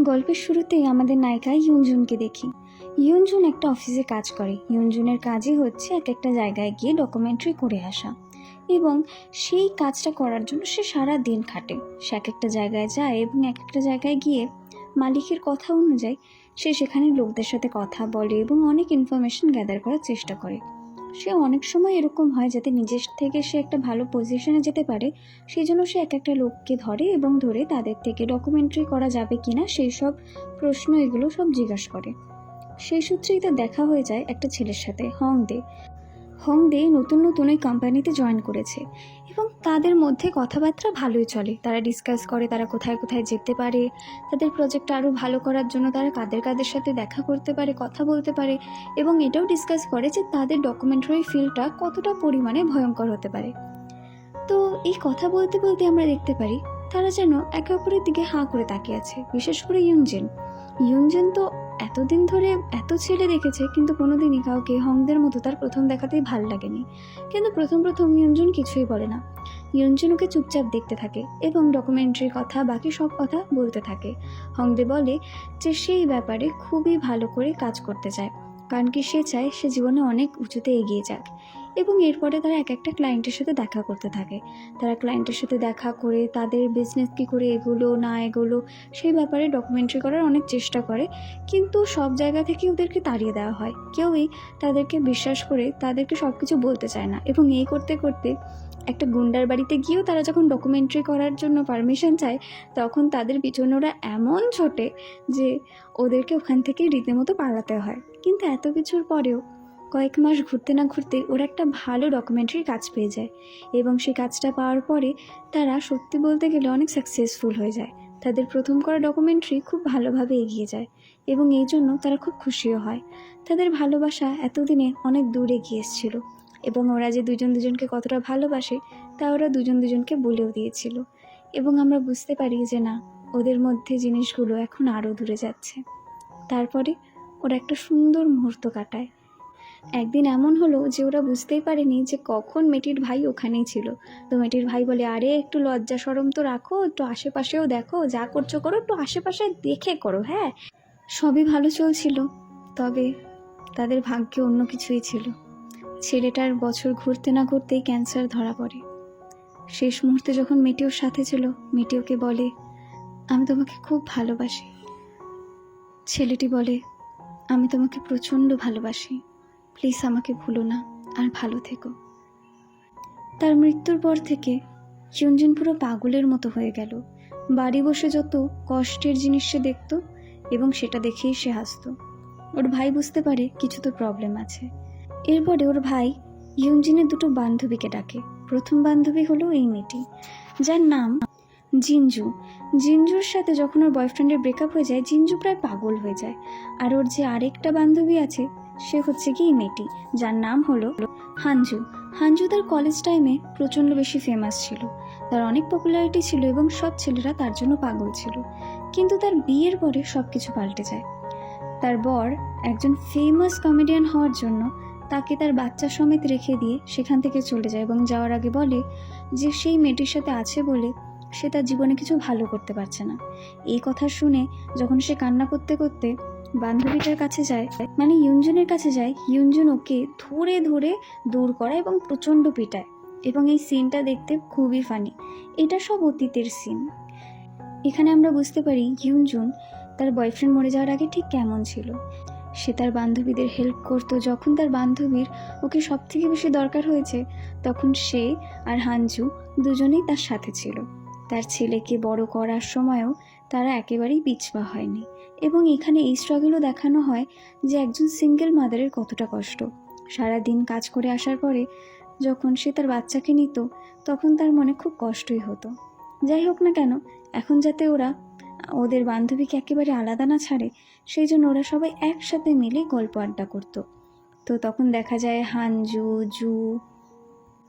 গল্পের শুরুতেই আমাদের নায়িকা ইয়ুনজুনকে দেখি। ইয়ুনজুন একটা অফিসে কাজ করে। ইয়ুনজুনের কাজই হচ্ছে এক একটা জায়গায় গিয়ে ডকুমেন্টারি করে আসা, এবং সেই কাজটা করার জন্য সে সারা দিন খাটে। সে এক একটা জায়গায় যায় এবং এক একটা জায়গায় গিয়ে মালিকের কথা অনুযায়ী সে সেখানে লোকদের সাথে কথা বলে এবং অনেক ইনফরমেশন গ্যাদার করার চেষ্টা করে। সে অনেক সময় এরকম হয় যাতে নিজের থেকে সে একটা ভালো পজিশনে যেতে পারে, সেই জন্য সে এক একটা লোককে ধরে এবং ধরে তাদের থেকে ডকুমেন্টারি করা যাবে কিনা সেই সব প্রশ্ন এগুলো সব জিজ্ঞাসা করে। সেই সূত্রেই তার দেখা হয়ে যায় একটা ছেলের সাথে, হংদে নতুন নতুন ওই কোম্পানিতে জয়েন করেছে এবং তাদের মধ্যে কথাবার্তা ভালোই চলে। তারা ডিসকাস করে তারা কোথায় কোথায় যেতে পারে, তাদের প্রজেক্ট আরও ভালো করার জন্য তারা কাদের কাদের সাথে দেখা করতে পারে, কথা বলতে পারে, এবং এটাও ডিসকাস করে যে তাদের ডকুমেন্টারি ফিল্ডটা কতটা পরিমাণে ভয়ঙ্কর হতে পারে। তো এই কথা বলতে বলতে আমরা দেখতে পারি তারা যেন একে অপরের দিকে হাঁ করে তাকিয়ে আছে। বিশেষ করে ইয়ুনজেন তো এতদিন ধরে এত ছেলে দেখেছে, কিন্তু কোনোদিনই কাউকে হংদের মতো তার প্রথম দেখাতেই ভাল লাগেনি। কিন্তু প্রথম ইয়ুনজেন কিছুই বলে না। ইয়ুনজেন ওকে চুপচাপ দেখতে থাকে এবং ডকুমেন্টারির কথা বাকি সব কথা বলতে থাকে। হংদে বলে যে সেই ব্যাপারে খুবই ভালো করে কাজ করতে চায়, কারণ কি সে চায় সে জীবনে অনেক উঁচুতে এগিয়ে যাক। এবং এরপরে তারা এক একটা ক্লায়েন্টের সাথে দেখা করতে থাকে। তারা ক্লায়েন্টের সাথে দেখা করে তাদের বিজনেস কী করে এগোলো না এগোলো সেই ব্যাপারে ডকুমেন্টারি করার অনেক চেষ্টা করে, কিন্তু সব জায়গা থেকে ওদেরকে তাড়িয়ে দেওয়া হয়। কেউই তাদেরকে বিশ্বাস করে তাদেরকে সব কিছু বলতে চায় না। এবং এই করতে করতে একটা গুন্ডার বাড়িতে গিয়েও তারা যখন ডকুমেন্টারি করার জন্য পারমিশন চায়, তখন তাদের পিছনে ওরা এমন ছোটে যে ওদেরকে ওখান থেকে রীতিমতো পালাতে হয়। কিন্তু এত কিছুর পরেও কয়েক মাস ঘুরতে না ঘুরতে ওরা একটা ভালো ডকুমেন্টারির কাজ পেয়ে যায়, এবং সেই কাজটা পাওয়ার পরে তারা সত্যি বলতে গেলে অনেক সাকসেসফুল হয়ে যায়। তাদের প্রথম করা ডকুমেন্টারি খুব ভালোভাবে এগিয়ে যায় এবং এই জন্য তারা খুব খুশিও হয়। তাদের ভালোবাসা এতদিনে অনেক দূর এগিয়ে এসেছিল, এবং ওরা যে দুজন দুজনকে কতটা ভালোবাসে তা ওরা দুজন দুজনকে বলেও দিয়েছিল। এবং আমরা বুঝতে পারি যে না, ওদের মধ্যে জিনিসগুলো এখন আরও দূরে যাচ্ছে। তারপরে ওরা একটা সুন্দর মুহূর্ত কাটায়। একদিন এমন হলো যে ওরা বুঝতেই পারেনি যে কখন মেয়েটির ভাই ওখানেই ছিল। তো মেয়েটির ভাই বলে, আরে একটু লজ্জা শরম তো রাখো, একটু আশেপাশেও দেখো, যা করছো করো, একটু আশেপাশে দেখে করো। হ্যাঁ, সবই ভালো চলছিল, তবে তাদের ভাগ্যে অন্য কিছুই ছিল। ছেলেটার বছর ঘুরতে না ঘুরতেই ক্যান্সার ধরা পড়ে। শেষ মুহূর্তে যখন মেয়েটি ওর সাথে ছিল, মেয়েটি ওকে বলে, আমি তোমাকে খুব ভালোবাসি। ছেলেটি বলে, আমি তোমাকে প্রচণ্ড ভালোবাসি, প্লিজ আমাকে ভুলো না আর ভালো থেকো। তার মৃত্যুর পর থেকে ইয়ুনজেন পুরো পাগলের মতো হয়ে গেল। বাড়ি বসে যত কষ্টের জিনিস সে দেখত এবং সেটা দেখেই সে হাসত। ওর ভাই বুঝতে পারে কিছু তো প্রবলেম আছে। এরপরে ওর ভাই ইয়ুনজেনের দুটো বান্ধবীকে ডাকে। প্রথম বান্ধবী হলো এই মেয়েটি, যার নাম জিনজুর সাথে যখন ওর বয়ফ্রেন্ডের ব্রেকআপ হয়ে যায়, জিনজু প্রায় পাগল হয়ে যায়। আর ওর যে আরেকটা বান্ধবী আছে সে হচ্ছে কি মেয়েটি, যার নাম হলো হানজু তার কলেজ টাইমে প্রচণ্ড বেশি ফেমাস ছিল, তার অনেক পপুলারিটি ছিল এবং সব ছেলেরা তার জন্য পাগল ছিল। কিন্তু তার বিয়ের পরে সব কিছু পাল্টে যায়। তার বর একজন ফেমাস কমেডিয়ান হওয়ার জন্য তাকে তার বাচ্চা সমেত রেখে দিয়ে সেখান থেকে চলে যায় এবং যাওয়ার আগে বলে যে সেই মেয়েটির সাথে আছে বলে সে তার জীবনে কিছু ভালো করতে পারছে না। এই কথা শুনে যখন সে কান্না করতে করতে বান্ধবীটার কাছে যায়, মানে ইয়ুনজেনের কাছে যায়, ইয়ুনজেন ওকে ধরে ধরে দূর করায় এবং প্রচণ্ড পিটায়। এবং এই সিনটা দেখতে খুবই ফানি। এটা সব অতীতের সিন। এখানে আমরা বুঝতে পারি ইয়ুনজেন তার বয়ফ্রেন্ড মরে যাওয়ার আগে ঠিক কেমন ছিল। সে তার বান্ধবীদের হেল্প করতো। যখন তার বান্ধবীর ওকে সব থেকে বেশি দরকার হয়েছে, তখন সে আর হানজু দুজনেই তার সাথে ছিল। তার ছেলেকে বড় করার সময়ও তারা একেবারেই পিছপা হয়নি। এবং এখানে এই স্ট্রাগলও দেখানো হয় যে একজন সিঙ্গেল মাদারের কতটা কষ্ট। সারাদিন কাজ করে আসার পরে যখন সে তার বাচ্চাকে নিত, তখন তার মনে খুব কষ্টই হতো। যাই হোক না কেন, এখন যাতে ওরা ওদের বান্ধবীকে একেবারে আলাদা না ছাড়ে, সেই জন্য ওরা সবাই একসাথে মিলে গল্প আড্ডা করতো। তো তখন দেখা যায় জু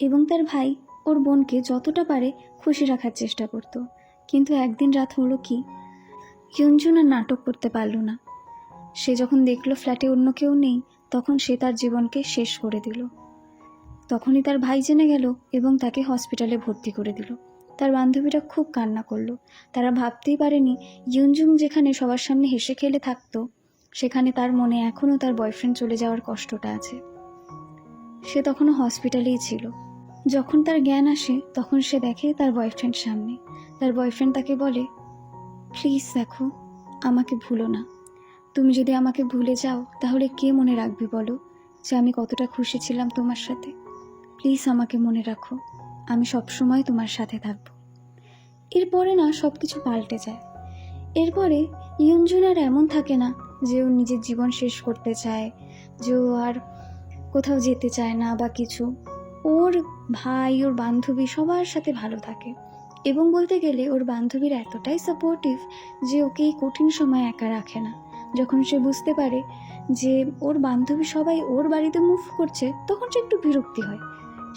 এবং তার ভাই ওর বোনকে যতটা পারে খুশি রাখার চেষ্টা করতো। কিন্তু একদিন রাত হলো কি, ইয়ুনজেন আর নাটক করতে পারল না। সে যখন দেখলো ফ্ল্যাটে অন্য কেউ নেই, তখন সে তার জীবনকে শেষ করে দিল। তখনই তার ভাই জেনে গেল এবং তাকে হসপিটালে ভর্তি করে দিল। তার বান্ধবীরা খুব কান্না করলো। তারা ভাবতেই পারেনি ইউনজুন যেখানে সবার সামনে হেসে খেলে থাকতো, সেখানে তার মনে এখনও তার বয়ফ্রেন্ড চলে যাওয়ার কষ্টটা আছে। সে তখনও হসপিটালেই ছিল। যখন তার জ্ঞান আসে তখন সে দেখে তার বয়ফ্রেন্ড সামনে। তার বয়ফ্রেন্ড তাকে বলে, প্লিজ দেখো, আমাকে ভুলো না। তুমি যদি আমাকে ভুলে যাও তাহলে কে মনে রাখবে বলো যে আমি কতটা খুশি ছিলাম তোমার সাথে। প্লিজ আমাকে মনে রাখো, আমি সবসময় তোমার সাথে থাকবো। এরপরে না সব কিছু পাল্টে যায়। এরপরে ইয়ুনজুন আর এমন থাকে না যে ও নিজের জীবন শেষ করতে চায়, যে ও আর কোথাও যেতে চায় না বা কিছু। ওর ভাই, ওর বান্ধবী সবার সাথে ভালো থাকে, এবং বলতে গেলে ওর বান্ধবীরা এতটাই সাপোর্টিভ যে ওকে এই কঠিন সময় একা রাখে না। যখন সে বুঝতে পারে যে ওর বান্ধবী সবাই ওর বাড়িতে মুভ করছে, তখন সে একটু বিরক্তি হয়।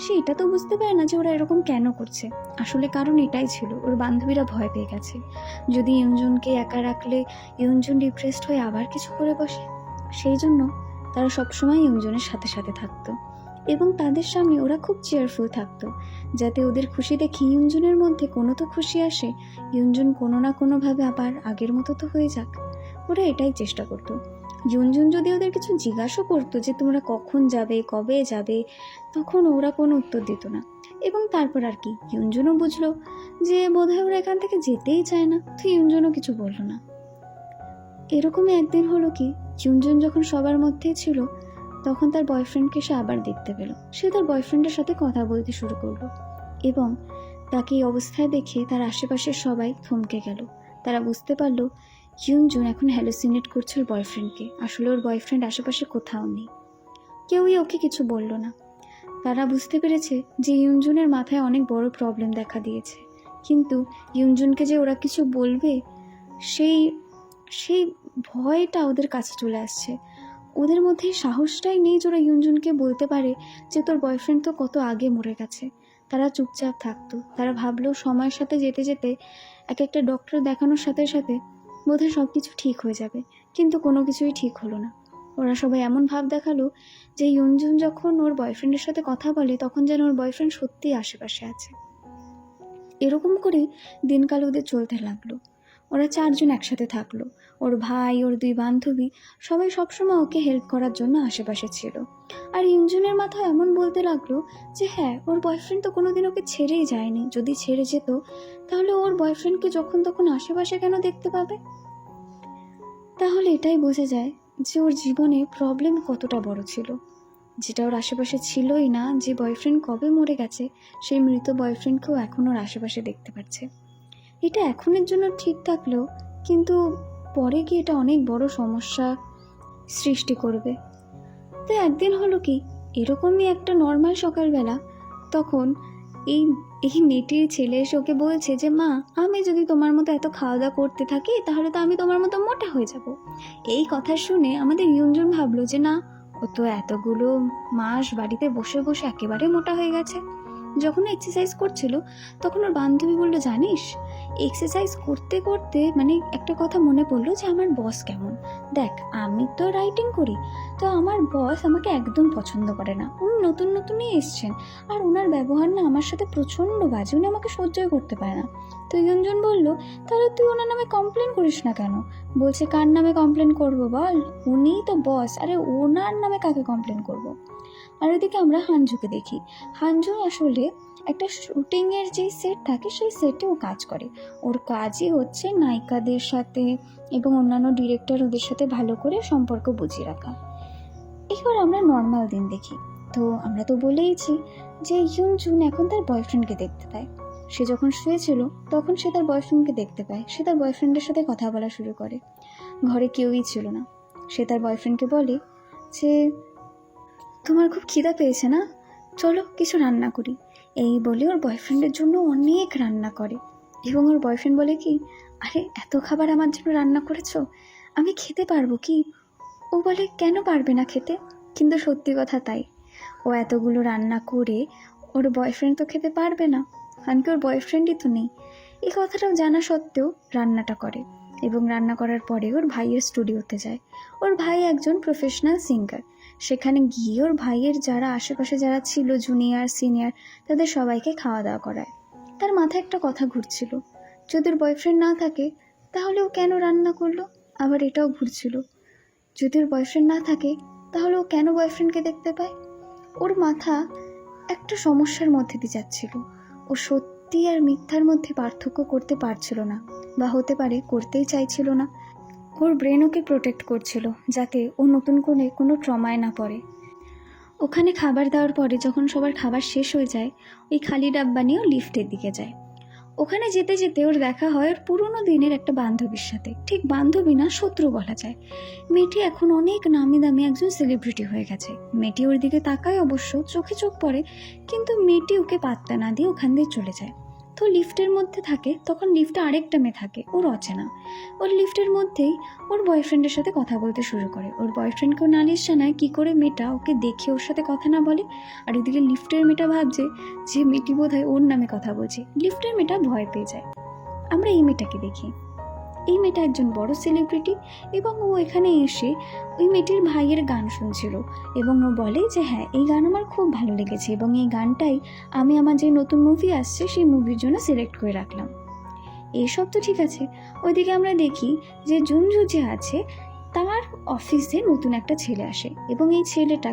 সে এটা তো বুঝতে পারে না যে ওরা এরকম কেন করছে। আসলে কারণ এটাই ছিল, ওর বান্ধবীরা ভয় পেয়ে গেছে যদি ইয়ুনজুনকে একা রাখলে ইয়ুনজুন ডিপ্রেসড হয়ে আবার কিছু করে বসে। সেই জন্য তারা সবসময় ইয়ুনজুনের সাথে সাথে থাকতো, এবং তাদের সামনে ওরা খুব চেয়ারফুল থাকতো, যাতে ওদের খুশি দেখে ইয়ুনজুনের মধ্যে কোনো তো খুশি আসে, ইয়ুনজুন কোনো না কোনোভাবে আবার আগের মতো তো হয়ে যাক। ওরা এটাই চেষ্টা করতো। ইয়ুনজুন যদি ওদের কিছু জিজ্ঞাসা করতো যে তোমরা কখন যাবে, কবে যাবে, তখন ওরা কোনো উত্তর দিত না। এবং তারপর আর কি, ইয়ুনজুনও বুঝলো যে বোধহয় ওরা এখান থেকে যেতেই চায় না, তো ইয়ুনজুনও কিছু বললো না। এরকমই একদিন হলো কি, ইয়ুনজুন যখন সবার মধ্যেই ছিল তখন তার বয়ফ্রেন্ডকে সে আবার দেখতে পেল। সে তার বয়ফ্রেন্ডের সাথে কথা বলতে শুরু করলো, এবং তাকে এই অবস্থায় দেখে তার আশেপাশের সবাই থমকে গেল। তারা বুঝতে পারলো ইয়ুনজুন এখন হ্যালুসিনেট করছে ওর বয়ফ্রেন্ডকে। আসলে ওর বয়ফ্রেন্ড আশেপাশে কোথাও নেই। কেউই ওকে কিছু বলল না। তারা বুঝতে পেরেছে যে ইয়ুনজুনের মাথায় অনেক বড় প্রবলেম দেখা দিয়েছে, কিন্তু ইয়ুনজুনকে যে ওরা কিছু বলবে সেই সেই ভয়টা ওদের কাছে চলে আসছে। ওদের মধ্যে সাহসটাই নেই যে ওরা ইয়ুনজুনকে বলতে পারে যে তোর বয়ফ্রেন্ড তো কত আগে মরে গেছে। তারা চুপচাপ থাকতো। তারা ভাবলো সময়ের সাথে যেতে যেতে এক একটা ডক্টর দেখানোর সাথে সাথে বোধহয় সব কিছু ঠিক হয়ে যাবে, কিন্তু কোনো কিছুই ঠিক হলো না। ওরা সবাই এমন ভাব দেখালো যে ইয়ুনজুন যখন ওর বয়ফ্রেন্ডের সাথে কথা বলে তখন যেন ওর বয়ফ্রেন্ড সত্যিই আশেপাশে আছে। এরকম করে দিনকাল ওদের চলতে লাগলো। ওরা চারজন একসাথে থাকলো। ওর ভাই, ওর দুই বান্ধবী সবাই সবসময় ওকে হেল্প করার জন্য আশেপাশে ছিল। আর ইয়ুনজুনের মাথায় এমন বলতে লাগলো যে হ্যাঁ, ওর বয়ফ্রেন্ড তো কোনোদিন ওকে ছেড়েই যায়নি। যদি ছেড়ে যেত তাহলে ওর বয়ফ্রেন্ডকে যখন তখন আশেপাশে কেন দেখতে পাবে? তাহলে এটাই বোঝা যায় যে ওর জীবনে প্রবলেম কতটা বড় ছিল, যেটা ওর আশেপাশে ছিলই না। যে বয়ফ্রেন্ড কবে মরে গেছে সেই মৃত বয়ফ্রেন্ডকেও এখন ওর আশেপাশে দেখতে পাচ্ছে। এটা এখনের জন্য ঠিক থাকলেও কিন্তু পরে গিয়ে এটা অনেক বড় সমস্যা সৃষ্টি করবে। তো একদিন হলো কি, এরকমই একটা নর্মাল সকালবেলা, তখন এই এই মেয়েটির ছেলে এসে ওকে বলছে যে মা, আমি যদি তোমার মতো এত খাওয়া দাওয়া করতে থাকি তাহলে তো আমি তোমার মতো মোটা হয়ে যাব। এই কথা শুনে আমাদের ইয়ুনজুন ভাবলো যে না, ও তো এতগুলো মাস বাড়িতে বসে বসে একেবারে মোটা হয়ে গেছে। যখন এক্সারসাইজ করছিল তখন ওর বান্ধবী বললো, জানিস এক্সারসাইজ করতে করতে মানে একটা কথা মনে পড়লো যে আমার বস কেমন। দেখ, আমি তো রাইটিং করি, তো আমার বস আমাকে একদম পছন্দ করে না। উনি নতুন নতুনই এসছেন, আর ওনার ব্যবহার না আমার সাথে প্রচণ্ড বাজে, উনি আমাকে সহ্যই করতে পারে না। তো ইয়ুনজুন বললো, তাহলে তুই ওনার নামে কমপ্লেন করিস না কেন? বলছে, কার নামে কমপ্লেন করবো বল, উনিই তো বস, আরে ওনার নামে কাকে কমপ্লেন করবো? আর ওদিকে আমরা হানজুকে দেখি। হানজু আসলে একটা শুটিংয়ের যে সেট থাকে সেই সেটে ও কাজ করে। ওর কাজই হচ্ছে নায়িকাদের সাথে এবং অন্যান্য ডিরেক্টর ওদের সাথে ভালো করে সম্পর্ক বুঝিয়ে রাখা। এবার আমরা নর্মাল দিন দেখি। তো আমরা তো বলেইছি যে ইয়ুনজুন এখন তার বয়ফ্রেন্ডকে দেখতে পায়। সে যখন শুয়েছিল তখন সে তার বয়ফ্রেন্ডকে দেখতে পায়। সে তার বয়ফ্রেন্ডের সাথে কথা বলা শুরু করে। ঘরে কেউই ছিল না। সে তার বয়ফ্রেন্ডকে বলে যে তোমার খুব খিদা পেয়েছে না, চলো কিছু রান্না করি। এই বলে ওর বয়ফ্রেন্ডের জন্য অনেক রান্না করে, এবং ওর বয়ফ্রেন্ড বলে কি, আরে এত খাবার আমার জন্য রান্না করেছো, আমি খেতে পারবো কি? ও বলে, কেন পারবে না খেতে? কিন্তু সত্যি কথা তাই, ও এতগুলো রান্না করে ওর বয়ফ্রেন্ড তো খেতে পারবে না, কারণ কি ওর বয়ফ্রেন্ডই তো নেই। এই কথাটাও জানা সত্ত্বেও রান্নাটা করে, এবং রান্না করার পরে ওর ভাইয়ের স্টুডিওতে যায়। ওর ভাই একজন প্রফেশনাল সিঙ্গার। সেখানে গিয়ে ওর ভাইয়ের যারা আশেপাশে যারা ছিল, জুনিয়র সিনিয়র, তাদের সবাইকে খাওয়া দাওয়া করায়। তার মাথায় একটা কথা ঘুরছিল, যদি ওর বয়ফ্রেন্ড না থাকে তাহলে ও কেন রান্না করলো। আবার এটাও ঘুরছিল, যদি ওর বয়ফ্রেন্ড না থাকে তাহলে ও কেন বয়ফ্রেন্ডকে দেখতে পায়। ওর মাথা একটা সমস্যার মধ্যে দিয়ে যাচ্ছিল। ও সত্যি আর মিথ্যার মধ্যে পার্থক্য করতে পারছিল না, বা হতে পারে করতেই চাইছিল না। ওর ব্রেন ওকে প্রোটেক্ট করছিল যাতে ও নতুন করে কোনো ট্রমায় না পড়ে। ওখানে খাবার দেওয়ার পরে যখন সবার খাবার শেষ হয়ে যায়, ওই খালি ডাব্বা নিয়েও লিফটের দিকে যায়। ওখানে যেতে যেতে ওর দেখা হয় ওর পুরোনো দিনের একটা বান্ধবীর সাথে। ঠিক বান্ধবী না, শত্রু বলা যায়। মেয়েটি এখন অনেক নামি দামি একজন সেলিব্রিটি হয়ে গেছে। মেয়েটি ওর দিকে তাকায়, অবশ্য চোখে চোখ পড়ে, কিন্তু মেয়েটি ওকে পাত্তা না দিয়ে ওখান দিয়ে চলে যায়। তো লিফটের মধ্যে থাকে, তখন লিফটে আরেকটা মেয়ে থাকে ওর অচেনা। ওর লিফটের মধ্যেই ওর বয়ফ্রেন্ডের সাথে কথা বলতে শুরু করে। ওর বয়ফ্রেন্ডকেও নালিশ জানায় কী করে মেয়েটা ওকে দেখে ওর সাথে কথা না বলে। আর এদিকে লিফটের মেয়েটা ভাবছে যে মেয়েটি বোধহয় ওর নামে কথা বলছে। লিফটের মেয়েটা ভয় পেয়ে যায়। আমরা এই মেয়েটাকে দেখি। এই মেয়েটা একজন বড় সেলিব্রিটি এবং ও এখানে এসে ওই মেয়েটির ভাইয়ের গান শুনছিল এবং ও বলে যে হ্যাঁ, এই গান আমার খুব ভালো লেগেছে এবং এই গানটাই আমি আমার যে নতুন মুভি আসছে সেই মুভির জন্য সিলেক্ট করে রাখলাম। এইসব তো ঠিক আছে। ওইদিকে আমরা দেখি যে জুনজু যে আছে তার অফিসে নতুন একটা ছেলে আসে এবং এই ছেলেটা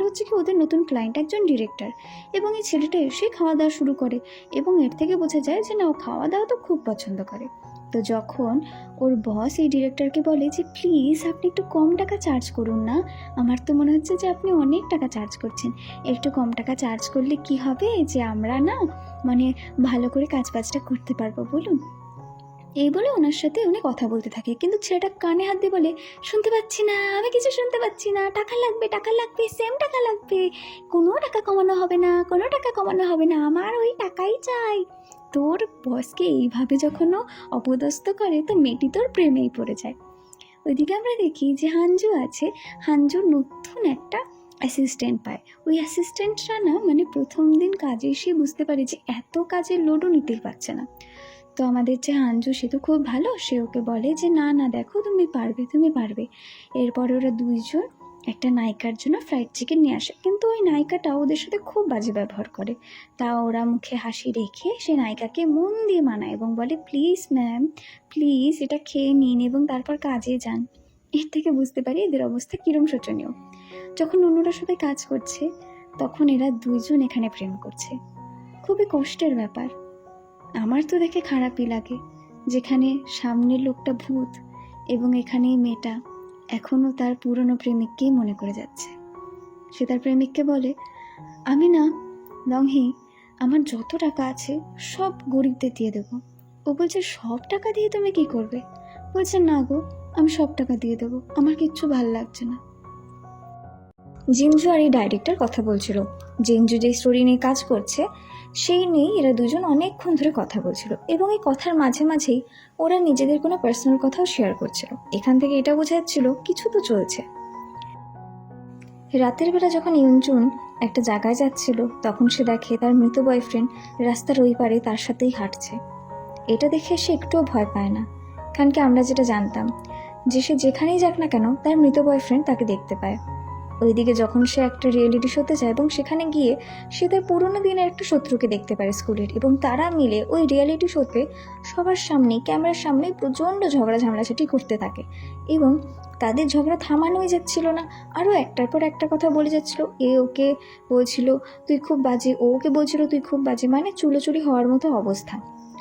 হচ্ছে কি ওদের নতুন ক্লায়েন্ট, একজন ডিরেক্টর। এবং এই ছেলেটা এসে খাওয়া দাওয়া শুরু করে এবং এর থেকে বোঝা যায় যে না, ও খাওয়া দাওয়া তো খুব পছন্দ করে। তো যখন ওর বস এই ডিরেক্টরকে বলে যে প্লিজ আপনি একটু কম টাকা চার্জ করুন না, আমার তো মনে হচ্ছে যে আপনি অনেক টাকা চার্জ করছেন, একটু কম টাকা চার্জ করলে কি হবে যে আমরা না ভালো করে কাজবাজটা করতে পারবো বলুন। এই বলে ওনার সাথে উনি কথা বলতে থাকে, কিন্তু ছেলেটা কানে হাত দিয়ে বলে শুনতে পাচ্ছি না, আমি কিছু শুনতে পাচ্ছি না, টাকা লাগবে সেম টাকা লাগবে, কোনো টাকা কমানো হবে না, কোনো টাকা কমানো হবে না, আমার ওই টাকাই চাই। তোর বসকে এইভাবে যখন ও অপদস্থ করে তো মেয়েটি তোর প্রেমেই পড়ে যায়। ওইদিকে আমরা দেখি যে হাঞ্জু আছে, হাঞ্জু নতুন একটা অ্যাসিস্ট্যান্ট পায়। ওই অ্যাসিস্ট্যান্টরা না প্রথম দিন কাজে এসে বুঝতে পারে যে এত কাজের লোডও নিতেই পারছে না। তো আমাদের যে হাঞ্জু, সে তো খুব ভালো, সে ওকে বলে যে না না দেখো তুমি পারবে। এরপরে ওরা দুইজন একটা নায়িকার জন্য ফ্রাইড চিকেন নিয়ে আসে, কিন্তু ওই নায়িকাটা ওদের সাথে খুব বাজে ব্যবহার করে। তা ওরা মুখে হাসি রেখে সে নায়িকাকে মন দিয়ে মানায় এবং বলে প্লিজ ম্যাম, প্লিজ এটা খেয়ে নিন এবং তারপর কাজে যান। এর থেকে বুঝতে পারি এদের অবস্থা কিরম শোচনীয়। যখন অন্যরা সবাই কাজ করছে তখন এরা দুইজন এখানে প্রেম করছে। খুবই কষ্টের ব্যাপার। আমার তো দেখে খারাপই লাগে, যেখানে সামনের লোকটা ভূত এবং এখানে মেয়েটা এখনও তার পুরনো প্রেমিককেই মনে করে যাচ্ছে। সে তার প্রেমিককে বলে আমি না লংহি, আমার যত টাকা আছে সব গরিবদের দিয়ে দেবো। ও বলছে সব টাকা দিয়ে তুমি কি করবে? বলছে না গো, আমি সব টাকা দিয়ে দেবো, আমার কিচ্ছু ভাল লাগছে না। জিনজু আর এই ডাইরেক্টর কথা বলছিল। জিনজু যে স্টোরি নিয়ে কাজ করছে সেই নিয়েই এরা দুজন অনেকক্ষণ ধরে কথা বলছিল এবং এই কথার মাঝে মাঝেই ওরা নিজেদের কোনো পার্সোনাল কথাও শেয়ার করছিল। এখান থেকে এটা বোঝা যাচ্ছিল কিছু তো চলছে। রাতের বেলা যখন ইউনজুন একটা জায়গায় যাচ্ছিল তখন সে দেখে তার মৃত বয়ফ্রেন্ড রাস্তার ওই পারে তার সাথেই হাঁটছে। এটা দেখে সে একটুও ভয় পায় না, কারণ কি আমরা যেটা জানতাম যে সে যেখানেই যাক না কেন তার মৃত বয়ফ্রেন্ড তাকে দেখতে পায়। ওইদিকে যখন সে একটা রিয়েলিটি শোতে যায় এবং সেখানে গিয়ে সে তার পুরোনো দিনের একটা শত্রুকে দেখতে পারে স্কুলের, এবং তারা মিলে ওই রিয়েলিটি শোতে সবার সামনে ক্যামেরার সামনে প্রচণ্ড ঝগড়া ঝামেলাঝাটি করতে থাকে এবং তাদের ঝগড়া থামানোই যাচ্ছিল না। আরও একটার পর একটা কথা বলে যাচ্ছিল। ওকে বলছিল তুই খুব বাজে, ওকে বলছিল তুই খুব বাজে, চুলোচুরি হওয়ার মতো অবস্থা।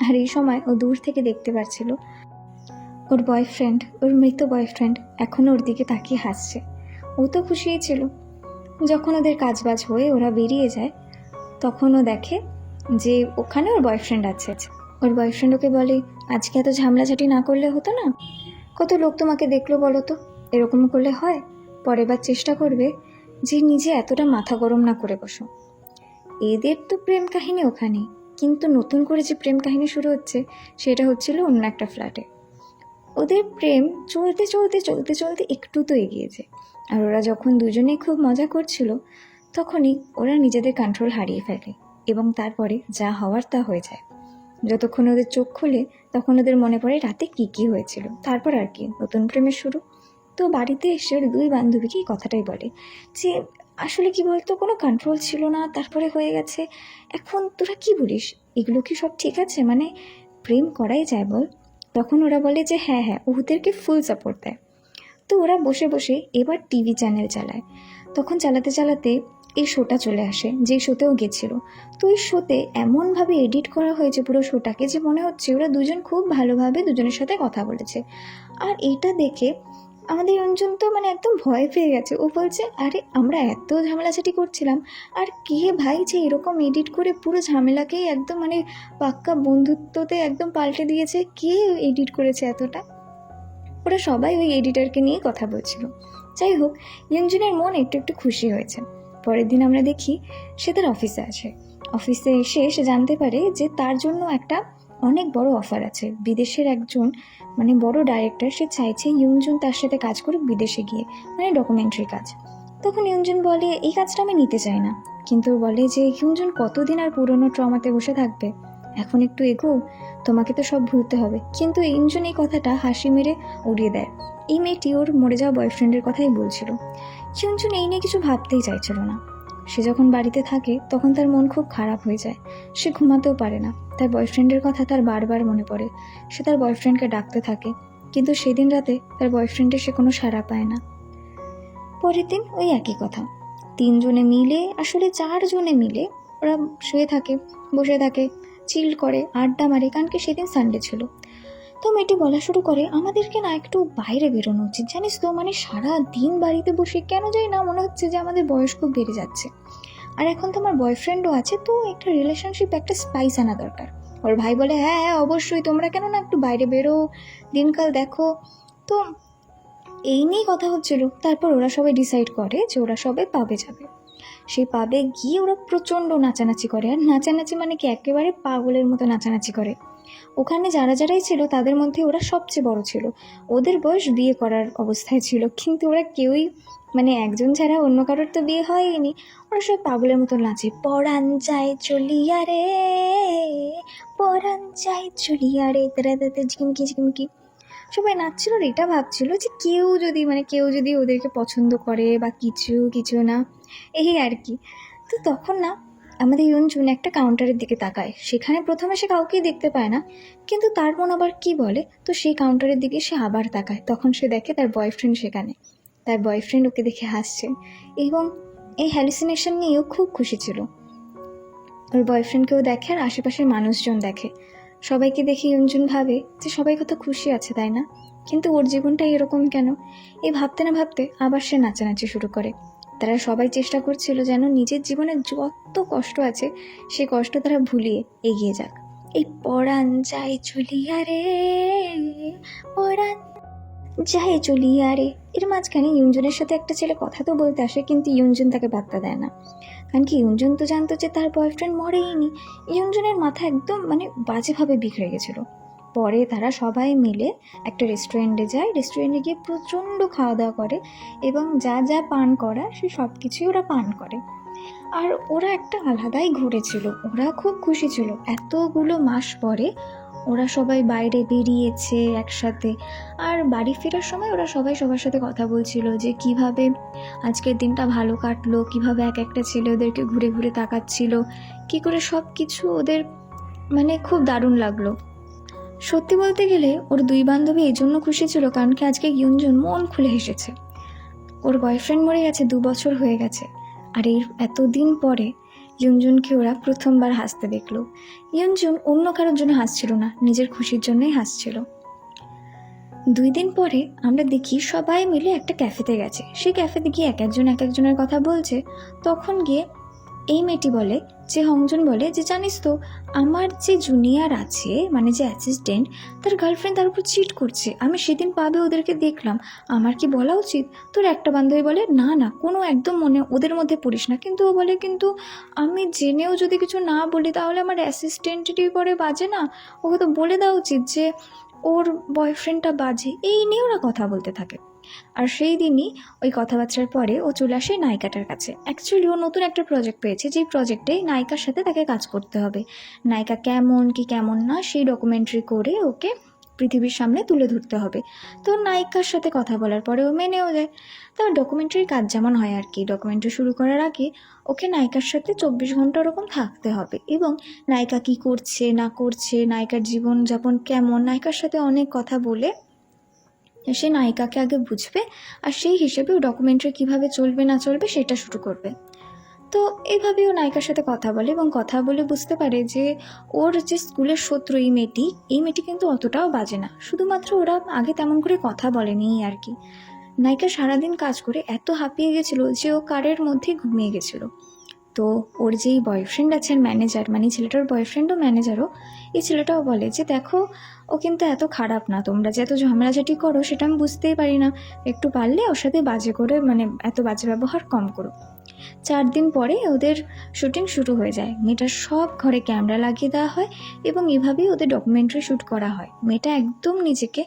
আর এই সময় ও দূর থেকে দেখতে পাচ্ছিল ওর বয়ফ্রেন্ড, ওর মৃত বয়ফ্রেন্ড এখনও ওর দিকে তাকিয়ে হাসছে। ও তো খুশিই ছিল। যখন ওদের কাজবাজ হয়ে ওরা বেরিয়ে যায় তখন ও দেখে যে ওখানে ওর বয়ফ্রেন্ড আছে। ওর বয়ফ্রেন্ড ওকে বলে আজকে এত ঝামেলাঝাটি না করলে হতো না? কত লোক তোমাকে দেখলো বলো তো, এরকম করলে হয়? পরের বার চেষ্টা করবে যে নিজে এতটা মাথা গরম না করে বসো। এদের তো প্রেম কাহিনী ওখানে, কিন্তু নতুন করে যে প্রেম কাহিনী শুরু হচ্ছে সেটা হচ্ছিল অন্য একটা ফ্ল্যাটে। ওদের প্রেম চলতে চলতে চলতে চলতে একটু তো এগিয়েছে। আর ওরা যখন দুজনেই খুব মজা করছিল তখনই ওরা নিজেদের কন্ট্রোল হারিয়ে ফেলে এবং তারপরে যা হওয়ার তা হয়ে যায়। যতক্ষণ ওদের চোখ খুলে তখন ওদের মনে পড়ে রাতে কি হয়েছিল, তারপর আর কি নতুন প্রেমের শুরু। তো বাড়িতে এসে দুই বান্ধবীকে এই কথাটাই বলে যে আসলে কি বলতো, কোনো কন্ট্রোল ছিল না, তারপরে হয়ে গেছে। এখন তোরা কি বলিস, এগুলো কি সব ঠিক আছে? মানে প্রেম করাই যায় বল? তখন ওরা বলে যে হ্যাঁ হ্যাঁ, ওদেরকে ফুল সাপোর্ট দেয়। তো ওরা বসে বসে এবার টিভি চ্যানেল চালায়। তখন চালাতে চালাতে এই শোটা চলে আসে, যে শোতেও গেছিলো। তো ওই শোতে এমনভাবে এডিট করা হয়েছে পুরো শোটাকে যে মনে হচ্ছে ওরা দুজন খুব ভালোভাবে দুজনের সাথে কথা বলেছে। আর এইটা দেখে আমাদের অঞ্জন তো মানে একদম ভয় পেয়ে গেছে। ও বলছে, আরে আমরা এত ঝামেলাঝাটি করছিলাম, আর কে ভাই যে এরকম এডিট করে পুরো ঝামেলাকেই একদম মানে পাক্কা বন্ধুত্বতে একদম পাল্টে দিয়েছে, কে এডিট করেছে এতটা? ওরা সবাই ওই এডিটরকে নিয়ে কথা বলছিল। যাই হোক, ইয়ঞ্জনের মন একটু একটু খুশি হয়েছে। পরের দিন আমরা দেখি সে তার অফিসে আছে। অফিসে এসে সে জানতে পারে যে তার জন্য একটা অনেক বড় অফার আছে। বিদেশের একজন মানে বড় ডাইরেক্টর, সে চাইছে ইয়ঞ্জন তার সাথে কাজ করুক বিদেশে গিয়ে, মানে ডকুমেন্টারি কাজ। তখন ইয়ঞ্জন বলে, এই কাজটা আমি নিতে চাই না। কিন্তু বলে যে ইয়ঞ্জন কতদিন আর পুরনো ট্রমাতে বসে থাকবে, এখন একটু এগো, তোমাকে তো সব ভুলতে হবে। কিন্তু ইয়ঞ্জন এই কথাটা হাসি মেরে উড়িয়ে দেয়। এই মেয়েটি ওর মরে যাওয়া বয়ফ্রেন্ডের কথাই বলছিল। ইয়ঞ্জন এই নিয়ে কিছু ভাবতেই চাইছিল না। সে যখন বাড়িতে থাকে তখন তার মন খুব খারাপ হয়ে যায়। সে ঘুমাতেও পারে না, তার বয়ফ্রেন্ডের কথা তার বারবার মনে পড়ে। সে তার বয়ফ্রেন্ডকে ডাকতে থাকে, কিন্তু সেদিন রাতে তার বয়ফ্রেন্ডের সে কোনো সাড়া পায় না। পরের দিন ওই একই কথা, তিনজনে মিলে, আসলে চারজনে মিলে ওরা শুয়ে থাকে, বসে থাকে, চিল করে, আড্ডা মারে, কারণ কি সেদিন সানডে ছিল। তো মেয়েটি বলা শুরু করে, আমাদেরকে না একটু বাইরে বেরোনো উচিত, জানিস তো, মানে সারা দিন বাড়িতে বসে কেন যাই না মনে হচ্ছে যে আমাদের বয়স খুব বেড়ে যাচ্ছে। আর এখন তো আমার বয়ফ্রেন্ডও আছে, তো একটা রিলেশনশিপ, একটা স্পাইস আনা দরকার। ওর ভাই বলে, হ্যাঁ হ্যাঁ অবশ্যই, তোমরা কেন না একটু বাইরে বেরো, দিনকাল দেখো। তো এই নিয়েই কথা হচ্ছিল। তারপর ওরা সবাই ডিসাইড করে যে ওরা সবাই পাবে যাবে। সেই পাবে গিয়ে ওরা প্রচণ্ড নাচানাচি করে, আর নাচানাচি মানে কি একেবারে পাগলের মতো নাচানাচি করে। ওখানে যারা যারাই ছিল তাদের মধ্যে ওরা সবচেয়ে বড় ছিল। ওদের বয়স বিয়ে করার অবস্থায় ছিল, কিন্তু ওরা কেউই মানে একজন ছাড়া অন্য কারোর তো বিয়ে হয়নি। ওরা সব পাগলের মতো নাচে, পরাণ যায় চলিয়া রে, পরাণ যায় চলিয়া রে, তারা তাদের ঝিমকি ঝিমকি। সবাই নাচছিল, আর এটা ভাবছিল যে কেউ যদি ওদেরকে পছন্দ করে বা কিছু কিছু না, এই আর কি। তো তখন না আমাদের ইয়ঞ্জুন একটা কাউন্টারের দিকে তাকায়। সেখানে প্রথমে সে কাউকেই দেখতে পায় না, কিন্তু তার মন আবার কি বলে, তো সেই কাউন্টারের দিকে সে আবার তাকায়। তখন সে দেখে তার বয়ফ্রেন্ড সেখানে। তার বয়ফ্রেন্ড ওকে দেখে হাসছে, এবং এই হ্যালুসিনেশন নিয়েও খুব খুশি ছিল। ওর বয়ফ্রেন্ডকেও দেখে, আর আশেপাশের মানুষজন দেখে। সবাইকে দেখে ইয়ঞ্জুন ভাবে যে সবাই কত খুশি আছে, তাই না? কিন্তু ওর জীবনটা এরকম কেন? এই ভাবতে না ভাবতে আবার সে নাচানাচি শুরু করে। তারা সবাই চেষ্টা করছিল যেন নিজের জীবনে যত কষ্ট আছে সে কষ্ট তারা ভুলিয়ে এগিয়ে যাক। এই পরাণ যায় চলিয়া রে, পরাণ যায় চলিয়া রে, এর মাঝখানে ইয়ঞ্জনের সাথে একটা ছেলে কথা তো বলতে আসে, কিন্তু ইয়ঞ্জন তাকে পাত্তা দেয় না। কারণ কি ইয়ঞ্জন তো জানতো যে তার বয়ফ্রেন্ড মরেইনি। ইয়ঞ্জনের মাথা একদম মানে বাজেভাবে বিগড়ে গেছিল। পরে তারা সবাই মিলে একটা রেস্টুরেন্টে যায়। রেস্টুরেন্টে গিয়ে প্রচণ্ড খাওয়া দাওয়া করে, এবং যা যা পান করা সে সব কিছুই ওরা পান করে। আর ওরা একটা আলাদাই ঘুরেছিল, ওরা খুব খুশি ছিল। এতগুলো মাস পরে ওরা সবাই বাইরে বেরিয়েছে একসাথে। আর বাড়ি ফেরার সময় ওরা সবাই সবার সাথে কথা বলছিল যে কিভাবে আজকের দিনটা ভালো কাটলো, কিভাবে এক একটা ছেলে ওদেরকে ঘুরে ঘুরে তাকাচ্ছিল, কি করে সব কিছু ওদের মানে খুব দারুণ লাগলো। সত্যি বলতে গেলে ওর দুই বান্ধবী এই জন্য খুশি ছিল কারণ কি আজকে ইয়ঞ্জন মন খুলে হেসেছে। ওর বয়ফ্রেন্ড মরে গেছে, 2 বছর হয়ে গেছে, আর এর এতদিন পরে ইয়ঞ্জনকে ওরা প্রথমবার হাসতে দেখলো। ইয়ঞ্জন অন্য কারোর জন্য হাসছিল না, নিজের খুশির জন্যই হাসছিল। 2 দিন পরে আমরা দেখি সবাই মিলে একটা ক্যাফেতে গেছে। সেই ক্যাফেতে গিয়ে এক একজনের কথা বলছে। তখন গিয়ে এই মেয়েটি বলে, যে হংজন বলে যে জানিস তো, আমার যে জুনিয়র আছে মানে যে অ্যাসিস্ট্যান্ট, তার গার্লফ্রেন্ড তার উপর চিট করছে। আমি সেদিন পাবে ওদেরকে দেখলাম, আমার কি বলা উচিত? তোর একটা বান্ধবী বলে, না না কোনো একদম মনে ওদের মধ্যে পড়িস না। কিন্তু ও বলে, কিন্তু আমি জেনেও যদি কিছু না বলি তাহলে আমার অ্যাসিস্ট্যান্টটি পরে বাজে না, ওকে তো বলে দেওয়া উচিত যে ওর বয়ফ্রেন্ডটা বাজে। এই নিয়ে ওরা কথা বলতে থাকে। আর সেই দিনই ওই কথাবার্তার পরে ও চলে আসে নায়িকাটার কাছে। অ্যাকচুয়ালি ও নতুন একটা প্রজেক্ট পেয়েছে, যেই প্রজেক্টে নায়িকার সাথে তাকে কাজ করতে হবে। নায়িকা কেমন কি কেমন না সেই ডকুমেন্টারি করে ওকে পৃথিবীর সামনে তুলে ধরতে হবে। তো নায়িকার সাথে কথা বলার পরে ও মেনেও যায়। তার ডকুমেন্টারির কাজ যেমন হয় আর কি, ডকুমেন্টারি শুরু করার আগে ওকে নায়িকার সাথে 24 ঘন্টা ওরকম থাকতে হবে, এবং নায়িকা কী করছে না করছে, নায়িকার জীবনযাপন কেমন, নায়িকার সাথে অনেক কথা বলে সে নায়িকাকে আগে বুঝবে, আর সেই হিসেবে ও ডকুমেন্টারি কীভাবে চলবে না চলবে সেটা শুরু করবে। তো এইভাবেই ও নায়িকার সাথে কথা বলে, এবং কথা বলে বুঝতে পারে যে ওর যে স্কুলের শত্রু এই মেয়েটি কিন্তু অতটাও বাজে না, শুধুমাত্র ওরা আগে তেমন করে কথা বলেনি আর কি। নায়িকা সারাদিন কাজ করে এত হাঁপিয়ে গেছিলো যে ও কারের মধ্যেই ঘুমিয়ে গেছিলো। তো ওর যেই বয়ফ্রেন্ড আছেন ম্যানেজার, মানে ছেলেটার বয়ফ্রেন্ডও ম্যানেজারও, এই ছেলেটাও বলে যে দেখো ও কিন্তু এত খারাপ না, তোমরা যে এত ঝামেলাঝাটি করো সেটা আমি বুঝতেই পারি না, একটু পারলে ওর সাথে বাজে করে মানে এত বাজে ব্যবহার কম করো। 4 দিন পরে ওদের শুটিং শুরু হয়ে যায়। মেয়েটার সব ঘরে ক্যামেরা লাগিয়ে দেওয়া হয়, এবং এভাবেই ওদের ডকুমেন্টারি শ্যুট করা হয়। মেয়েটা একদম নিজেকে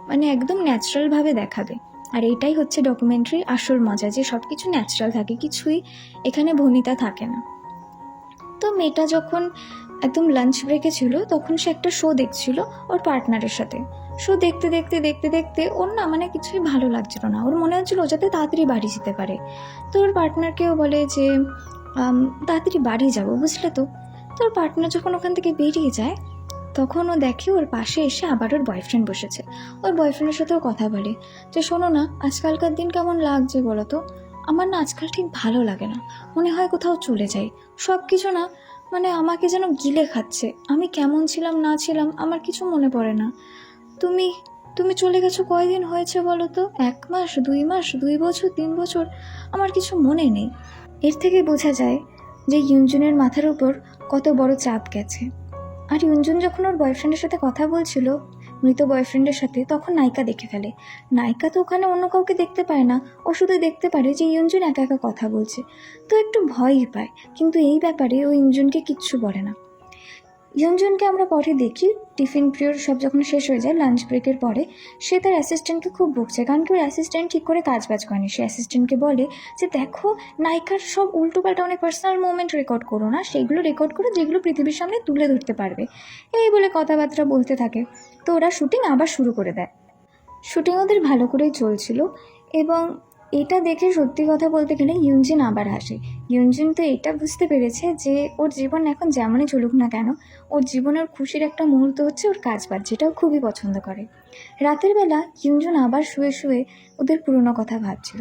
মানে একদম ন্যাচারালভাবে দেখাবে, আর এইটাই হচ্ছে ডকুমেন্টারির আসল মজা, যে সব কিছু ন্যাচারাল থাকে, কিছুই এখানে ভনিতা থাকে না। তো মেয়েটা যখন একদম লাঞ্চ ব্রেকে ছিল তখন সে একটা শো দেখছিল ওর পার্টনারের সাথে। শো দেখতে দেখতে দেখতে দেখতে ওর না মানে কিছুই ভালো লাগছিল না, ওর মনে হচ্ছিল ও যাতে তাড়াতাড়ি বাড়ি যেতে পারে। তো ওর পার্টনারকেও বলে যে তাড়াতাড়ি বাড়ি যাবো, বুঝলে তো। তো ওর পার্টনার যখন ওখান থেকে বেরিয়ে যায় তখন ও দেখে ওর পাশে এসে আবার ওর বয়ফ্রেন্ড বসেছে। ওর বয়ফ্রেন্ডের সাথেও কথা বলে যে শোনো না, আজকালকার দিন কেমন লাগছে বলো তো, আমার না আজকাল ঠিক ভালো লাগে না, মনে হয় কোথাও চলে যাই, সব কিছু না মানে আমাকে যেন গিলে খাচ্ছে, আমি কেমন ছিলাম না ছিলাম আমার কিছু মনে পড়ে না। তুমি তুমি চলে গেছো কয়দিন হয়েছে বলো তো, 1 মাস 2 মাস 2 বছর 3 বছর, আমার কিছু মনে নেই। এর থেকে বোঝা যায় যে ইউনজুনের মাথার উপর কত বড় চাপ গেছে। আর ইউনজুন যখন ওর বয়ফ্রেন্ডের সাথে কথা বলছিল, মৃত বয়ফ্রেন্ডের সাথে, তখন নায়িকা দেখে ফেলে। নায়িকা তো ওখানে অন্য কাউকে দেখতে পায় না, ও শুধু দেখতে পারে যে ইউনজুন একা একা কথা বলছে, তো একটু ভয়ই পায়, কিন্তু এই ব্যাপারে ও ইউনজুনকে কিচ্ছু বলে না। ইয়ঞ্জনকে আমরা পরে দেখি টিফিন পিরিয়ড সব যখন শেষ হয়ে যায়, লাঞ্চ ব্রেকের পরে সে তার অ্যাসিস্ট্যান্টকে খুব বকছে, কারণ কি ওর অ্যাসিস্ট্যান্ট ঠিক করে কাজ করেনি। সে অ্যাসিস্ট্যান্টকে বলে যে দেখো, নায়িকার সব উল্টোপাল্টা অনেক পার্সোনাল মোমেন্ট রেকর্ড করো না, সেইগুলো রেকর্ড করো যেগুলো পৃথিবীর সামনে তুলে ধরতে পারবে। এই বলে কথাবার্তা বলতে থাকে। তো ওরা শুটিং আবার শুরু করে দেয়। শুটিং ওদের ভালো করেই চলছিল, এবং এটা দেখে সত্যি কথা বলতে গেলে ইউনজিন আবার হাসে। ইউনজিন তো এটা বুঝতে পেরেছে যে ওর জীবন এখন যেমনই চলুক না কেন, ওর জীবনের খুশির একটা মুহূর্ত হচ্ছে ওর কাজবাজ, যেটাও খুবই পছন্দ করে। রাতের বেলা ইউনজুন আবার শুয়ে শুয়ে ওদের পুরনো কথা ভাবছিল।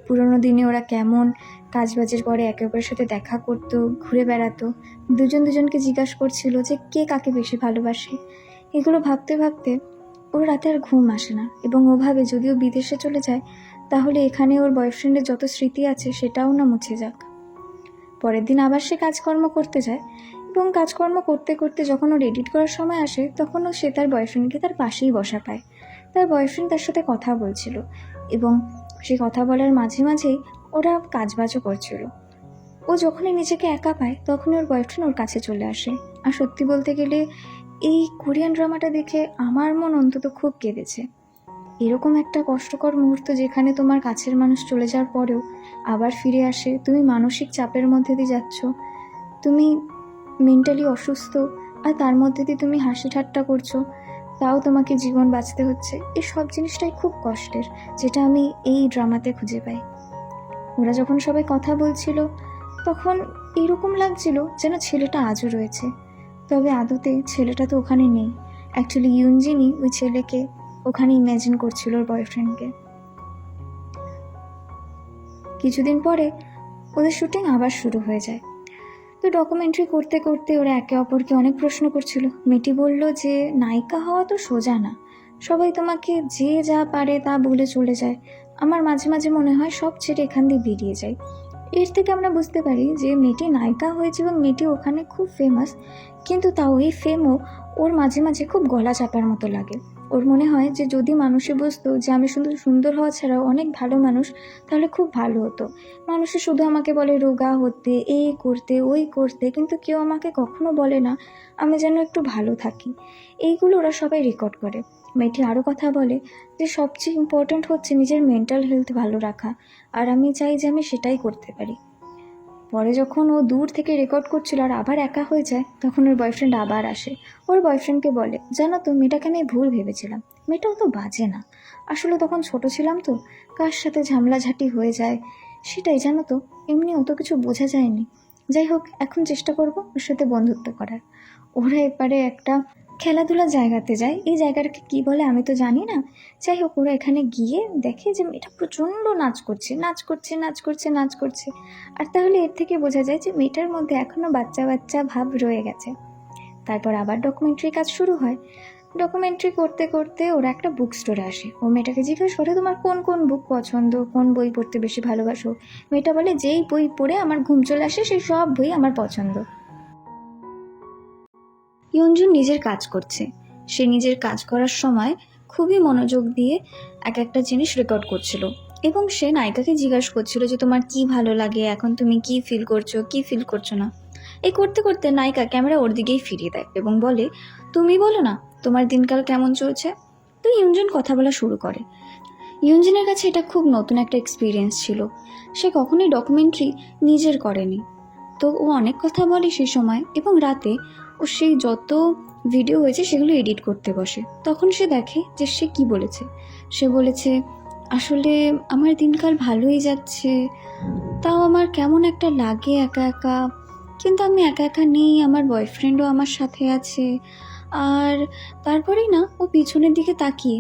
পুরনো দিনে ওরা কেমন কাজবাজের পরে একে অপরের সাথে দেখা করতো, ঘুরে বেড়াতো, দুজনকে জিজ্ঞাসা করছিল যে কে কাকে বেশি ভালোবাসে। এগুলো ভাবতে ভাবতে ওর রাতে আর ঘুম আসে না, এবং ও ভাবে যদিও বিদেশে চলে যায় তাহলে এখানে ওর বয়ফ্রেন্ডের যত স্মৃতি আছে সেটাও না মুছে যাক। পরের দিন আবার সে কাজকর্ম করতে যায়, এবং কাজকর্ম করতে করতে যখন ওর এডিট করার সময় আসে তখন সে তার বয়ফ্রেন্ডকে তার পাশেই বসা পায়। তার বয়ফ্রেন্ড তার সাথে কথা বলছিল, এবং সে কথা বলার মাঝে মাঝেই ওরা কাজবাজও করছিল। ও যখনই নিজেকে একা পায় তখনই ওর বয়ফ্রেন্ড ওর কাছে চলে আসে। আর সত্যি বলতে গেলে এই কোরিয়ান ড্রামাটা দেখে আমার মন অন্তত খুব কেঁদেছে। এরকম একটা কষ্টকর মুহূর্ত যেখানে তোমার কাছের মানুষ চলে যাওয়ার পরেও আবার ফিরে আসে, তুমি মানসিক চাপের মধ্যে দিয়ে যাচ্ছ, তুমি মেন্টালি অসুস্থ, আর তার মধ্যে দিয়ে তুমি হাসি ঠাট্টা করছো, তাও তোমাকে জীবন বাঁচতে হচ্ছে। এই সব জিনিসটাই খুব কষ্টের, যেটা আমি এই ড্রামাতে খুঁজে পাই। ওরা যখন সবাই কথা বলছিল তখন এরকম লাগছিল যেন ছেলেটা আজও রয়েছে, তবে আদতে ছেলেটা তো ওখানে নেই। অ্যাকচুয়ালি ইউনজিনই ওই ছেলেকে ওখানে ইম্যাজিন করছিল ওর বয়ফ্রেন্ডকে। কিছুদিন পরে ওদের শুটিং আবার শুরু হয়ে যায়। তো ডকুমেন্টারি করতে করতে ওরা একে অপরকে অনেক প্রশ্ন করছিল। মেয়েটি বলল যে নায়িকা হওয়া তো সোজা না, সবাই তোমাকে যে যা পারে তা বলে চলে যায়, আমার মাঝে মাঝে মনে হয় সব ছেড়ে এখান দিয়ে বেরিয়ে যায়। এর থেকে আমরা বুঝতে পারি যে মেয়েটি নায়িকা হয়েছে এবং মেয়েটি ওখানে খুব ফেমাস, কিন্তু তাও এই ফেমও ওর মাঝে মাঝে খুব গলা চাপার মতো লাগে। ওর মনে হয় যে যদি মানুষে বুঝতো যে আমি শুধু সুন্দর হওয়া ছাড়াও অনেক ভালো মানুষ, তাহলে খুব ভালো হতো। মানুষে শুধু আমাকে বলে রোগা হতে, এই করতে ওই করতে, কিন্তু কেউ আমাকে কখনো বলে না আমি যেন একটু ভালো থাকি। এইগুলো ওরা সবাই রেকর্ড করে। মেয়েটি আরও কথা বলে যে সবচেয়ে ইম্পর্ট্যান্ট হচ্ছে নিজের মেন্টাল হেলথ ভালো রাখা, আর আমি চাই যে আমি সেটাই করতে পারি। পরে যখন ও দূর থেকে রেকর্ড করছিল আর আবার একা হয়ে যায়, তখন ওর বয়ফ্রেন্ড আবার আসে। ওর বয়ফ্রেন্ডকে বলে, জানো তো মেয়েটাকে আমি ভুল ভেবেছিলাম, মেয়েটাও তো বাজে না, আসলে তখন ছোট ছিলাম তো, কার সাথে ঝামলাঝাটি হয়ে যায় সেটাই, জানো তো এমনি অত কিছু বোঝা যায়নি। যাই হোক, এখন চেষ্টা করব ওর সাথে বন্ধুত্ব করার। ওরা এবারে একটা খেলাধুলার জায়গাতে যায়, এই জায়গাটাকে কী বলে আমি তো জানি না। যাই হোক, ওরা এখানে গিয়ে দেখে যে মেয়েটা প্রচণ্ড নাচ করছে নাচ করছে নাচ করছে নাচ করছে। আর তাহলে এর থেকে বোঝা যায় যে মেয়েটার মধ্যে এখনও বাচ্চা বাচ্চা ভাব রয়ে গেছে। তারপর আবার ডকুমেন্টারি কাজ শুরু হয়। ডকুমেন্টারি করতে করতে ওরা একটা বুক স্টোরে আসে। ও মেয়েটাকে জিজ্ঞেস করে, তোমার কোন কোন বুক পছন্দ, কোন বই পড়তে বেশি ভালোবাসো? মেয়েটা বলে, যেই বই পড়ে আমার ঘুম চলে আসে সেই সব বই আমার পছন্দ। ইয়ঞ্জুন নিজের কাজ করছে। সে নিজের কাজ করার সময় খুবই মনোযোগ দিয়ে এক একটা জিনিস রেকর্ড করছিল এবং সে নায়িকাকে জিজ্ঞাসা করছিল যে তোমার কি ভালো লাগে, এখন তুমি কি ফিল করছো, কি ফিল করছো না। এই করতে করতে নায়িকা ক্যামেরা ওর দিকেই ফিরিয়ে দেয় এবং বলে, তুমি বলো না তোমার দিনকাল কেমন চলছে। তো ইয়ঞ্জুন কথা বলা শুরু করে। ইয়ঞ্জুনের কাছে এটা খুব নতুন একটা এক্সপিরিয়েন্স ছিল। সে কখনোই ডকুমেন্টারি নিজের করেনি। তো ও অনেক কথা বলে সেই সময়, এবং রাতে ও সেই যত ভিডিও হয়েছে সেগুলো এডিট করতে বসে। তখন সে দেখে যে সে কি বলেছে। সে বলেছে, আসলে আমার দিনকাল ভালোই যাচ্ছে, তাও আমার কেমন একটা লাগে একা একা, কিন্তু আমি একা একা নেই, আমার বয়ফ্রেন্ডও আমার সাথে আছে। আর তারপরেই না ও পিছনের দিকে তাকিয়ে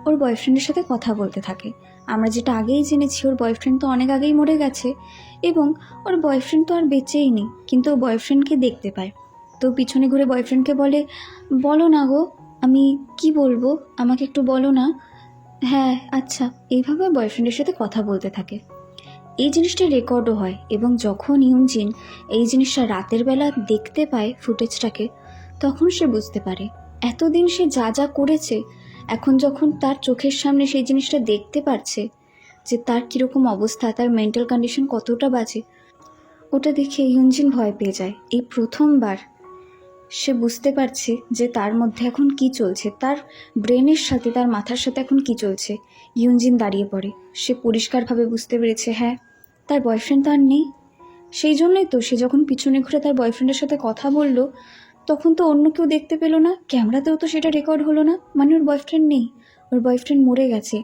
ওর বয়ফ্রেন্ডের সাথে কথা বলতে থাকে। আমরা যেটা আগেই জেনেছি, ওর বয়ফ্রেন্ড তো অনেক আগেই মরে গেছে এবং ওর বয়ফ্রেন্ড তো আর বেঁচেই নেই, কিন্তু ও বয়ফ্রেন্ডকে দেখতে পায়। তো পিছনে ঘুরে বয়ফ্রেন্ডকে বলে, বলো না গো, আমি কি বলবো, আমাকে একটু বলো না। হ্যাঁ আচ্ছা, এইভাবে বয়ফ্রেন্ডের সাথে কথা বলতে থাকে। এই জিনিসটা রেকর্ডও হয় এবং যখন ইয়ঞ্জিন এই জিনিসটা রাতের বেলা দেখতে পায় ফুটেজটাকে, তখন সে বুঝতে পারে এতদিন সে যা যা করেছে, এখন যখন তার চোখের সামনে সেই জিনিসটা দেখতে পারছে যে তার কীরকম অবস্থা, তার মেন্টাল কন্ডিশন কতটা বাজে, ওটা দেখে ইয়ঞ্জিন ভয় পেয়ে যায়। এই প্রথমবার সে বুঝতে পারছে যে তার মধ্যে এখন কি চলছে, তার ব্রেনের সাথে তার মাথার সাথে এখন কি চলছে। ইয়ঞ্জিন দাঁড়িয়ে পড়ে। সে পরিষ্কারভাবে বুঝতে পেরেছে, হ্যাঁ তার বয়ফ্রেন্ড তো আর নেই। সেই জন্যই তো সে যখন পিছনে ঘুরে তার বয়ফ্রেন্ডের সাথে কথা বলল, তখন তো অন্য কেউ দেখতে পেল না, ক্যামেরাতেও তো সেটা রেকর্ড হলো না, মানে ওর বয়ফ্রেন্ড নেই, ওর বয়ফ্রেন্ড মরে গেছে।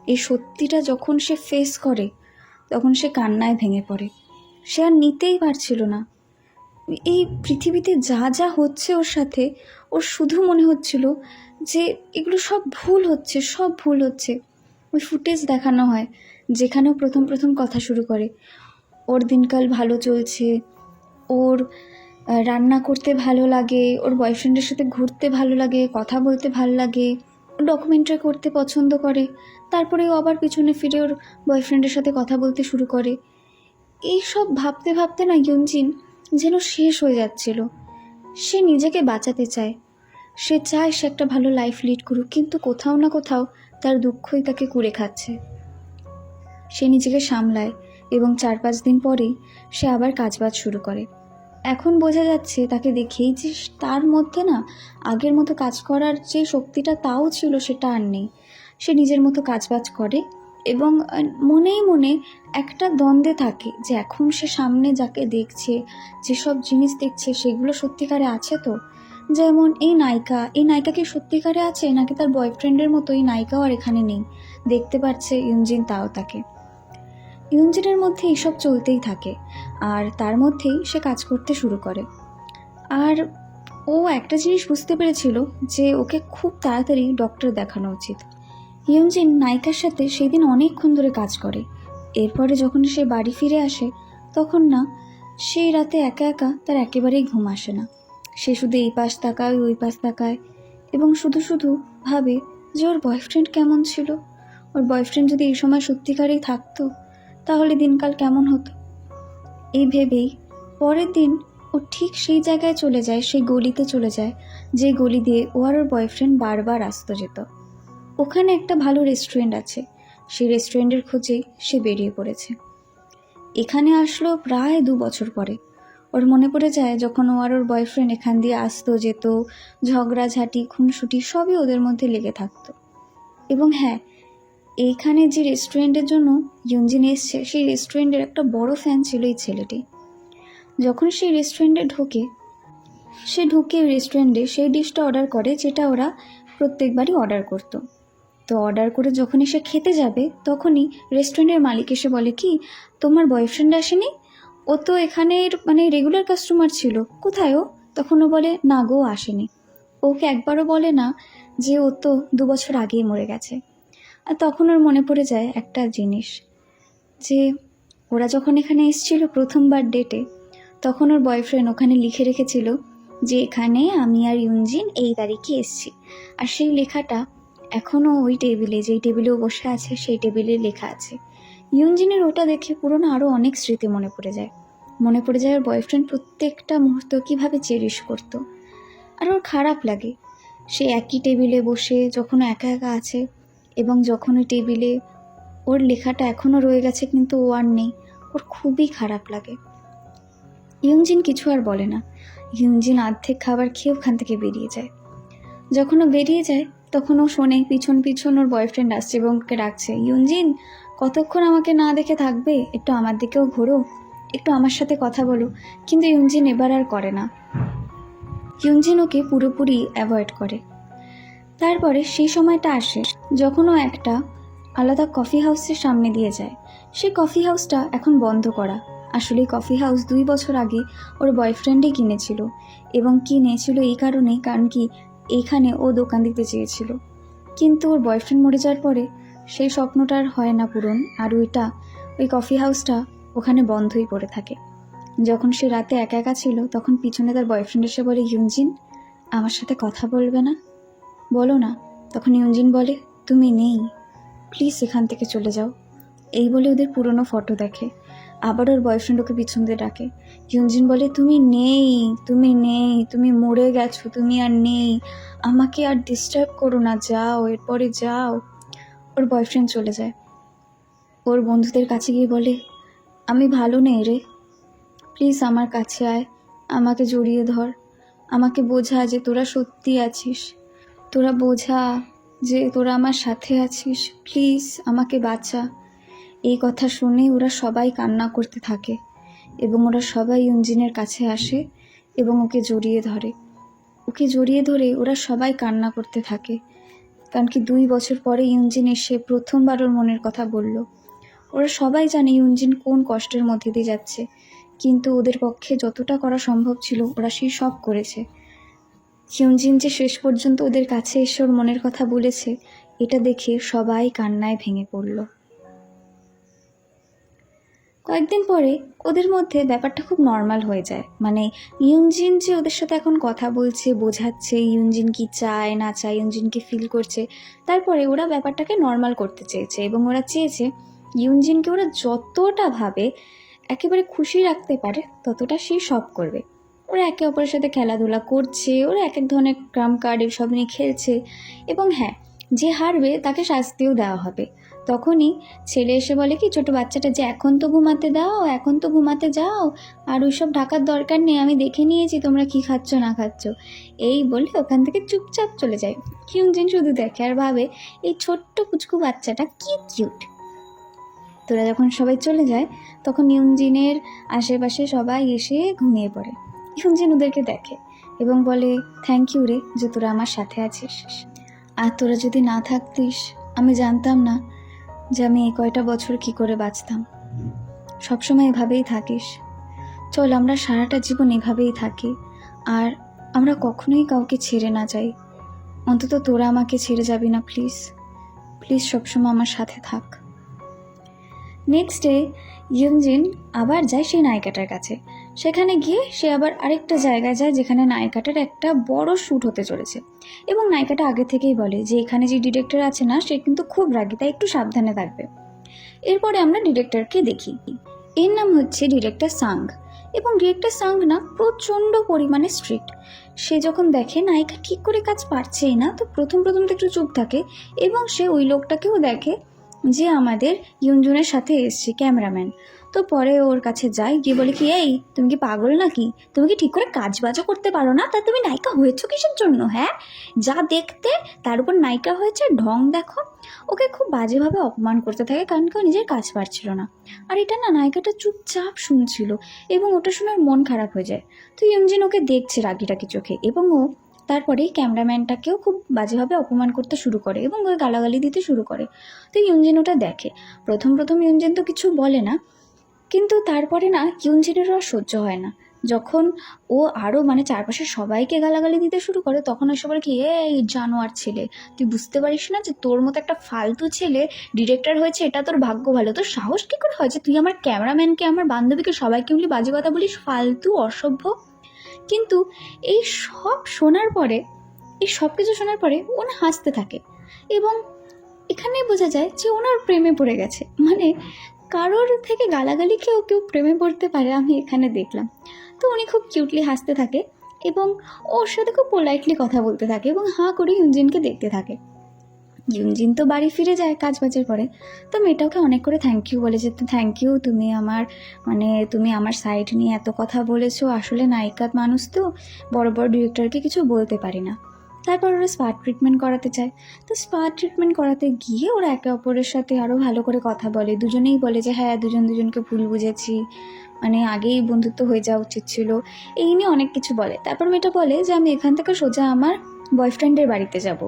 এই সত্যিটা যখন সে ফেস করে, তখন সে কান্নায় ভেঙে পড়ে। সে আর নিতেই পারছিল না। এই পৃথিবীতে যা যা হচ্ছে ওর সাথে, ওর শুধু মনে হচ্ছিল যে এগুলো সব ভুল হচ্ছে, সব ভুল হচ্ছে। ওই ফুটেজ দেখানো হয় যেখানেও প্রথম প্রথম কথা শুরু করে, ওর দিনকাল ভালো চলছে, ওর রান্না করতে ভালো লাগে, ওর বয়ফ্রেন্ডের সাথে ঘুরতে ভালো লাগে, কথা বলতে ভালো লাগে, ও ডকুমেন্টারি করতে পছন্দ করে। তারপরে ও আবার পিছনে ফিরে ওর বয়ফ্রেন্ডের সাথে কথা বলতে শুরু করে। এই সব ভাবতে ভাবতে না ইয়ঞ্জিন যেন শেষ হয়ে যাচ্ছিল। সে নিজেকে বাঁচাতে চায়, সে চায় সে একটা ভালো লাইফ লিড করুক, কিন্তু কোথাও না কোথাও তার দুঃখই তাকে কুড়ে খাচ্ছে। সে নিজেকে সামলায় এবং 4-5 দিন পরেই সে আবার কাজবাজ শুরু করে। এখন বোঝা যাচ্ছে তাকে দেখেই যে তার মধ্যে না আগের মতো কাজ করার যে শক্তিটা তাও ছিল, সেটা আর নেই। সে নিজের মতো কাজবাজ করে এবং মনেই মনে একটা দ্বন্দ্বে থাকে যে এখন সে সামনে যাকে দেখছে, যেসব জিনিস দেখছে সেগুলো সত্যিকারে আছে তো। যেমন এই নায়িকা কি সত্যিকারে আছে, নাকি তার বয়ফ্রেন্ডের মতো এই নায়িকাও আর এখানে নেই? দেখতে পাচ্ছে ইয়ঞ্জিন তাও তাকে। ইয়ঞ্জিনের মধ্যে এইসব চলতেই থাকে আর তার মধ্যেই সে কাজ করতে শুরু করে। আর ও একটা জিনিস বুঝতে পেরেছিল যে ওকে খুব তাড়াতাড়ি ডক্টর দেখানো উচিত। ইয়ঞ্জিন নায়িকার সাথে সেই দিন অনেকক্ষণ ধরে কাজ করে। এরপরে যখন সে বাড়ি ফিরে আসে, তখন না সেই রাতে একা একা তার একেবারেই ঘুম আসে না। সে শুধু এই পাশ তাকায় ওই পাশ তাকায় এবং শুধু শুধু ভাবে যে ওর বয়ফ্রেন্ড কেমন ছিল, ওর বয়ফ্রেন্ড যদি এই সময় সত্যিকারেই থাকতো তাহলে দিনকাল কেমন হতো। এই ভেবেই পরের দিন ও ঠিক সেই জায়গায় চলে যায়, সেই গলিতে চলে যায় যে গলি দিয়ে ও আর ওর বয়ফ্রেন্ড বারবার আসতো যেত। ওখানে একটা ভালো রেস্টুরেন্ট আছে, সেই রেস্টুরেন্টের খোঁজেই সে বেরিয়ে পড়েছে। এখানে আসলো প্রায় 2 বছর পরে। ওর মনে পড়ে যায় যখন ও আর ওর বয়ফ্রেন্ড এখান দিয়ে আসতো যেত, ঝগড়াঝাটি খুনসুটি সবই ওদের মধ্যে লেগে থাকতো। এবং হ্যাঁ, এইখানে যে রেস্টুরেন্টের জন্য ইয়ঞ্জিন এসছে, সেই রেস্টুরেন্টের একটা বড় ফ্যান ছিল এই ছেলেটি। যখন সেই রেস্টুরেন্টে ঢুকে রেস্টুরেন্টে সেই ডিশটা অর্ডার করে যেটা ওরা প্রত্যেকবারই অর্ডার করতো। তো অর্ডার করে যখনই সে খেতে যাবে তখনই রেস্টুরেন্টের মালিক এসে বলে, কি তোমার বয়ফ্রেন্ড আসেনি? ও তো এখানের রেগুলার কাস্টমার ছিল, কোথায় ও? তখন ও বলে, না গো, আসেনি। ওকে একবারও বলে না যে ও তো 2 বছর আগেই মরে গেছে। আর তখন ওর মনে পড়ে যায় একটা জিনিস, যে ওরা যখন এখানে এসেছিল প্রথমবার ডেটে, তখন ওর বয়ফ্রেন্ড ওখানে লিখে রেখেছিল যে এখানে আমি আর ইউনজিন এই তারিখে এসেছি। আর সেই লেখাটা এখনও ওই টেবিলে, যেই টেবিলেও বসে আছে সেই টেবিলে লেখা আছে। ইউনজিনের ওটা দেখে পুরনো আরও অনেক স্মৃতি মনে পড়ে যায় ওর বয়ফ্রেন্ড প্রত্যেকটা মুহূর্ত কীভাবে চেরিশ করতো। আর ওর খারাপ লাগে, সে একই টেবিলে বসে যখন একা একা আছে এবং যখন ওই টেবিলে ওর লেখাটা এখনও রয়ে গেছে কিন্তু ও আর নেই, ওর খুবই খারাপ লাগে। ইউনজিন কিছু আর বলে না। ইউনজিন অর্ধেক খাবার খেয়ে ওখান থেকে বেরিয়ে যায়। যখন ও বেরিয়ে যায় তখন ও শোনে পিছন ওর বয়ফ্রেন্ড আসছে এবং ওকে ডাকছে, ইউনজিন কতক্ষণ আমাকে না দেখে থাকবে? একটু আমার দিকেও ঘোরো, একটু আমার সাথে কথা বলো। কিন্তু ইউনজিন এবার আর করে না। ইউনজিন ওকে পুরোপুরি অ্যাভয়েড করে। তারপরে সেই সময়টা আসে যখন ও একটা আলাদা কফি হাউসের সামনে দিয়ে যায়। সেই কফি হাউসটা এখন বন্ধ করা। আসলে কফি হাউস 2 বছর আগে ওর বয়ফ্রেন্ডই কিনেছিল, এবং কিনেছিল এই কারণেই, কারণ কি এইখানে ও দোকান দিতে চেয়েছিল। কিন্তু ওর বয়ফ্রেন্ড মরে যাওয়ার পরে সেই স্বপ্নটার হয় না পূরণ, আর ওই কফি হাউসটা ওখানে বন্ধই পড়ে থাকে। যখন সে রাতে একা একা ছিল তখন পিছনে তার বয়ফ্রেন্ড এসে বলে, ইউনজিন আমার সাথে কথা বলবে না? বলো না। তখন ইউনজিন বলে, তুমি নেই, প্লিজ এখান থেকে চলে যাও। এই বলে ওদের পুরনো ফটো দেখে। আবার ওর বয়ফ্রেন্ড ওকে পিছন দিয়ে ডাকে। ইউনজিন বলে, তুমি নেই, তুমি মরে গেছো, তুমি আর নেই, আমাকে আর ডিস্টার্ব করো না, যাও, এরপরে যাও। ওর বয়ফ্রেন্ড চলে যায়। ওর বন্ধুদের কাছে গিয়ে বলে, আমি ভালো নেই রে, প্লিজ আমার কাছে আয়, আমাকে জড়িয়ে ধর, আমাকে বোঝা যে তোরা সত্যি আছিস, তোরা বোঝা যে তোরা আমার সাথে আছিস, প্লিজ আমাকে বাঁচা। এই কথা শুনে ওরা সবাই কান্না করতে থাকে এবং ওরা সবাই ইউনজিনের কাছে আসে এবং ওকে জড়িয়ে ধরে ওরা সবাই কান্না করতে থাকে। কারণ কি 2 বছর পরে ইউনজিন এসে প্রথমবার ওর মনের কথা বলল। ওরা সবাই জানে ইউনজিন কোন কষ্টের মধ্যে দিয়ে যাচ্ছে, কিন্তু ওদের পক্ষে যতটা করা সম্ভব ছিল ওরা সেই সব করেছে। ইউনজিন যে শেষ পর্যন্ত ওদের কাছে এসে ওর মনের কথা বলেছে, এটা দেখে সবাই কান্নায় ভেঙে পড়ল। কয়েকদিন পরে ওদের মধ্যে ব্যাপারটা খুব নর্মাল হয়ে যায়। ইউনজিন যে ওদের সাথে এখন কথা বলছে, বোঝাচ্ছে ইউনজিন কি চায় না চায়, ইউনজিন কি ফিল করছে। তারপরে ওরা ব্যাপারটাকে নর্মাল করতে চেয়েছে এবং ওরা চেয়েছে ইউনজিনকে ওরা যতটা ভাবে একেবারে খুশি রাখতে পারে ততটা সে সব করবে। ওরা একে অপরের সাথে খেলাধুলা করছে, ওরা এক ধরনের ট্রাম কার্ড এসব নিয়ে খেলছে, এবং হ্যাঁ, যে হারবে তাকে শাস্তিও দেওয়া হবে। তখনই ছেলে এসে বলে, কি ছোট বাচ্চাটা যে এখন তো ঘুমাতে যাও, আর ওইসব ঢাকার দরকার নেই, আমি দেখে নিয়েছি তোমরা কি খাচ্ছ না খাচ্ছ। এই বলে ওখান থেকে চুপচাপ চলে যায়। ইউনজিন শুধু দেখে আর ভাবে, এই ছোট্ট পুচকু বাচ্চাটা কি কিউট। তোরা যখন সবাই চলে যায় তখন ইউনজিনের আশেপাশে সবাই এসে ঘুমিয়ে পড়ে। ইউনজিন ওদেরকে দেখে এবং বলে, থ্যাংক ইউ রে যে তোরা আমার সাথে আছিস, আর তোরা যদি না থাকতিস আমি জানতাম না যে আমি এই কয়টা বছর কি করে বাঁচতাম। সবসময় এভাবেই থাকিস, চল আমরা সারাটা জীবন এভাবেই থাকি, আর আমরা কখনোই কাউকে ছেড়ে না যাই। অন্তত তোরা আমাকে ছেড়ে যাবি না, প্লিজ সবসময় আমার সাথে থাক। নেক্সট ডে ইউনজিন আবার যায় সেই নায়িকাটার কাছে। সেখানে গিয়ে সে আবার আরেকটা জায়গায় যায় যেখানে নায়িকাটার একটা বড় শ্যুট হতে চলেছে, এবং নায়িকাটা আগে থেকেই বলে যে এখানে যে ডিরেক্টর আছে না, সে কিন্তু খুব রাগী, তাই একটু সাবধানে থাকবে। এরপরে আমরা ডিরেক্টরকে দেখি। এর নাম হচ্ছে ডিরেক্টর সাং, এবং ডিরেক্টর সাং না প্রচণ্ড পরিমাণে স্ট্রিক্ট। সে যখন দেখে নায়িকা ঠিক করে কাজ পারছেই না, তো প্রথম তো একটু চুপ থাকে, এবং সে ওই লোকটাকেও দেখে যে আমাদের ইউনজুনের সাথে এসছে ক্যামেরাম্যান। তো তো পরে ওর কাছে যায়, গিয়ে বলে কি, এই তুমি কি পাগল নাকি, তুমি কি ঠিক করে কাজ বাজও করতে পারো না, তা তুমি নায়িকা হয়েছো কিসের জন্য, হ্যাঁ যা দেখতে, তার উপর নায়িকা হয়েছে, ঢং দেখো। ওকে খুব বাজেভাবে অপমান করতে থাকে, কারণ কেউ নিজের কাজ পারছিল না। আর এটা না, নায়িকাটা চুপচাপ শুনছিল এবং ওটা শুনে ওর মন খারাপ হয়ে যায়। তো ইয়ুনজিন ওকে দেখছে রাগি রাগি চোখে, এবং ও তারপরে ক্যামেরাম্যানটাকেও খুব বাজেভাবে অপমান করতে শুরু করে এবং ওই গালাগালি দিতে শুরু করে। তো ইয়ুনজিন ওটা দেখে। প্রথম প্রথম ইয়ুনজিন তো কিছু বলে না, কিন্তু তারপরে না ইয়ুনজিনের আর সহ্য হয় না। যখন ও আরও মানে চারপাশের সবাইকে গালাগালি দিতে শুরু করে, তখন এসে বলে কি, এই জানোয়ার ছেলে, তুই বুঝতে পারিস না যে তোর মতো একটা ফালতু ছেলে ডিরেক্টর হয়েছে, এটা তোর ভাগ্য ভালো। তোর সাহস কী করে হয় যে তুই আমার ক্যামেরাম্যানকে, আমার বান্ধবীকে, সবাইকে মিলে বাজে কথা বলিস, ফালতু অসভ্য। কিন্তু এই সব শোনার পরে, এই সব কিছু শোনার পরে ও না হাসতে থাকে, এবং এখানেই বোঝা যায় যে ওনার প্রেমে পড়ে গেছে। মানে কারোর থেকে গালাগালি খেয়েও কেউ প্রেমে পড়তে পারে, আমি এখানে দেখলাম। তো উনি খুব কিউটলি হাসতে থাকে এবং ওর সাথে খুব পোলাইটলি কথা বলতে থাকে এবং হাঁ করে ইয়ুনজিনকে দেখতে থাকে। ইয়ুনজিন তো বাড়ি ফিরে যায় কাজ বাজের পরে। তো মেয়েটাকে অনেক করে থ্যাংক ইউ বলে, যে থ্যাংক ইউ, তুমি আমার তুমি আমার সাইড নিয়ে এত কথা বলেছো। আসলে নায়িকার মানুষ তো, বড় বড় ডিরেক্টরকে কিছু বলতে পারি না। তারপর ওরা স্পা ট্রিটমেন্ট করাতে চায়। তো স্পা ট্রিটমেন্ট করাতে গিয়ে ওরা একে অপরের সাথে আরও ভালো করে কথা বলে, দুজনেই বলে যে হ্যাঁ দুজন দুজনকে ভুল বুঝেছি, আগেই বন্ধুত্ব হয়ে যাওয়া উচিত ছিল, এই নিয়ে অনেক কিছু বলে। তারপর মেয়েটা বলে যে আমি এখান থেকে সোজা আমার বয়ফ্রেন্ডের বাড়িতে যাব,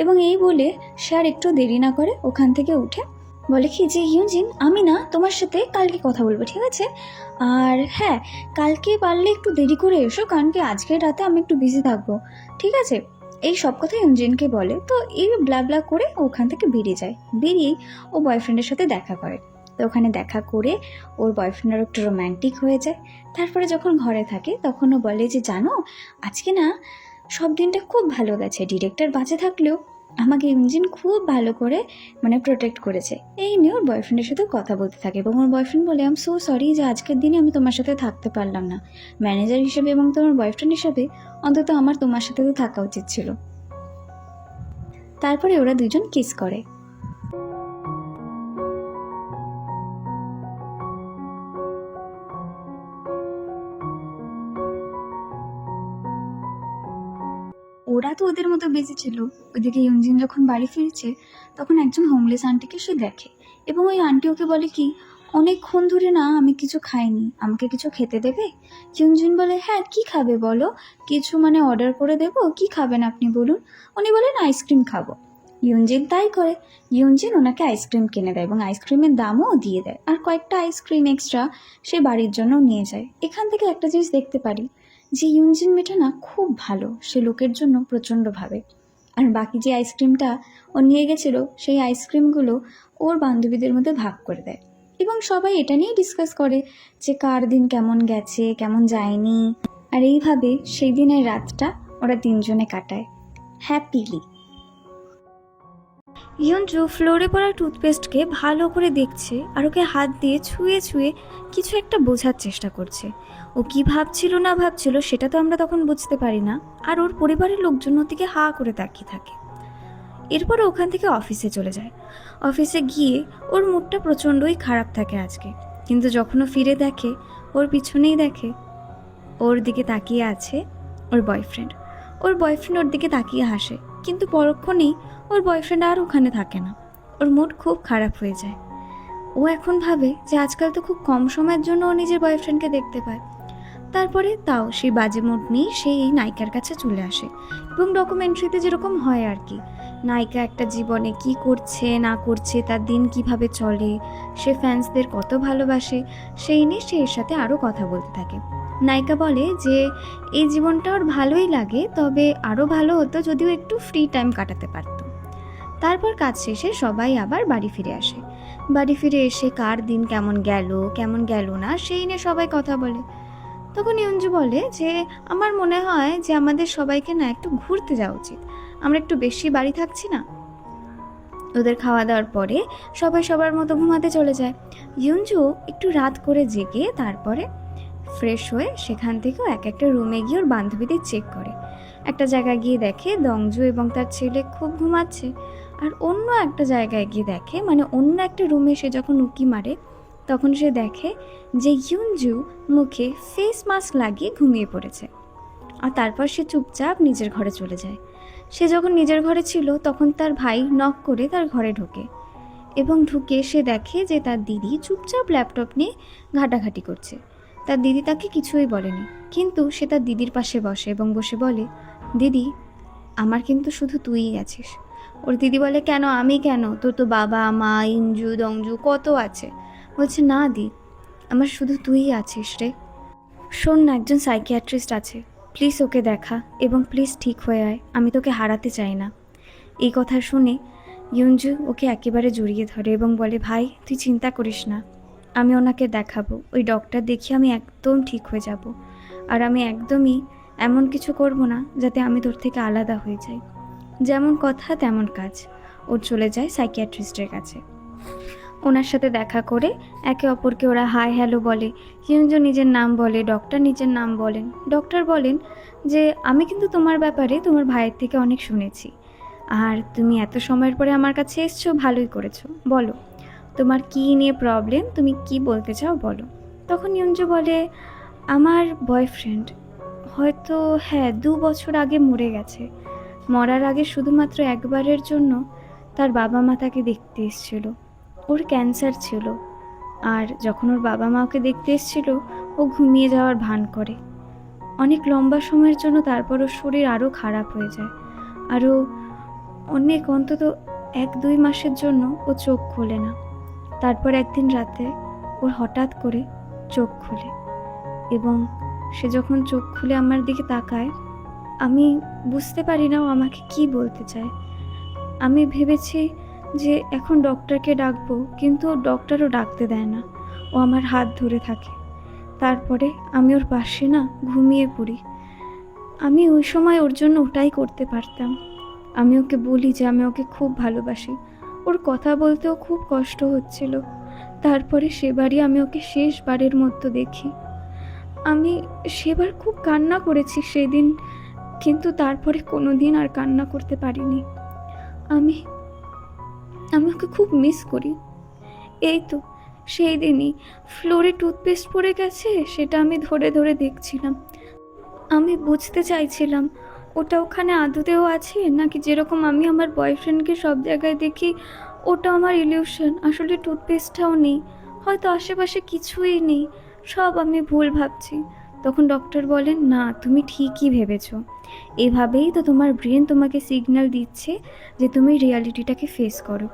এবং এই বলে সে আর একটু দেরি না করে ওখান থেকে উঠে বলে কি, যে ইয়ুনজিন আমি না তোমার সাথে কালকে কথা বলবো, ঠিক আছে? আর হ্যাঁ, কালকে পারলে একটু দেরি করে এসো, কারণ কি আজকের রাতে আমি একটু বিজি থাকবো, ঠিক আছে? এই সব কথা ইয়ুনজিনকে বলে। তো এই ব্লা ব্লা করে ওখান থেকে বেরিয়ে যায়। বেরিয়েই ও বয়ফ্রেন্ডের সাথে দেখা করে। তো ওখানে দেখা করে ওর বয়ফ্রেন্ড আরও একটু রোম্যান্টিক হয়ে যায়। তারপরে যখন ঘরে থাকে তখন ও বলে যে জানো, আজকে না সব দিনটা খুব ভালো গেছে, ডিরেক্টর বাঁচে থাকলেও আমাকে ইঞ্জিন খুব ভালো করে প্রোটেক্ট করেছে। এই নিয়ে ওর বয়ফ্রেন্ডের সাথে কথা বলতে থাকে, এবং ওর বয়ফ্রেন্ড বলে, আই এম সো সরি যে আজকের দিনে আমি তোমার সাথে থাকতে পারলাম না। ম্যানেজার হিসেবে এবং তোমার বয়ফ্রেন্ড হিসেবে অন্তত আমার তোমার সাথে তো থাকা উচিত ছিল। তারপরে ওরা দুজন কিস করে। ওরা তো ওদের মতো বেঁচে ছিল। ওইদিকে ইউনজিন যখন বাড়ি ফিরছে তখন একজন হোমলেস আন্টিকে সে দেখে, এবং ওই আন্টি ওকে বলে কি, অনেকক্ষণ ধরে না আমি কিছু খাইনি, আমাকে কিছু খেতে দেবে? ইউনজিন বলে, হ্যাঁ কি খাবে বলো, কিছু অর্ডার করে দেবো, কি খাবেন আপনি বলুন? উনি বলেন আইসক্রিম খাবো। ইউনজিন তাই করে। ইউনজিন ওনাকে আইসক্রিম কিনে দেয় এবং আইসক্রিমের দামও দিয়ে দেয়, আর কয়েকটা আইসক্রিম এক্সট্রা সে বাড়ির জন্য নিয়ে যায়। এখান থেকে একটা জিনিস দেখতে পারি যে ইয়ুনজিন মেয়েটা না খুব ভালো, সে লোকের জন্য প্রচণ্ড ভাবে। আর বাকি যে আইসক্রিমটা ও নিয়ে গেছিলো, সেই আইসক্রিমগুলো ওর বান্ধবীদের মধ্যে ভাগ করে দেয়, এবং সবাই এটা নিয়েই ডিসকাস করে যে কার দিন কেমন গেছে, কেমন যায়নি। আর এইভাবে সেই দিনের রাতটা ওরা তিনজনে কাটায় হ্যাপিলি। ইয়ঞ্জু ফ্লোরে পড়া টুথপেস্টকে ভালো করে দেখছে আর ওকে হাত দিয়ে ছুঁয়ে ছুঁয়ে কিছু একটা বোঝার চেষ্টা করছে। ও কি ভাবছিল না ভাবছিল সেটা তো আমরা তখন বুঝতে পারি না, আর ওর পরিবারের লোকজন ওর দিকে হা করে তাকিয়ে থাকে। এরপর ওখান থেকে অফিসে চলে যায়। অফিসে গিয়ে ওর মুডটা প্রচণ্ডই খারাপ থাকে আজকে, কিন্তু যখন ও ফিরে দেখে ওর পিছনেই দেখে ওর দিকে তাকিয়ে আছে ওর বয়ফ্রেন্ড। ওর বয়ফ্রেন্ড ওর দিকে তাকিয়ে হাসে, কিন্তু পরক্ষণেই ওর বয়ফ্রেন্ড আর ওখানে থাকে না। ওর মুড খুব খারাপ হয়ে যায়। ও এখন ভাবে যে আজকাল তো খুব কম সময়ের জন্য ও নিজের বয়ফ্রেন্ডকে দেখতে পায়। তারপরে তাও সেই বাজে মুড নিয়ে সে এই নায়িকার কাছে চলে আসে, এবং ডকুমেন্টারিতে যেরকম হয় আর কি, নায়িকা একটা জীবনে কি করছে না করছে, তার দিন কিভাবে চলে, সে ফ্যান্সদের কত ভালোবাসে, সেই নিয়ে সে এর সাথে আরও কথা বলতে থাকে। নায়িকা বলে যে এই জীবনটা ওর ভালোই লাগে, তবে আরও ভালো হতো যদিও একটু ফ্রি টাইম কাটাতে পারত। তারপর কাজ শেষে সবাই আবার বাড়ি ফিরে আসে। বাড়ি ফিরে এসে কার দিন কেমন গেল না সেই নিয়ে সবাই কথা বলে। তখন ইয়ঞ্জু বলে যে আমার মনে হয় যে আমাদের সবাইকে না একটু ঘুরতে যাওয়া উচিত, আমরা একটু বেশি বাড়ি থাকছি না। ওদের খাওয়া দাওয়ার পরে সবাই সবার মতো ঘুমাতে চলে যায়। ইয়ঞ্জু একটু রাত করে জেগে তারপরে ফ্রেশ হয়ে সেখান থেকেও এক একটা রুমে গিয়ে ওর বান্ধবীদের চেক করে। একটা জায়গায় গিয়ে দেখে দংজু এবং তার ছেলে খুব ঘুমাচ্ছে, আর অন্য একটা জায়গায় গিয়ে দেখে অন্য একটা রুমে সে যখন উঁকি মারে তখন সে দেখে যে ইউনজু মুখে ফেস মাস্ক লাগিয়ে ঘুমিয়ে পড়েছে। আর তারপর সে চুপচাপ নিজের ঘরে চলে যায়। সে যখন নিজের ঘরে ছিল তখন তার ভাই নক করে তার ঘরে ঢোকে এবং ঢুকে সে দেখে যে তার দিদি চুপচাপ ল্যাপটপ নিয়ে ঘাটাঘাটি করছে। তার দিদি তাকে কিছুই বলেনি, কিন্তু সে তার দিদির পাশে বসে এবং বসে বলে, দিদি, আমার কিন্তু শুধু তুইই আছিস। ওর দিদি বলে, কেন, আমি কেন? তোর তো বাবা মা ইঞ্জু দংজু কত আছে। বলছে, না দি, আমার শুধু তুইই আছিস রে। শোন না, একজন সাইকিয়াট্রিস্ট আছে, প্লিজ ওকে দেখা এবং প্লিজ ঠিক হয়ে আয়, আমি তোকে হারাতে চাই না। এই কথা শুনে ইউনজু ওকে একেবারে জড়িয়ে ধরে এবং বলে, ভাই তুই চিন্তা করিস না, আমি ওনাকে দেখাবো, ওই ডক্টর দেখিয়ে আমি একদম ঠিক হয়ে যাব। আর আমি একদমই এমন কিছু করব না যাতে আমি তোর থেকে আলাদা হয়ে যাই। যেমন কথা তেমন কাজ। ওর চলে যায় সাইকিয়াট্রিস্টের কাছে। ওনার সাথে দেখা করে একে অপরকে ওরা হাই হ্যালো বলে। ইউনজু নিজের নাম বলে, ডক্টর নিজের নাম বলেন। ডক্টর বলেন যে আমি কিন্তু তোমার ব্যাপারে তোমার ভাইয়ের থেকে অনেক শুনেছি, আর তুমি এত সময়ের পরে আমার কাছে এসছো, ভালোই করেছো। বলো তোমার কী নিয়ে প্রবলেম, তুমি কি বলতে চাও বলো। তখন ইউনজু বলে, আমার বয়ফ্রেন্ড হয়তো 2 বছর আগে মরে গেছে। মরার আগে শুধুমাত্র একবারের জন্য তার বাবা মা তাকে দেখতে এসেছিল। ওর ক্যান্সার ছিল, আর যখন ওর বাবা মা ওকে দেখতে এসেছিল ও ঘুমিয়ে যাওয়ার ভান করে অনেক লম্বা সময়ের জন্য। তারপর ওর শরীর আরও খারাপ হয়ে যায়, আরও অনেক অন্তত 1-2 মাসের জন্য ও চোখ খোলে না। তারপর একদিন রাতে ওর হঠাৎ করে চোখ খুলে, এবং সে যখন চোখ খুলে আমার দিকে তাকায়, আমি বুঝতে পারি না ও আমাকে কি বলতে চায়। আমি ভেবেছি যে এখন ডক্টরকে ডাকবো, কিন্তু ডক্টরও ডাকতে দেয় না, ও আমার হাত ধরে থাকে। তারপরে আমি ওর পাশে না ঘুমিয়ে পড়ি। আমি ওই সময় ওর জন্য ওটাই করতে পারতাম। আমি ওকে বলি যে আমি ওকে খুব ভালোবাসি। ওর কথা বলতেও খুব কষ্ট হচ্ছিল। তারপরে সেবারই আমি ওকে শেষবারের মতো দেখি। আমি সেবার খুব কান্না করেছি সেদিন, কিন্তু তারপরে কোনো দিন আর কান্না করতে পারিনি। আমি আমি ওকে খুব মিস করি। এই তো সেই দিনই ফ্লোরে টুথপেস্ট পড়ে গেছে, সেটা আমি ধরে ধরে দেখছিলাম। আমি বুঝতে চাইছিলাম ওটা ওখানে আদতেও আছে নাকি যেরকম আমি আমার বয়ফ্রেন্ডকে সব জায়গায় দেখি ওটা আমার ইলিউশন, আসলে টুথপেস্টটাও নেই, হয়তো আশেপাশে কিছুই নেই, সব আমি ভুল ভাবছি। তখন ডক্টর বলেন, না তুমি ঠিকই ভেবেছো, এভাবেই তো তোমার ব্রেন তোমাকে সিগন্যাল দিচ্ছে যে তুমি রিয়ালিটিটাকে ফেস করো।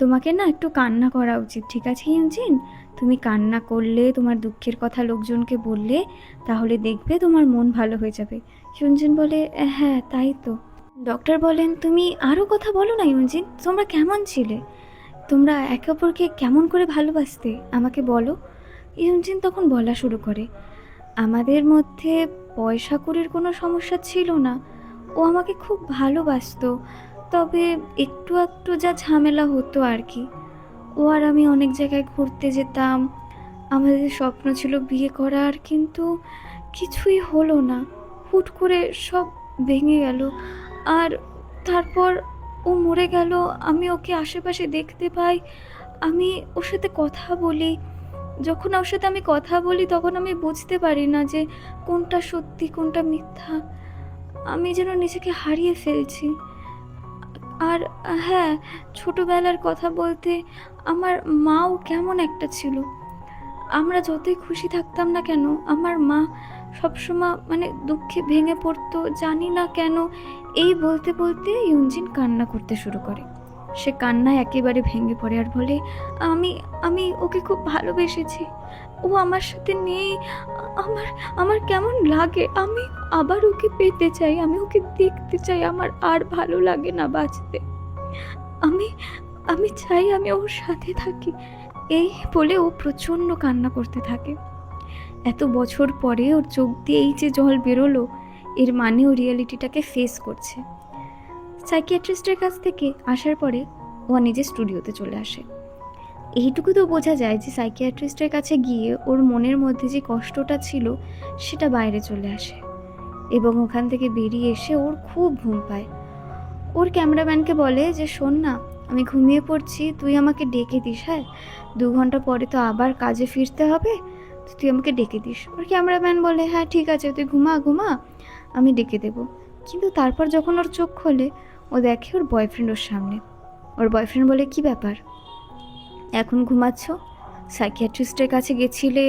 তোমাকে না একটু কান্না করা উচিত, ঠিক আছে ইঞ্জিন? তুমি কান্না করলে, তোমার দুঃখের কথা লোকজনকে বললে, তাহলে দেখবে তোমার মন ভালো হয়ে যাবে। ইউনজিন বলে, হ্যাঁ তাই তো। ডক্টর বলেন, তুমি আরও কথা বলো না ইউনজিন, তোমরা কেমন ছিলে, তোমরা একে অপরকে কেমন করে ভালোবাসতে, আমাকে বলো। ইউনজিন তখন বলা শুরু করে, আমাদের মধ্যে পয়সা কড়ির কোনো সমস্যা ছিল না, ও আমাকে খুব ভালোবাসতো, তবে একটু একটু যা ঝামেলা হতো আর কি। ও আর আমি অনেক জায়গায় ঘুরতে যেতাম, আমাদের স্বপ্ন ছিল বিয়ে করার, কিন্তু কিছুই হলো না, হুট করে সব ভেঙে গেল। আর তারপর ও মরে গেল, আমি ওকে আশেপাশে দেখতে পাই, আমি ওর সাথে কথা বলি। যখন ওর সাথে আমি কথা বলি তখন আমি বুঝতে পারি না যে কোনটা সত্যি কোনটা মিথ্যা, আমি যেন নিজেকে হারিয়ে ফেলছি। আর হ্যাঁ, ছোটবেলার কথা বলতে আমার মাও কেমন একটা ছিল। আমরা যতই খুশি থাকতাম না কেন, আমার মা সবসময় দুঃখে ভেঙে পড়তো, জানি না কেন। এই বলতে বলতে ইউনজিন কান্না করতে শুরু করে। সে কান্নায় একেবারে ভেঙে পড়ে আর বলে, আমি আমি ওকে খুব ভালোবেসেছি, ও আমার সাথে নেই, আমার আমার কেমন লাগে, আমি আবার ওকে পেতে চাই, আমি ওকে দেখতে চাই, আমার আর ভালো লাগে না বাঁচতে, আমি আমি চাই আমি ওর সাথে থাকি। এই বলে ও প্রচণ্ড কান্না করতে থাকে। এত বছর পরে ওর চোখ দিয়ে এই যে জল বেরোলো, এর মানে ও রিয়েলিটিটাকে ফেস করছে। সাইকিয়াট্রিস্টের কাছ থেকে আসার পরে ও নিজের স্টুডিওতে চলে আসে। এইটুকু তো বোঝা যায় যে সাইকিয়াট্রিস্টের কাছে গিয়ে ওর মনের মধ্যে যে কষ্টটা ছিল সেটা বাইরে চলে আসে, এবং ওখান থেকে বেরিয়ে এসে ওর খুব ঘুম পায়। ওর ক্যামেরাম্যানকে বলে যে, শোন না, আমি ঘুমিয়ে পড়ছি, তুই আমাকে ডেকে দিস। হ্যাঁ, 2 ঘন্টা পরে তো আবার কাজে ফিরতে হবে, তো তুই আমাকে ডেকে দিস। ওর ক্যামেরাম্যান বলে, হ্যাঁ ঠিক আছে, তুই ঘুমা, আমি ডেকে দেবো। কিন্তু তারপর যখন ওর চোখ খোলে, ও দেখে ওর বয়ফ্রেন্ড ওর সামনে। ওর বয়ফ্রেন্ড বলে, কি ব্যাপার, এখন ঘুমাচ্ছ? সাইকিয়াট্রিস্টের কাছে গেছিলে,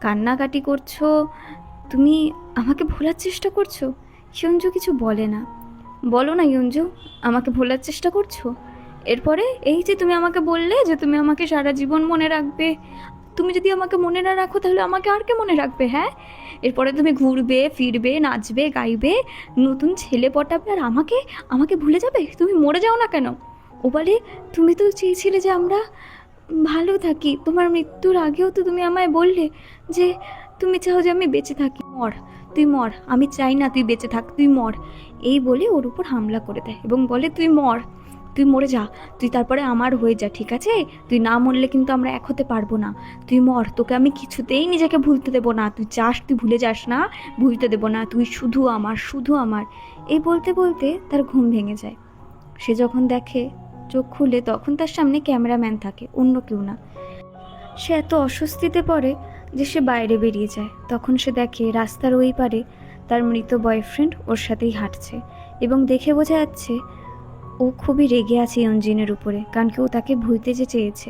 কান্নাকাটি করছো, তুমি আমাকে ভোলার চেষ্টা করছো? ইয়ঞ্জু কিছু বলে না। বলো না ইয়ঞ্জু, আমাকে ভোলার চেষ্টা করছো? এরপরে এই যে তুমি আমাকে বললে যে তুমি আমাকে সারা জীবন মনে রাখবে, তুমি যদি আমাকে মনে না রাখো তাহলে আমাকে আর কে মনে রাখবে? হ্যাঁ, এরপরে তুমি ঘুরবে ফিরবে, নাচবে গাইবে, নতুন ছেলে পটাবে, আর আমাকে আমাকে ভুলে যাবে? তুমি মরে যাও না কেন? ও বলে, তুমি তো চেয়েছিলে যে আমরা ভালো থাকি, তোমার মৃত্যুর আগেও তো তুমি আমায় বললে যে তুমি চাও যে আমি বেঁচে থাকি। মর, তুই মর, আমি চাই না তুই বেঁচে থাক, তুই মর। এই বলে ওর উপর হামলা করে দেয় এবং বলে, তুই মর, তুই মরে যা, তুই তারপরে আমার হয়ে যা, ঠিক আছে? তুই না মরলে কিন্তু আমরা এক হতে পারবো না, তুই মর, তোকে আমি কিছুতেই নিজেকে ভুলতে দেবো না, তুই চাস তুই ভুলে যাস না, ভুলতে দেবো না, তুই শুধু আমার, শুধু আমার। এই বলতে বলতে তার ঘুম ভেঙে যায়। সে যখন দেখে, চোখ খুলে, তখন তার সামনে ক্যামেরাম্যান থাকে, অন্য কেউ না। সে এত অস্বস্তিতে পড়ে যে সে বাইরে বেরিয়ে যায়। তখন সে দেখে রাস্তার ওই পারে তার মৃত বয়ফ্রেন্ড ওর সাথেই হাঁটছে এবং দেখে বোঝা যাচ্ছে ও খুবই রেগে আছে ইয়ঞ্জিনের উপরে, কারণ কেউ তাকে ভুলতে যে চেয়েছে।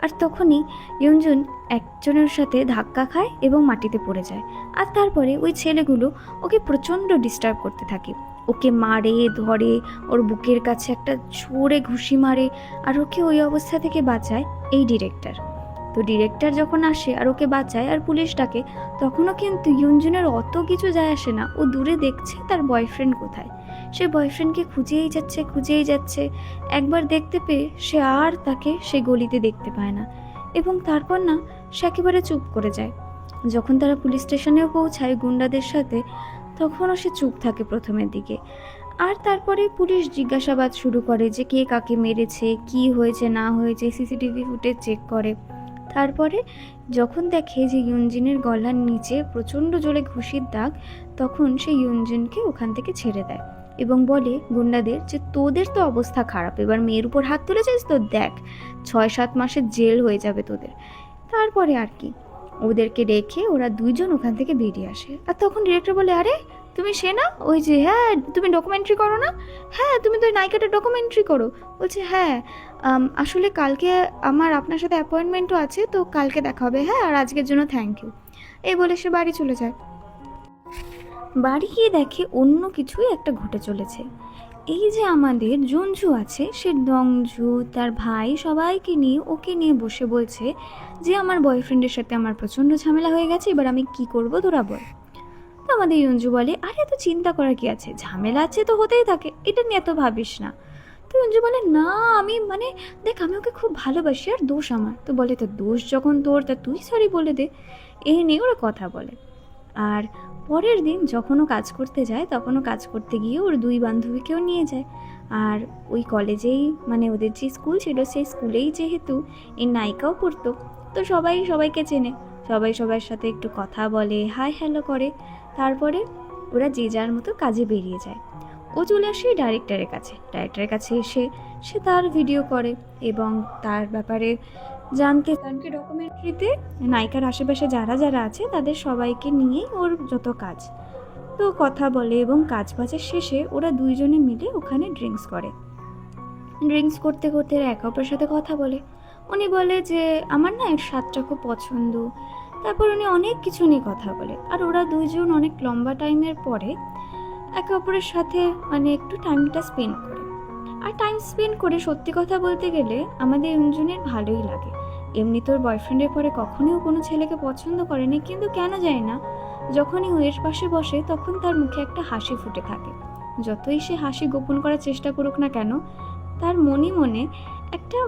আর তখনই ইয়ঞ্জুন একজনের সাথে ধাক্কা খায় এবং মাটিতে পড়ে যায়। আর তারপরে ওই ছেলেগুলো ওকে প্রচণ্ড ডিস্টার্ব করতে থাকে, ওকে মারে ধরে, ওর বুকের কাছে একটা জোরে ঘুষি মারে, আর ওকে ওই অবস্থা থেকে বাঁচায় এই ডিরেক্টর। তো ডিরেক্টর যখন আসে আর ওকে বাঁচায় আর পুলিশ ডাকে, তখনও কিন্তু ইয়ঞ্জুনের অত কিছু যায় আসে না। ও দূরে দেখছে তার বয়ফ্রেন্ড কোথায়, সে বয়ফ্রেন্ডকে খুঁজেই যাচ্ছে। একবার দেখতে পেয়ে সে আর তাকে সে গলিতে দেখতে পায় না এবং তারপর না সে একেবারে চুপ করে যায়। যখন তারা পুলিশ স্টেশনেও পৌঁছায় গুন্ডাদের সাথে, তখনও সে চুপ থাকে প্রথমের দিকে। আর তারপরে পুলিশ জিজ্ঞাসাবাদ শুরু করে যে কে কাকে মেরেছে, কি হয়েছে না হয়েছে, সিসিটিভি ফুটেজ চেক করে। তারপরে যখন দেখে যে ইয়ঞ্জিনের গলার নিচে প্রচণ্ড জোরে ঘুষির দাগ, তখন সে ইয়ঞ্জিনকে ওখান থেকে ছেড়ে দেয় এবং বলে গুন্ডাদের যে তোদের তো অবস্থা খারাপ, এবার মেয়ের উপর হাত তুলেছিস তো দেখ, 6-7 মাসের জেল হয়ে যাবে তোদের। তারপরে আর কি, ওদেরকে রেখে ওরা দুইজন ওখান থেকে বেরিয়ে আসে। আর তখন ডিরেক্টর বলে, আরে তুমি সে না, ওই যে, হ্যাঁ তুমি ডকুমেন্টারি করো না, হ্যাঁ তুমি তো ওই নায়িকাটা ডকুমেন্টারি করো। বলছে, হ্যাঁ আসলে কালকে আমার আপনার সাথে অ্যাপয়েন্টমেন্টও আছে, তো কালকে দেখা হবে, হ্যাঁ, আর আজকের জন্য থ্যাংক ইউ। এই বলে সে বাড়ি চলে যায়। বাড়ি গিয়ে দেখে অন্য কিছুই একটা ঘটে চলেছে। এই যে আমাদের জঞ্জু আছে, সে দংজু তার ভাই সবাইকে নিয়ে ওকে নিয়ে বসে বলছে যে আমার বয়ফ্রেন্ডের সাথে আমার প্রচণ্ড ঝামেলা হয়ে গেছে, এবার আমি কি করব তোরা বল। তো আমাদের ইয়ঞ্জু বলে, আরে এত চিন্তা করার কি আছে, ঝামেলা আছে তো হতেই থাকে, এটা নিয়ে এত ভাবিস না। তো ইয়ঞ্জু বলে, না আমি দেখ আমি ওকে খুব ভালোবাসি আর দোষ আমার। তো বলে, তো দোষ যখন তোর, তা তুই সরি বলে দে। এই নিয়ে ওরা কথা বলে। আর পরের দিন যখন ও কাজ করতে যায়, তখন ও কাজ করতে গিয়ে ওর 2 বান্ধবীকেও নিয়ে যায়। আর ওই কলেজেই ওদের যে স্কুল ছিল, সেই স্কুলেই যেহেতু এই নায়িকাও পড়তো, তো সবাই সবাইকে চেনে, সবাই সবার সাথে একটু কথা বলে, হাই হ্যালো করে। তারপরে ওরা যে যার মতো কাজে বেরিয়ে যায়। ও চলে আসে ডাইরেক্টরের কাছে এসে সে তার ভিডিও করে এবং তার ব্যাপারে জানতে, কারণ কি ডকুমেন্টারিতে নায়িকার আশেপাশে যারা যারা আছে তাদের সবাইকে নিয়েই ওর যত কাজ, তো কথা বলে এবং কাজ বাজের শেষে ওরা দুইজনে মিলে ওখানে ড্রিঙ্কস করতে করতে একে অপরের সাথে কথা বলে। উনি বলে যে আমার না এর স্বাদটা খুব পছন্দ। তারপর উনি অনেক কিছু নিয়ে কথা বলে আর ওরা দুইজন অনেক লম্বা টাইমের পরে একে অপরের সাথে একটু টাইমটা স্পেন্ড করে। আর টাইম স্পেন্ড করে সত্যি কথা বলতে গেলে আমাদের ইয়ঞ্জুনের ভালোই লাগে। এমনি তোর বয়ফ্রেন্ডের পরে কখনোই কোনো ছেলেকে পছন্দ করেনি, কিন্তু কেন যায় না, যখনই ও এর পাশে বসে তখন তার মুখে একটা হাসি ফুটে থাকে। যতই সে হাসি গোপন করার চেষ্টা করুক না কেন, তার মনে মনে একটা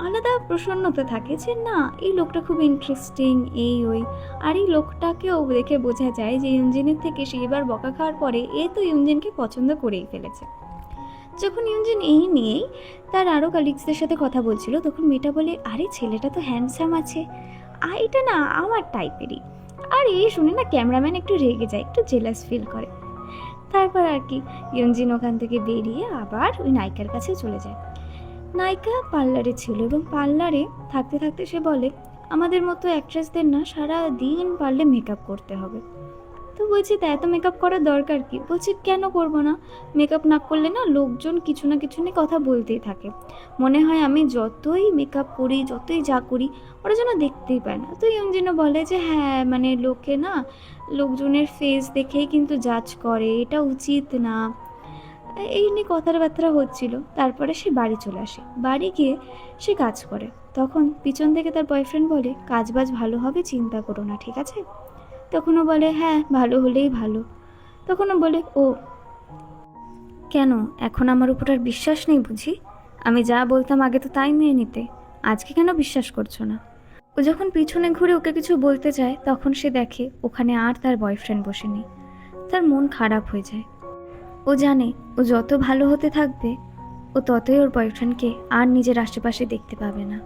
আলাদা প্রসন্নতা থাকে যে না, এই লোকটা খুব ইন্টারেস্টিং, এই ওই। আর এই লোকটাকেও দেখে বোঝা যায় যে ইয়ঞ্জিনের থেকে সে এবার বকা খাওয়ার পরে এ তো ইয়ঞ্জিনকে পছন্দ করেই ফেলেছে। যখন ইয়ঞ্জিন এই নিয়েই তার আরও কালিগসদের সাথে কথা বলছিল, তখন মেয়েটা বলে, আরে ছেলেটা তো হ্যান্ডসাম আছে, আর এটা না আমার টাইপেরই। আর এই শুনে না ক্যামেরাম্যান একটু রেগে যায়, একটু জেলাস ফিল করে। তারপর আর কি ইয়ঞ্জিন ওখান থেকে বেরিয়ে আবার ওই নায়িকার কাছে চলে যায়। নায়িকা পার্লারে ছিল এবং পার্লারে থাকতে থাকতে সে বলে, আমাদের মতো অ্যাক্ট্রেসদের না সারা দিন পারলে মেকআপ করতে হবে। তো বলছি, তা এত মেকআপ করার দরকার কি? বলছি, কেন করব না? মেকআপ না করলে না লোকজন কিছু না কিছু নিয়ে কথা বলতেই থাকে। মনে হয় আমি যতই মেকআপ করি, যতই যা করি, ওরা যেন দেখতেই পায় না। তো ইয়ঞ্জিনও বলে যে হ্যাঁ, মানে লোকে না লোকজনের ফেস দেখেই কিন্তু জাজ করে, এটা উচিত না। এই নিয়ে কথাবার্তা হচ্ছিল। তারপরে সে বাড়ি চলে আসে। বাড়ি গিয়ে সে কাজ করে। তখন পিছন থেকে তার বয়ফ্রেন্ড বলে, কাজবাজ ভালো হবে, চিন্তা করো না, ঠিক আছে? তখনও বলে হ্যাঁ, ভালো হলেই ভালো। তখনও বলে, ও কেন, এখন আমার উপর আর বিশ্বাস নেই বুঝি? আমি যা বলতাম আগে তো তাই মেনে নিতে, আজকে কেন বিশ্বাস করছো না? ও যখন পিছনে ঘুরে ওকে কিছু বলতে চায়, তখন সে দেখে ওখানে আর তার বয়ফ্রেন্ড বসে নেই। তার মন খারাপ হয়ে যায়। ও জানে ও যত ভালো হতে থাকবে, ও ততই ওর বয়ফ্রেন্ডকে আর নিজের আশেপাশে দেখতে পাবে না।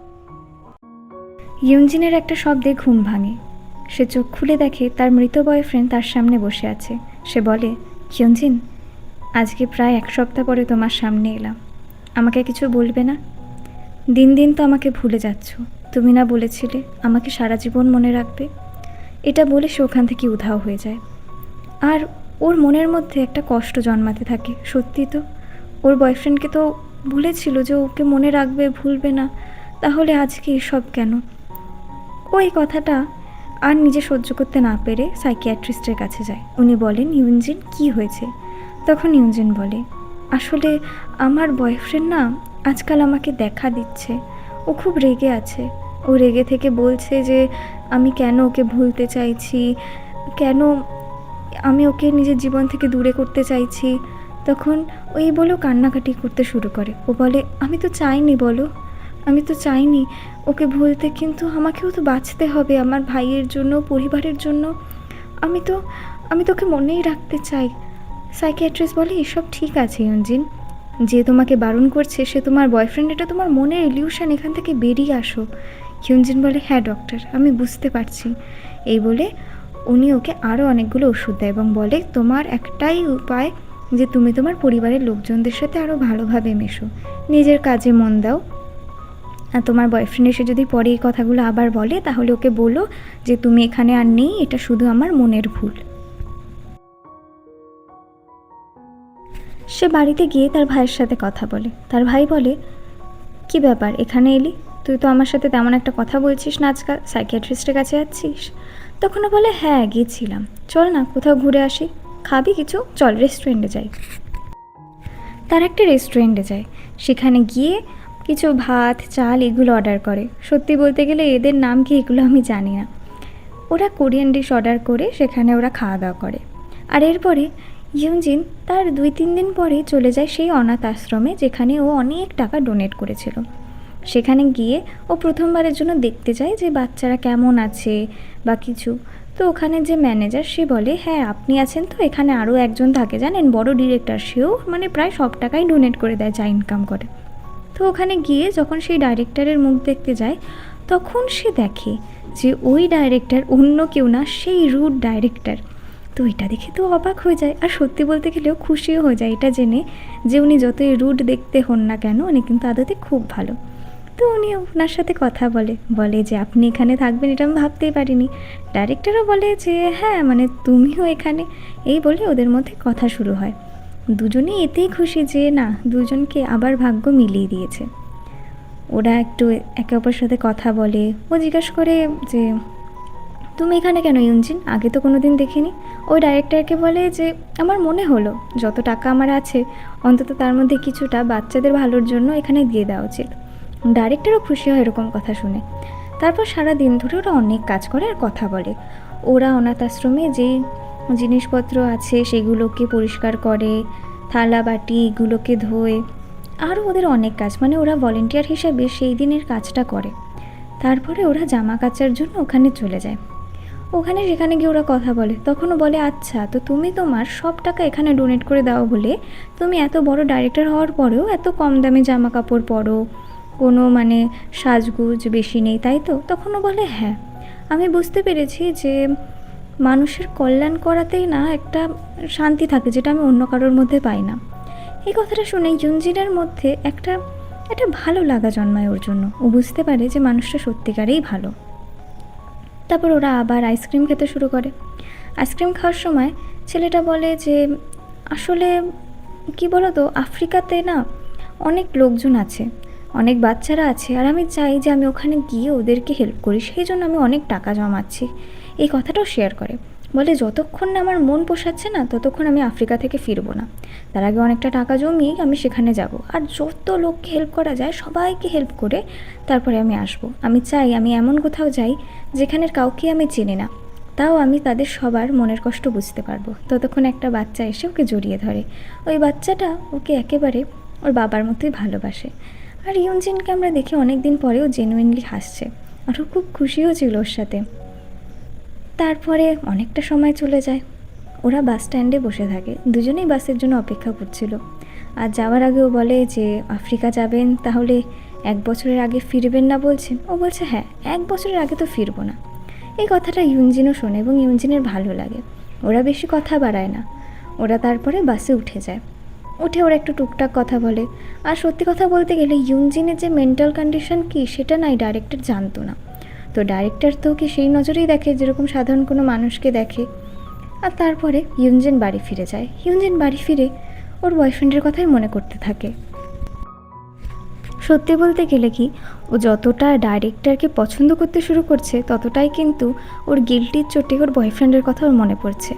ইয়ঞ্জিনের একটা শব্দে ঘুম ভাঙে। সে চোখ খুলে দেখে তার মৃত বয়ফ্রেন্ড তার সামনে বসে আছে। সে বলে, ইয়ঞ্জিন, আজকে প্রায় 1 সপ্তাহ পরে তোমার সামনে এলাম, আমাকে কিছু বলবে না? দিন দিন তো আমাকে ভুলে যাচ্ছ, তুমি না বলেছিলে আমাকে সারা জীবন মনে রাখবে? এটা বলে সে ওখান থেকে উধাও হয়ে যায়। আর ওর মনের মধ্যে একটা কষ্ট জন্মাতে থাকে। সত্যি তো, ওর বয়ফ্রেন্ডকে তো বলেছিল যে ওকে মনে রাখবে, ভুলবে না, তাহলে আজকে এসব কেন? ওই কথাটা আর নিজে সহ্য করতে না পেরে সাইকিয়াট্রিস্টের কাছে যায়। উনি বলেন, ইয়ঞ্জিন কী হয়েছে? তখন ইয়ঞ্জিন বলে, আসলে আমার বয়ফ্রেন্ড না আজকাল আমাকে দেখা দিচ্ছে, ও খুব রেগে আছে। ও রেগে থেকে বলছে যে আমি কেন ওকে ভুলতে চাইছি, কেন আমি ওকে নিজের জীবন থেকে দূরে করতে চাইছি। তখন ওই বলেও কান্নাকাটি করতে শুরু করে। ও বলে, আমি তো চাইনি, বলো, আমি তো চাইনি ওকে ভুলতে, কিন্তু আমাকেও তো বাঁচতে হবে আমার ভাইয়ের জন্য, পরিবারের জন্য। আমি তোকে মনেই রাখতে চাই। সাইকিয়াট্রিস্ট বলে, এসব ঠিক আছে ইয়ঞ্জিন, যে তোমাকে বারণ করছে সে তোমার বয়ফ্রেন্ড, এটা তোমার মনের ইলিউশন, এখান থেকে বেরিয়ে আসো। ইয়ঞ্জিন বলে, হ্যাঁ ডক্টর, আমি বুঝতে পারছি। এই বলে উনি ওকে আরও অনেকগুলো ওষুধ দেয় এবং বলে, তোমার একটাই উপায় যে তুমি তোমার পরিবারের লোকজনদের সাথে আরও ভালোভাবে মেশো, নিজের কাজে মন দাও। আর তোমার বয়ফ্রেন্ড এসে যদি পরে এই কথাগুলো আবার বলে, তাহলে ওকে বলো যে তুমি এখানে আর নেই, এটা শুধু আমার মনের ভুল। সে বাড়িতে গিয়ে তার ভাইয়ের সাথে কথা বলে। তার ভাই বলে, কি ব্যাপার, এখানে এলি? তুই তো আমার সাথে তেমন একটা কথা বলছিস না আজকাল, সাইকিয়াট্রিস্টের কাছে যাচ্ছিস? তখনও বলে, হ্যাঁ গিয়েছিলাম, চল না কোথাও ঘুরে আসি, খাবি কিছু, চল রেস্টুরেন্টে যাই। তার একটা রেস্টুরেন্টে যায়। সেখানে গিয়ে কিছু ভাত, চাল এগুলো অর্ডার করে। সত্যি বলতে গেলে এদের নাম কি এগুলো আমি জানি না। ওরা কোরিয়ান ডিশ অর্ডার করে সেখানে ওরা খাওয়া দাওয়া করে। আর এরপরে ইয়ঞ্জিন তার 2-3 দিন পরে চলে যায় সেই অনাথ আশ্রমে, যেখানে ও অনেক টাকা ডোনেট করেছিল। সেখানে গিয়ে ও প্রথমবারের জন্য দেখতে যায় যে বাচ্চারা কেমন আছে বা কিছু। তো ওখানে যে ম্যানেজার, সে বলে, হ্যাঁ আপনি আছেন তো, এখানে আরও একজন থাকে জানেন, বড় ডিরেক্টর, সেও মানে প্রায় সব টাকাই ডোনেট করে দেয় যা ইনকাম করে। তো ওখানে গিয়ে যখন সেই ডাইরেক্টরের মুখ দেখতে যায়, তখন সে দেখে যে ওই ডাইরেক্টর অন্য কেউ না, সেই রুড ডাইরেক্টর। তো এটা দেখে তো অবাক হয়ে যায়, আর সত্যি বলতে গেলেও খুশিও হয়ে যায় এটা জেনে যে উনি যতই রুড দেখতে হন না কেন, উনি কিন্তু আদতে খুব ভালো। তো উনি ওনার সাথে কথা বলে যে আপনি এখানে থাকবেন এটা আমি ভাবতেই পারিনি। ডাইরেক্টরও বলে যে হ্যাঁ, মানে তুমিও এখানে। এই বলে ওদের মধ্যে কথা শুরু হয়। দুজনেই এতেই খুশি যে না, দুজনকে আবার ভাগ্য মিলিয়ে দিয়েছে। ওরা একটু একে অপরের সাথে কথা বলে। ও জিজ্ঞাসা করে যে তুমি এখানে কেন ইয়ঞ্জিন, আগে তো কোনো দিন দেখিনি। ওই ডাইরেক্টরকে বলে যে আমার মনে হলো যত টাকা আমার আছে অন্তত তার মধ্যে কিছুটা বাচ্চাদের ভালোর জন্য এখানে দিয়ে দেওয়া উচিত। ডাইরেক্টরও খুশি হয় এরকম কথা শুনে। তারপর সারা দিন ধরে ওরা অনেক কাজ করে আর কথা বলে। ওরা অনাথ আশ্রমে যে জিনিসপত্র আছে সেগুলোকে পরিষ্কার করে, থালা বাটি এগুলোকে ধোয়, আরও ওদের অনেক কাজ, মানে ওরা ভলেন্টিয়ার হিসেবে সেই দিনের কাজটা করে। তারপরে ওরা জামা কাচার জন্য ওখানে চলে যায়। সেখানে গিয়ে ওরা কথা বলে। তখনও বলে, আচ্ছা তো তুমি তোমার সব টাকা এখানে ডোনেট করে দাও বলে তুমি এত বড় ডাইরেক্টর হওয়ার পরেও এত কম দামে জামা কাপড় পরো, কোনো মানে সাজগুজ বেশি নেই, তাই তো? তখনও বলে, হ্যাঁ আমি বুঝতে পেরেছি যে মানুষের কল্যাণ করাতেই না একটা শান্তি থাকে, যেটা আমি অন্য কারোর মধ্যে পাই না। এই কথাটা শুনে ইয়ঞ্জিনের মধ্যে একটা একটা ভালো লাগা জন্মায় ওর জন্য। ও বুঝতে পারে যে মানুষটা সত্যিকারেই ভালো। তারপর ওরা আবার আইসক্রিম খেতে শুরু করে। আইসক্রিম খাওয়ার সময় ছেলেটা বলে যে আসলে কি বলো তো, আফ্রিকাতে না অনেক লোকজন আছে, অনেক বাচ্চারা আছে, আর আমি চাই যে আমি ওখানে গিয়ে ওদেরকে হেল্প করি, সেই জন্য আমি অনেক টাকা জমাচ্ছি। এই কথাটাও শেয়ার করে। বলে যতক্ষণ না আমার মন পোষাচ্ছে না ততক্ষণ আমি আফ্রিকা থেকে ফিরবো না, তার আগে অনেকটা টাকা জমিয়ে আমি সেখানে যাব, আর যত লোককে হেল্প করা যায় সবাইকে হেল্প করে তারপরে আমি আসব। আমি চাই আমি এমন কোথাও যাই যেখানের কাউকে আমি চিনি না, তাও আমি তাদের সবার মনের কষ্ট বুঝতে পারবো। ততক্ষণ একটা বাচ্চা এসে ওকে জড়িয়ে ধরে। ওই বাচ্চাটা ওকে একেবারে ওর বাবার মতোই ভালোবাসে। আর ইয়ুনজিনকে আমরা দেখি অনেক দিন পরেও জেনুইনলি হাসছে, আর ও খুব খুশিও ছিল ওর সাথে। তারপরে অনেকটা সময় চলে যায়, ওরা বাস স্ট্যান্ডে বসে থাকে, দুজনেই বাসের জন্য অপেক্ষা করছিল। আর যাওয়ার আগেও বলে যে আফ্রিকা যাবেন তাহলে 1 বছরের আগে ফিরবেন না বলছেন। ও বলছে হ্যাঁ, 1 বছরের আগে তো ফিরবো না। এই কথাটা ইয়ুনজিনও শোনে এবং ইয়ুনজিনের ভালো লাগে। ওরা বেশি কথা বাড়ায় না, ওরা তারপরে বাসে উঠে যায়। উঠে ওরা একটু টুকটাক কথা বলে। আর সত্যি কথা বলতে গেলে ইয়ুনজিনের যে মেন্টাল কন্ডিশন কী সেটা নাই ডাইরেক্টর জানতো না। তো ডাইরেক্টর তো ওকে সেই নজরেই দেখে যেরকম সাধারণ কোনো মানুষকে দেখে। আর তারপরে ইয়ুনজিন বাড়ি ফিরে যায়। ইয়ুনজিন বাড়ি ফিরে ওর বয়ফ্রেন্ডের কথাই মনে করতে থাকে। সত্যি বলতে গেলে কি, ও যতটা ডাইরেক্টরকে পছন্দ করতে শুরু করছে ততটাই কিন্তু ওর গিল্টির চোটে ওর বয়ফ্রেন্ডের কথা ওর মনে পড়ছে।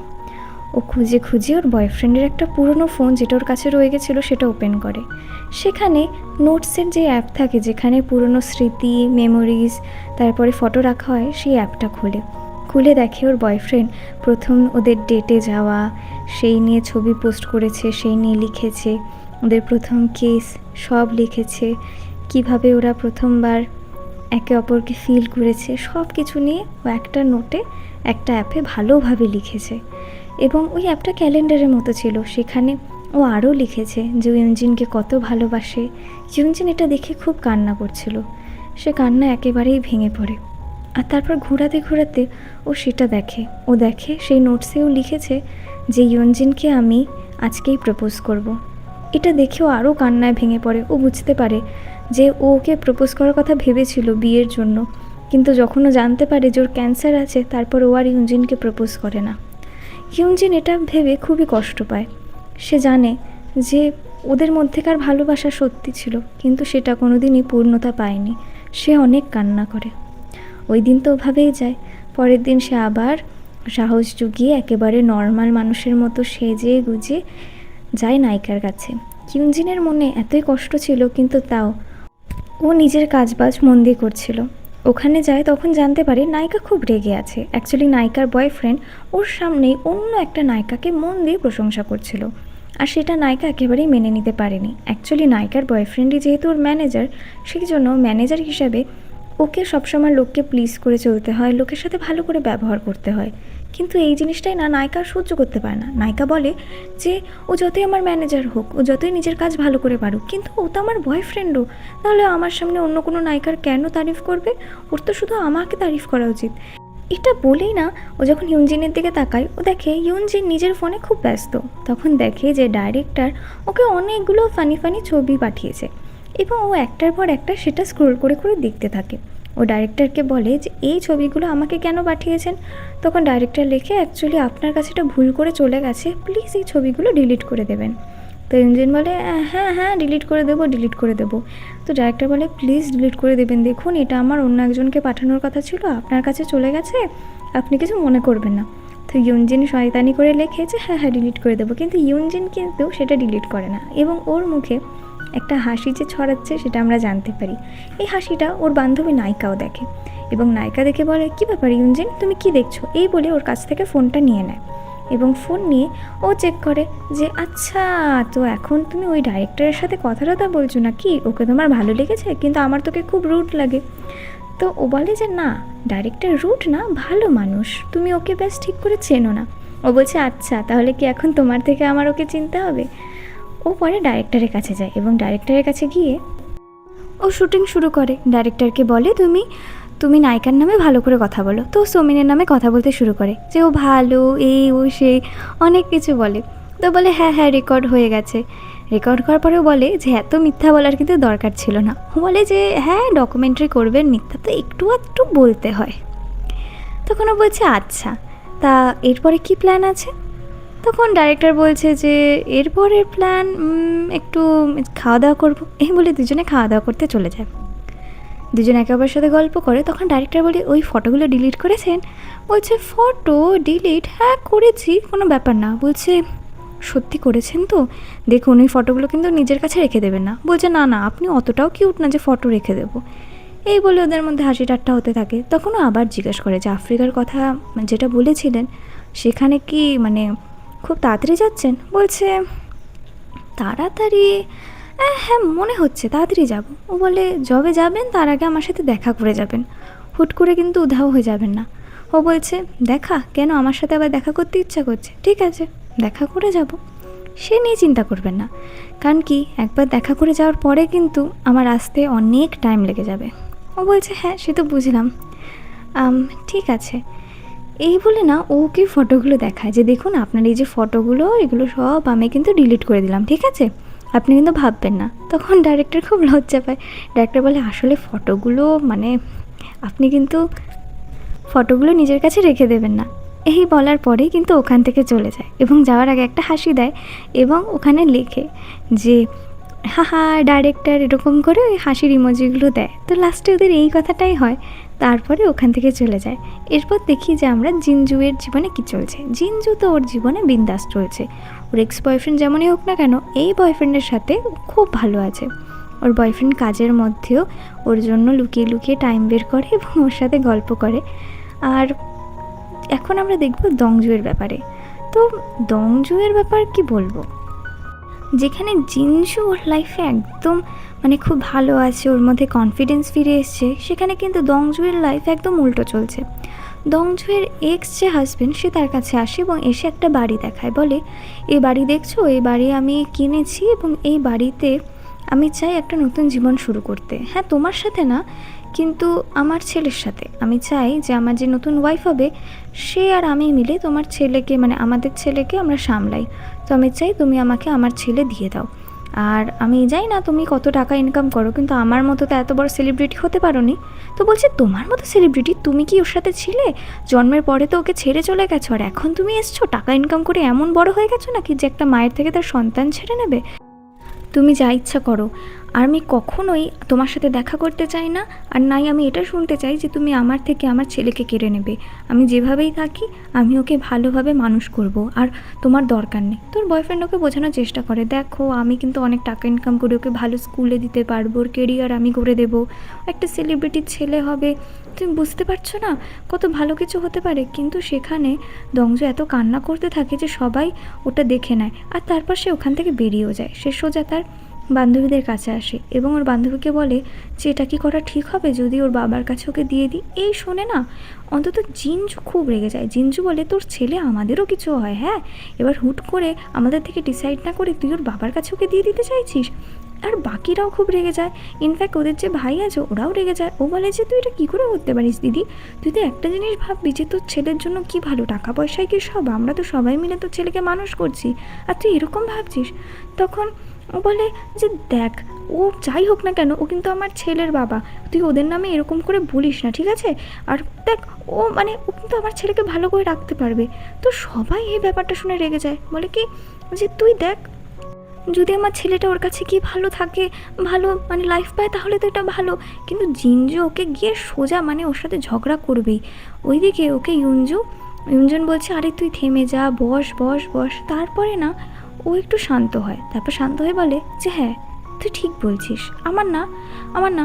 ও খুঁজে খুঁজে ওর বয়ফ্রেন্ডের একটা পুরনো ফোন যেটা ওর কাছে রয়ে গেছিলো সেটা ওপেন করে। সেখানে নোটসের যে অ্যাপ থাকে যেখানে পুরনো স্মৃতি, মেমোরিজ, তারপরে ফটো রাখা হয়, সেই অ্যাপটা খুলে দেখে ওর বয়ফ্রেন্ড প্রথম ওদের ডেটে যাওয়া সেই নিয়ে ছবি পোস্ট করেছে, সেই নিয়ে লিখেছে ওদের প্রথম কেস, সব লিখেছে, কিভাবে ওরা প্রথমবার একে অপরকে ফিল করেছে, সব কিছু নিয়ে ও একটা নোটে একটা অ্যাপে ভালোভাবে লিখেছে। এবং ওই অ্যাপটা ক্যালেন্ডারের মতো ছিল, সেখানে ও আরও লিখেছে যে ইয়ুনজিনকে কত ভালোবাসে। ইয়ুনজিন এটা দেখে খুব কান্না করছিল, সে কান্না একেবারেই ভেঙে পড়ে। আর তারপর ঘোরাতে ঘোরাতে ও সেটা দেখে, ও দেখে সেই নোটসেও লিখেছে যে ইয়ুনজিনকে আমি আজকেই প্রপোজ করব। এটা দেখেও আরও কান্নায় ভেঙে পড়ে। ও বুঝতে পারে যে ও ওকে প্রপোজ করার কথা ভেবেছিল বিয়ের জন্য, কিন্তু যখন ও জানতে পারে যে ওর ক্যান্সার আছে তারপর ও আর ইয়ুনজিনকে প্রপোজ করে না। ইয়ুনজিন এটা ভেবে খুবই কষ্ট পায়। সে জানে যে ওদের মধ্যেকার ভালোবাসা সত্যি ছিল, কিন্তু সেটা কোনোদিনই পূর্ণতা পায়নি। সে অনেক কান্না করে। ওই দিন তো ওভাবেই যায়। পরের দিন সে আবার সাহস জুগিয়ে একেবারে নর্মাল মানুষের মতো সেজে গুজে যায় নায়িকার কাছে। ইয়ুনজিনের মনে এতই কষ্ট ছিল, কিন্তু তাও ও নিজের কাজবাজ মন দিয়ে করছিল। ওখানে যায় তখন জানতে পারে নায়িকা খুব রেগে আছে। অ্যাকচুয়ালি নায়িকার বয়ফ্রেন্ড ওর সামনেই অন্য একটা নায়িকাকে মন দিয়ে প্রশংসা করছিল, আর সেটা নায়িকা একেবারেই মেনে নিতে পারেনি। অ্যাকচুয়ালি নায়িকার বয়ফ্রেন্ডই যেহেতু ওর ম্যানেজার, সেই জন্য ম্যানেজার হিসাবে ওকে সবসময় লোককে প্লিজ করে চলতে হয়, লোকের সাথে ভালো করে ব্যবহার করতে হয়। কিন্তু এই জিনিসটাই না নায়িকা সহ্য করতে পারে না। নায়িকা বলে যে ও যতই আমার ম্যানেজার হোক, ও যতই নিজের কাজ ভালো করে পারুক, কিন্তু ও তো আমার বয়ফ্রেন্ডও, তাহলে আমার সামনে অন্য কোনো নায়িকার কেন তারিফ করবে? ওর তো শুধু আমাকে তারিফ করা উচিত। এটা বলেই না ও যখন ইয়ুনজিনের দিকে তাকায়, ও দেখে ইয়ুনজিন নিজের ফোনে খুব ব্যস্ত। তখন দেখে যে ডাইরেক্টর ওকে অনেকগুলো ফানি ফানি ছবি পাঠিয়েছে এবং ও একটার পর একটা সেটা স্ক্রোল করে করে দেখতে থাকে। ও ডাইরেক্টরকে বলে যে এই ছবিগুলো আমাকে কেন পাঠিয়েছেন? তখন ডাইরেক্টর লেখে অ্যাকচুয়ালি আপনার কাছে এটা ভুল করে চলে গেছে, প্লিজ এই ছবিগুলো ডিলিট করে দেবেন। তো ইয়ুনজিন বলে হ্যাঁ হ্যাঁ ডিলিট করে দেবো। তো ডাইরেক্টর বলে প্লিজ ডিলিট করে দেবেন, দেখুন এটা আমার অন্য একজনকে পাঠানোর কথা ছিল, আপনার কাছে চলে গেছে, আপনি কিছু মনে করবেন না। তো ইয়ুনজিন শয়তানি করে লেখে যে হ্যাঁ হ্যাঁ ডিলিট করে দেবো, কিন্তু ইয়ুনজিন কিন্তু সেটা ডিলিট করে না এবং ওর মুখে একটা হাসি যে ছড়াচ্ছে সেটা আমরা জানতে পারি। এই হাসিটা ওর বান্ধবী নায়িকাও দেখে এবং নায়িকা দেখে বলে কী ব্যাপার ইয়ুনজিন, তুমি কি দেখছো? এই বলে ওর কাছ থেকে ফোনটা নিয়ে নেয় এবং ফোন নিয়ে ও চেক করে যে আচ্ছা, তো এখন তুমি ওই ডাইরেক্টরের সাথে কথা বলছো না কি? ওকে তোমার ভালো লেগেছে, কিন্তু আমার তোকে খুব রুড লাগে। তো ও বলে যে না, ডাইরেক্টর রুড না, ভালো মানুষ, তুমি ওকে বেশ ঠিক করে চেনো না। ও বলছে আচ্ছা, তাহলে কি এখন তোমার থেকে আমার ওকে চিনতে হবে? ও পরে ডাইরেক্টরের কাছে যায় এবং ডাইরেক্টরের কাছে গিয়ে ও শুটিং শুরু করে। ডাইরেক্টরকে বলে তুমি নায়িকার নামে ভালো করে কথা বলো। তো সোমিনের নামে কথা বলতে শুরু করে যে ও ভালো, এই ও সেই অনেক কিছু বলে। তো বলে হ্যাঁ হ্যাঁ রেকর্ড হয়ে গেছে। রেকর্ড করার পরেও বলে যে এত মিথ্যা বলার কিন্তু দরকার ছিল না। ও বলে যে হ্যাঁ ডকুমেন্টারি করবেন, মিথ্যা তো একটু একটু বলতে হয়। তখন ও বলছে আচ্ছা, তা এরপরে কি প্ল্যান আছে? তখন ডাইরেক্টর বলছে যে এরপরের প্ল্যান একটু খাওয়া দাওয়া করবো। এই বলে দুজনে খাওয়া দাওয়া করতে চলে যায়। দুজন একে অপরের সাথে গল্প করে। তখন ডাইরেক্টর বলে ওই ফটোগুলো ডিলিট করেছেন? বলছে ফটো ডিলিট, হ্যাঁ করেছি, কোনো ব্যাপার না। বলছে সত্যি করেছেন তো? দেখুন ওই ফটোগুলো কিন্তু নিজের কাছে রেখে দেবেন না। বলছে না না, আপনি অতটাও কিউট না যে ফটো রেখে দেবো। এই বলে ওদের মধ্যে হাসি ঠাট্টা হতে থাকে। তখনও আবার জিজ্ঞেস করে যে আফ্রিকার কথা যেটা বলেছিলেন সেখানে কি মানে খুব তাড়াতাড়ি যাচ্ছেন? বলছে তাড়াতাড়ি হ্যাঁ মনে হচ্ছে তাড়াতাড়ি যাব। ও বলে যবে যাবেন তার আগে আমার সাথে দেখা করে যাবেন, হুট করে কিন্তু উধাও হয়ে যাবেন না। ও বলছে দেখা কেন, আমার সাথে আবার দেখা করতে ইচ্ছা করছে, ঠিক আছে দেখা করে যাব, সে নিয়ে চিন্তা করবেন না। কারণ কি একবার দেখা করে যাওয়ার পরে কিন্তু আমার আসতে অনেক টাইম লেগে যাবে। ও বলছে হ্যাঁ সে তো বুঝলাম, ঠিক আছে। এই বলে না ওকে ফটোগুলো দেখায় যে দেখুন আপনার এই যে ফটোগুলো এগুলো সব আমি কিন্তু ডিলিট করে দিলাম, ঠিক আছে, আপনি কিন্তু ভাববেন না। তখন ডাইরেক্টর খুব লজ্জা পায়। ডাইরেক্টর বলে আসলে ফটোগুলো মানে আপনি কিন্তু ফটোগুলো নিজের কাছে রেখে দেবেন না। এই বলার পরেই কিন্তু ওখান থেকে চলে যায় এবং যাওয়ার আগে একটা হাসি দেয় এবং ওখানে লেখে যে হাহা ডাইরেক্টর, এরকম করে ওই হাসির ইমোজিগুলো দেয়। তো লাস্টে ওদের এই কথাটাই হয়। তারপরে ওখান থেকে চলে যায়। এরপর দেখি যে আমরা জিনজুয়ের জীবনে কি চলছে। জিনজু তো ওর জীবনে বিন্দাস চলছে। ওর এক্স বয়ফ্রেন্ড যেমনই হোক না কেন এই বয়ফ্রেন্ডের সাথে খুব ভালো আছে। ওর বয়ফ্রেন্ড কাজের মধ্যেও ওর জন্য লুকিয়ে লুকিয়ে টাইম বের করে এবং ওর সাথে গল্প করে। আর এখন আমরা দেখব দংজুয়ের ব্যাপারে। তো দংজুয়ের ব্যাপার কি বলবো, যেখানে জিনজু ওর লাইফে একদম মানে খুব ভালো আছে, ওর মধ্যে কনফিডেন্স ফিরে এসছে, সেখানে কিন্তু দংজুয়ের লাইফ একদম উল্টো চলছে। দংজুয়ের এক্স যে হাজব্যান্ড সে তার কাছে আসে এবং এসে একটা বাড়ি দেখায়, বলে এই বাড়ি দেখছো, এই বাড়ি আমি কিনেছি এবং এই বাড়িতে আমি চাই একটা নতুন জীবন শুরু করতে। হ্যাঁ তোমার সাথে না, কিন্তু আমার ছেলের সাথে। আমি চাই যে আমার যে নতুন ওয়াইফ হবে সে আর আমি মিলে তোমার ছেলেকে মানে আমাদের ছেলেকে আমরা সামলাই। তো আমি চাই তুমি আমাকে আমার ছেলে দিয়ে দাও। আর আমি জানি না তুমি কত টাকা ইনকাম করো, কিন্তু আমার মতো তো এত বড় সেলিব্রিটি হতে পারো নি। তো বলছে তোমার মতো সেলিব্রিটি তুমি কি ওর সাথে ছিলে? জন্মের পরে তো ওকে ছেড়ে চলে গেছো, আর এখন তুমি এসছো টাকা ইনকাম করে এমন বড় হয়ে গেছো নাকি যে একটা মায়ের থেকে তার সন্তান ছেড়ে নেবে? তুমি যা ইচ্ছা করো, আর আমি কখনোই তোমার সাথে দেখা করতে চাই না। আর নাই আমি এটা শুনতে চাই যে তুমি আমার থেকে আমার ছেলেকে কেড়ে নেবে। আমি যেভাবেই থাকি আমি ওকে ভালোভাবে মানুষ করব, আর তোমার দরকার নেই। তোর বয়ফ্রেন্ড ওকে বোঝানোর চেষ্টা করে, দেখো আমি কিন্তু অনেক টাকা ইনকাম করে ওকে ভালো স্কুলে দিতে পারবো, ওর কেরিয়ার আমি করে দেবো, একটা সেলিব্রিটির ছেলে হবে, তুমি বুঝতে পারছো না কত ভালো কিছু হতে পারে। কিন্তু সেখানে দংজু এত কান্না করতে থাকে যে সবাই ওটা দেখে নেয়, আর তারপর সে ওখান থেকে বেরিয়েও যায়। সে সোজা তার বান্ধবীদের কাছে আসে এবং ওর বান্ধবীকে বলে যে এটা কি করা ঠিক হবে যদি ওর বাবার কাছে ওকে দিয়ে দিই। এই শোনে না অন্তত জিনজু খুব রেগে যায়। জিনজু বলে তোর ছেলে আমাদেরও কিছু হয়, হ্যাঁ এবার হুট করে আমাদের থেকে ডিসাইড না করে তুই ওর বাবার কাছে ওকে দিয়ে দিতে চাইছিস। আর বাকিরাও খুব রেগে যায়, ইনফ্যাক্ট ওদের যে ভাই আছে ওরাও রেগে যায়। ও বলে যে তুই এটা কী করে করতে পারিস দিদি, তুই তো একটা জিনিস ভাববি যে তোর ছেলের জন্য কি ভালো, টাকা পয়সায় কি সব, আমরা তো সবাই মিলে তোর ছেলেকে মানুষ করছি, আর তুই এরকম ভাবছিস। তখন ও বলে যে দেখ ও যাই হোক না কেন ও কিন্তু আমার ছেলের বাবা, তুই ওদের নামে এরকম করে বলিস না, ঠিক আছে, আর দেখ ও মানে ও কিন্তু আমার ছেলেকে ভালো করে রাখতে পারবে। তো সবাই এই ব্যাপারটা শুনে রেগে যায়, বলে কি যে তুই দেখ যদি আমার ছেলেটা ওর কাছে গিয়ে ভালো থাকে, ভালো মানে লাইফ পায় তাহলে তো এটা ভালো। কিন্তু জিনজু ওকে গিয়ে সোজা মানে ওর সাথে ঝগড়া করবেই। ওইদিকে ওকে ইউনজন বলছে আরে তুই থেমে যা, বস বস বস। তারপরে না ও একটু শান্ত হয়, তারপর শান্ত হয়ে বলে যে হ্যাঁ তুই ঠিক বলছিস, আমার না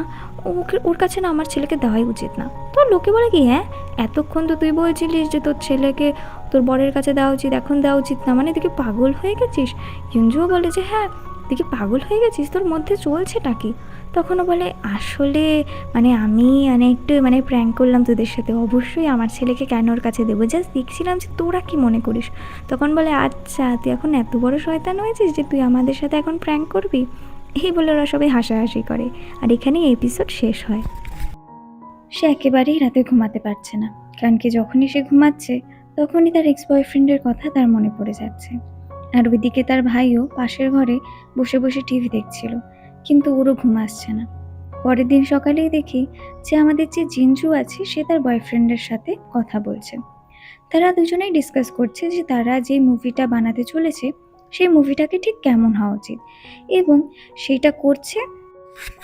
ওকে ওর কাছে না আমার ছেলেকে দেওয়াই উচিত না। তো লোকে বলে কি হ্যাঁ এতক্ষণ তো তুই বলছিলিস যে তোর ছেলেকে তোর বরের কাছে দেওয়া উচিত, এখন দেওয়া উচিত না, মানে তুই কি পাগল হয়ে গেছিস? ইউনজুও বলে যে হ্যাঁ তুই কি পাগল হয়ে গেছিস, তোর মধ্যে চলছেটা কি? তখনও বলে আসলে মানে আমি মানে একটু মানে প্র্যাঙ্ক করলাম তোদের সাথে, অবশ্যই আমার ছেলেকে কেন ওর কাছে দেবো, জাস্ট দেখছিলাম যে তোরা কি মনে করিস। তখন বলে আচ্ছা তুই এখন এত বড় শয়তান হয়েছিস যে তুই আমাদের সাথে এখন প্র্যাঙ্ক করবি। এই বলে ওরা সবাই হাসাহাসি করে, আর এখানেই এপিসোড শেষ হয়। সে একেবারেই রাতে ঘুমাতে পারছে না, কারণ কি যখনই সে ঘুমাচ্ছে তখনই তার এক্স বয়ফ্রেন্ডের কথা তার মনে পড়ে যাচ্ছে। আর ওইদিকে তার ভাইও পাশের ঘরে বসে বসে টিভি দেখছিল, কিন্তু ওরও ঘুম আসছে না। পরের দিন সকালেই দেখি যে আমাদের যে জিঞ্জু আছে সে তার বয়ফ্রেন্ডের সাথে কথা বলছে। তারা দুজনেই ডিসকাস করছে যে তারা যে মুভিটা বানাতে চলেছে সেই মুভিটাকে ঠিক কেমন হওয়া উচিত, এবং সেইটা করছে।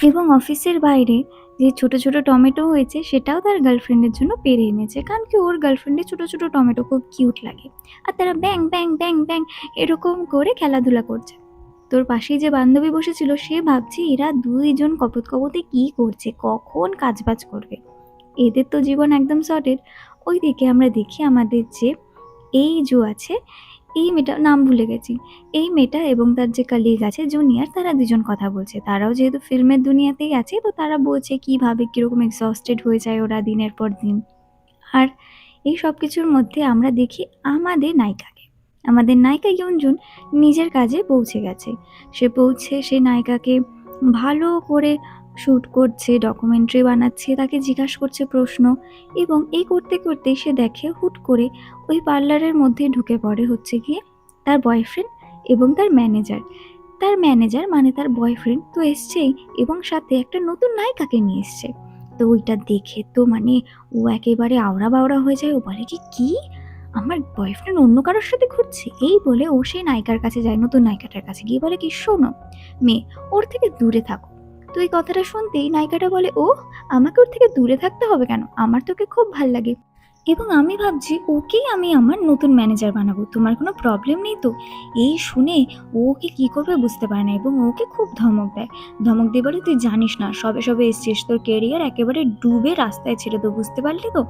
এবং অফিসের বাইরে যে ছোট ছোট টমেটো হয়েছে সেটাও তার গার্লফ্রেন্ডের জন্য পেরে এনেছে, কারণ কি ওর গার্লফ্রেন্ডের ছোট ছোট টমেটো খুব কিউট লাগে। আর তারা ব্যাং ব্যাং ব্যাং ব্যাং এরকম করে খেলাধুলা করছে। তোর পাশেই যে বান্ধবী বসেছিল সে ভাবছে এরা দুইজন কপত কপতে কি করছে, কখন কাজবাজ করবে, এদের তো জীবন একদম সর্টেড। ওইদিকে আমরা দেখি আমাদের যে এই জো আছে, এই মেয়েটা নাম ভুলে গেছি, এই মেয়েটা এবং তার যে কলিগ আছে জুনিয়র, তারা দুজন কথা বলছে। তারাও যেহেতু ফিল্মের দুনিয়াতেই আছে, তো তারা বলছে কীভাবে কীরকম এক্সস্টেড হয়ে যায় ওরা দিনের পর দিন। আর এই সব কিছুর মধ্যে আমরা দেখি আমাদের নায়িকাকে, আমাদের নায়িকা ইয়ঞ্জুন নিজের কাজে পৌঁছে গেছে। সে নায়িকাকে ভালো করে শ্যুট করছে, ডকুমেন্টারি বানাচ্ছে, তাকে জিজ্ঞাসা করছে প্রশ্ন, এবং এই করতে করতে সে দেখে হুট করে ওই পার্লারের মধ্যে ঢুকে পড়ে হচ্ছে গিয়ে তার বয়ফ্রেন্ড এবং তার ম্যানেজার মানে তার বয়ফ্রেন্ড তো এসছেই, এবং সাথে একটা নতুন নায়িকাকে নিয়ে এসছে। তো ওইটা দেখে তো মানে ও একেবারে আওড়া বাওড়া হয়ে যায়। ও বলে কি আমার বয়ফ্রেন্ড অন্য কারোর সাথে ঘুরছে, এই বলে ও সেই নায়িকার কাছে যায়, নতুন নায়িকাটার কাছে গিয়ে বলে কি শোনো মেয়ে, ওর থেকে দূরে থাকো। তো এই কথাটা শুনতেই নায়িকাটা বলে ও আমাকে ওর থেকে দূরে থাকতে হবে কেন, আমার তোকে খুব ভাল লাগে, এবং আমি ভাবছি ওকেই আমি আমার নতুন ম্যানেজার বানাবো, তোমার কোনো প্রবলেম নেই তো। এই শুনে ও ওকে কী করবে বুঝতে পারে না, এবং ওকে খুব ধমক দিয়ে বলে তুই জানিস না, সবে সবে এসছিস, তোর কেরিয়ার একেবারে ডুবে রাস্তায় ছেড়ে তো, বুঝতে পারলি তো,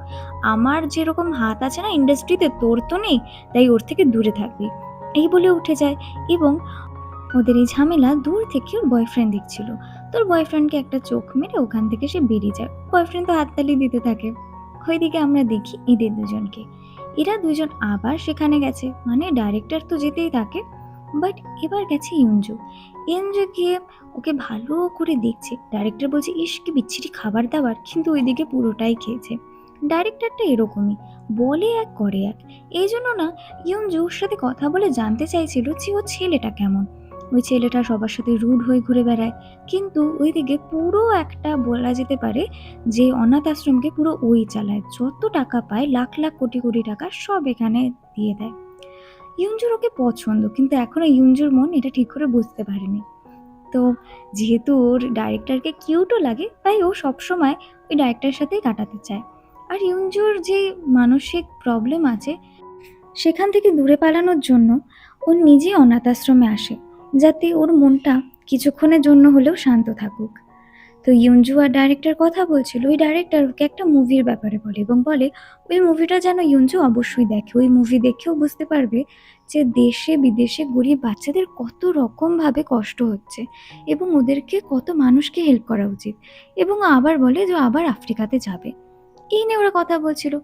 আমার যেরকম হাত আছে না ইন্ডাস্ট্রিতে তোর তো নেই, তাই ওর থেকে দূরে থাকবি। এই বলে উঠে যায়, এবং ওদের এই ঝামেলা দূর থেকে ওর বয়ফ্রেন্ড দেখছিল। তোর বয়ফ্রেন্ডকে একটা চোখ মেরে ওখান থেকে সে বেরিয়ে যায়, বয়ফ্রেন্ড তো হাততালি দিতে থাকে। ওইদিকে আমরা দেখি এদের দুজনকে, এরা দুজন আবার সেখানে গেছে, মানে ডাইরেক্টর তো যেতেই থাকে, বাট এবার গেছে ইয়ঞ্জু গিয়ে ওকে ভালো করে দেখছে। ডাইরেক্টর বলছে ইস কি বিচ্ছিরি খাবার দাবার, কিন্তু ওইদিকে পুরোটাই খেয়েছে। ডাইরেক্টরটা এরকমই, বলে এক করে এক। এই জন্য না ইয়ঞ্জু ওর সাথে কথা বলে জানতে চাইছিল যে ও ছেলেটা কেমন। ওই ছেলেটা সবার সাথে রুড হয়ে ঘুরে বেড়ায়, কিন্তু ওইদিকে পুরো একটা বলা যেতে পারে যে অনাথ আশ্রমকে পুরো ওই চালায়, যত টাকা পায় লাখ লাখ কোটি কোটি টাকা সব এখানে দিয়ে দেয়। ইয়ঞ্জুর ওকে পছন্দ, কিন্তু এখনো ইয়ঞ্জুর মন এটা ঠিক করে বুঝতে পারেনি। তো যেহেতু ওর ডাইরেক্টরকে কিউটও লাগে, তাই ও সবসময় ওই ডাইরেক্টরের সাথেই কাটাতে চায়। আর ইয়ঞ্জুর যে মানসিক প্রবলেম আছে সেখান থেকে দূরে পালানোর জন্য ও নিজে অনাথ আশ্রমে আসে, যাতে ওর মনটা কিছুক্ষণের জন্য হলেও শান্ত থাকুক। তো ইয়ঞ্জু আর ডাইরেক্টর কথা বলছিল, ওই ডাইরেক্টর ওকে একটা মুভির ব্যাপারে বলে, এবং বলে ওই মুভিটা যেন ইয়ঞ্জু অবশ্যই দেখে, ওই মুভি দেখেও বুঝতে পারবে যে দেশে বিদেশে গরিব বাচ্চাদের কত রকমভাবে কষ্ট হচ্ছে, এবং ওদেরকে কত মানুষকে হেল্প করা উচিত, এবং আবার বলে যে আবার আফ্রিকাতে যাবে। এই নিয়ে ওরা কথা বলছিল।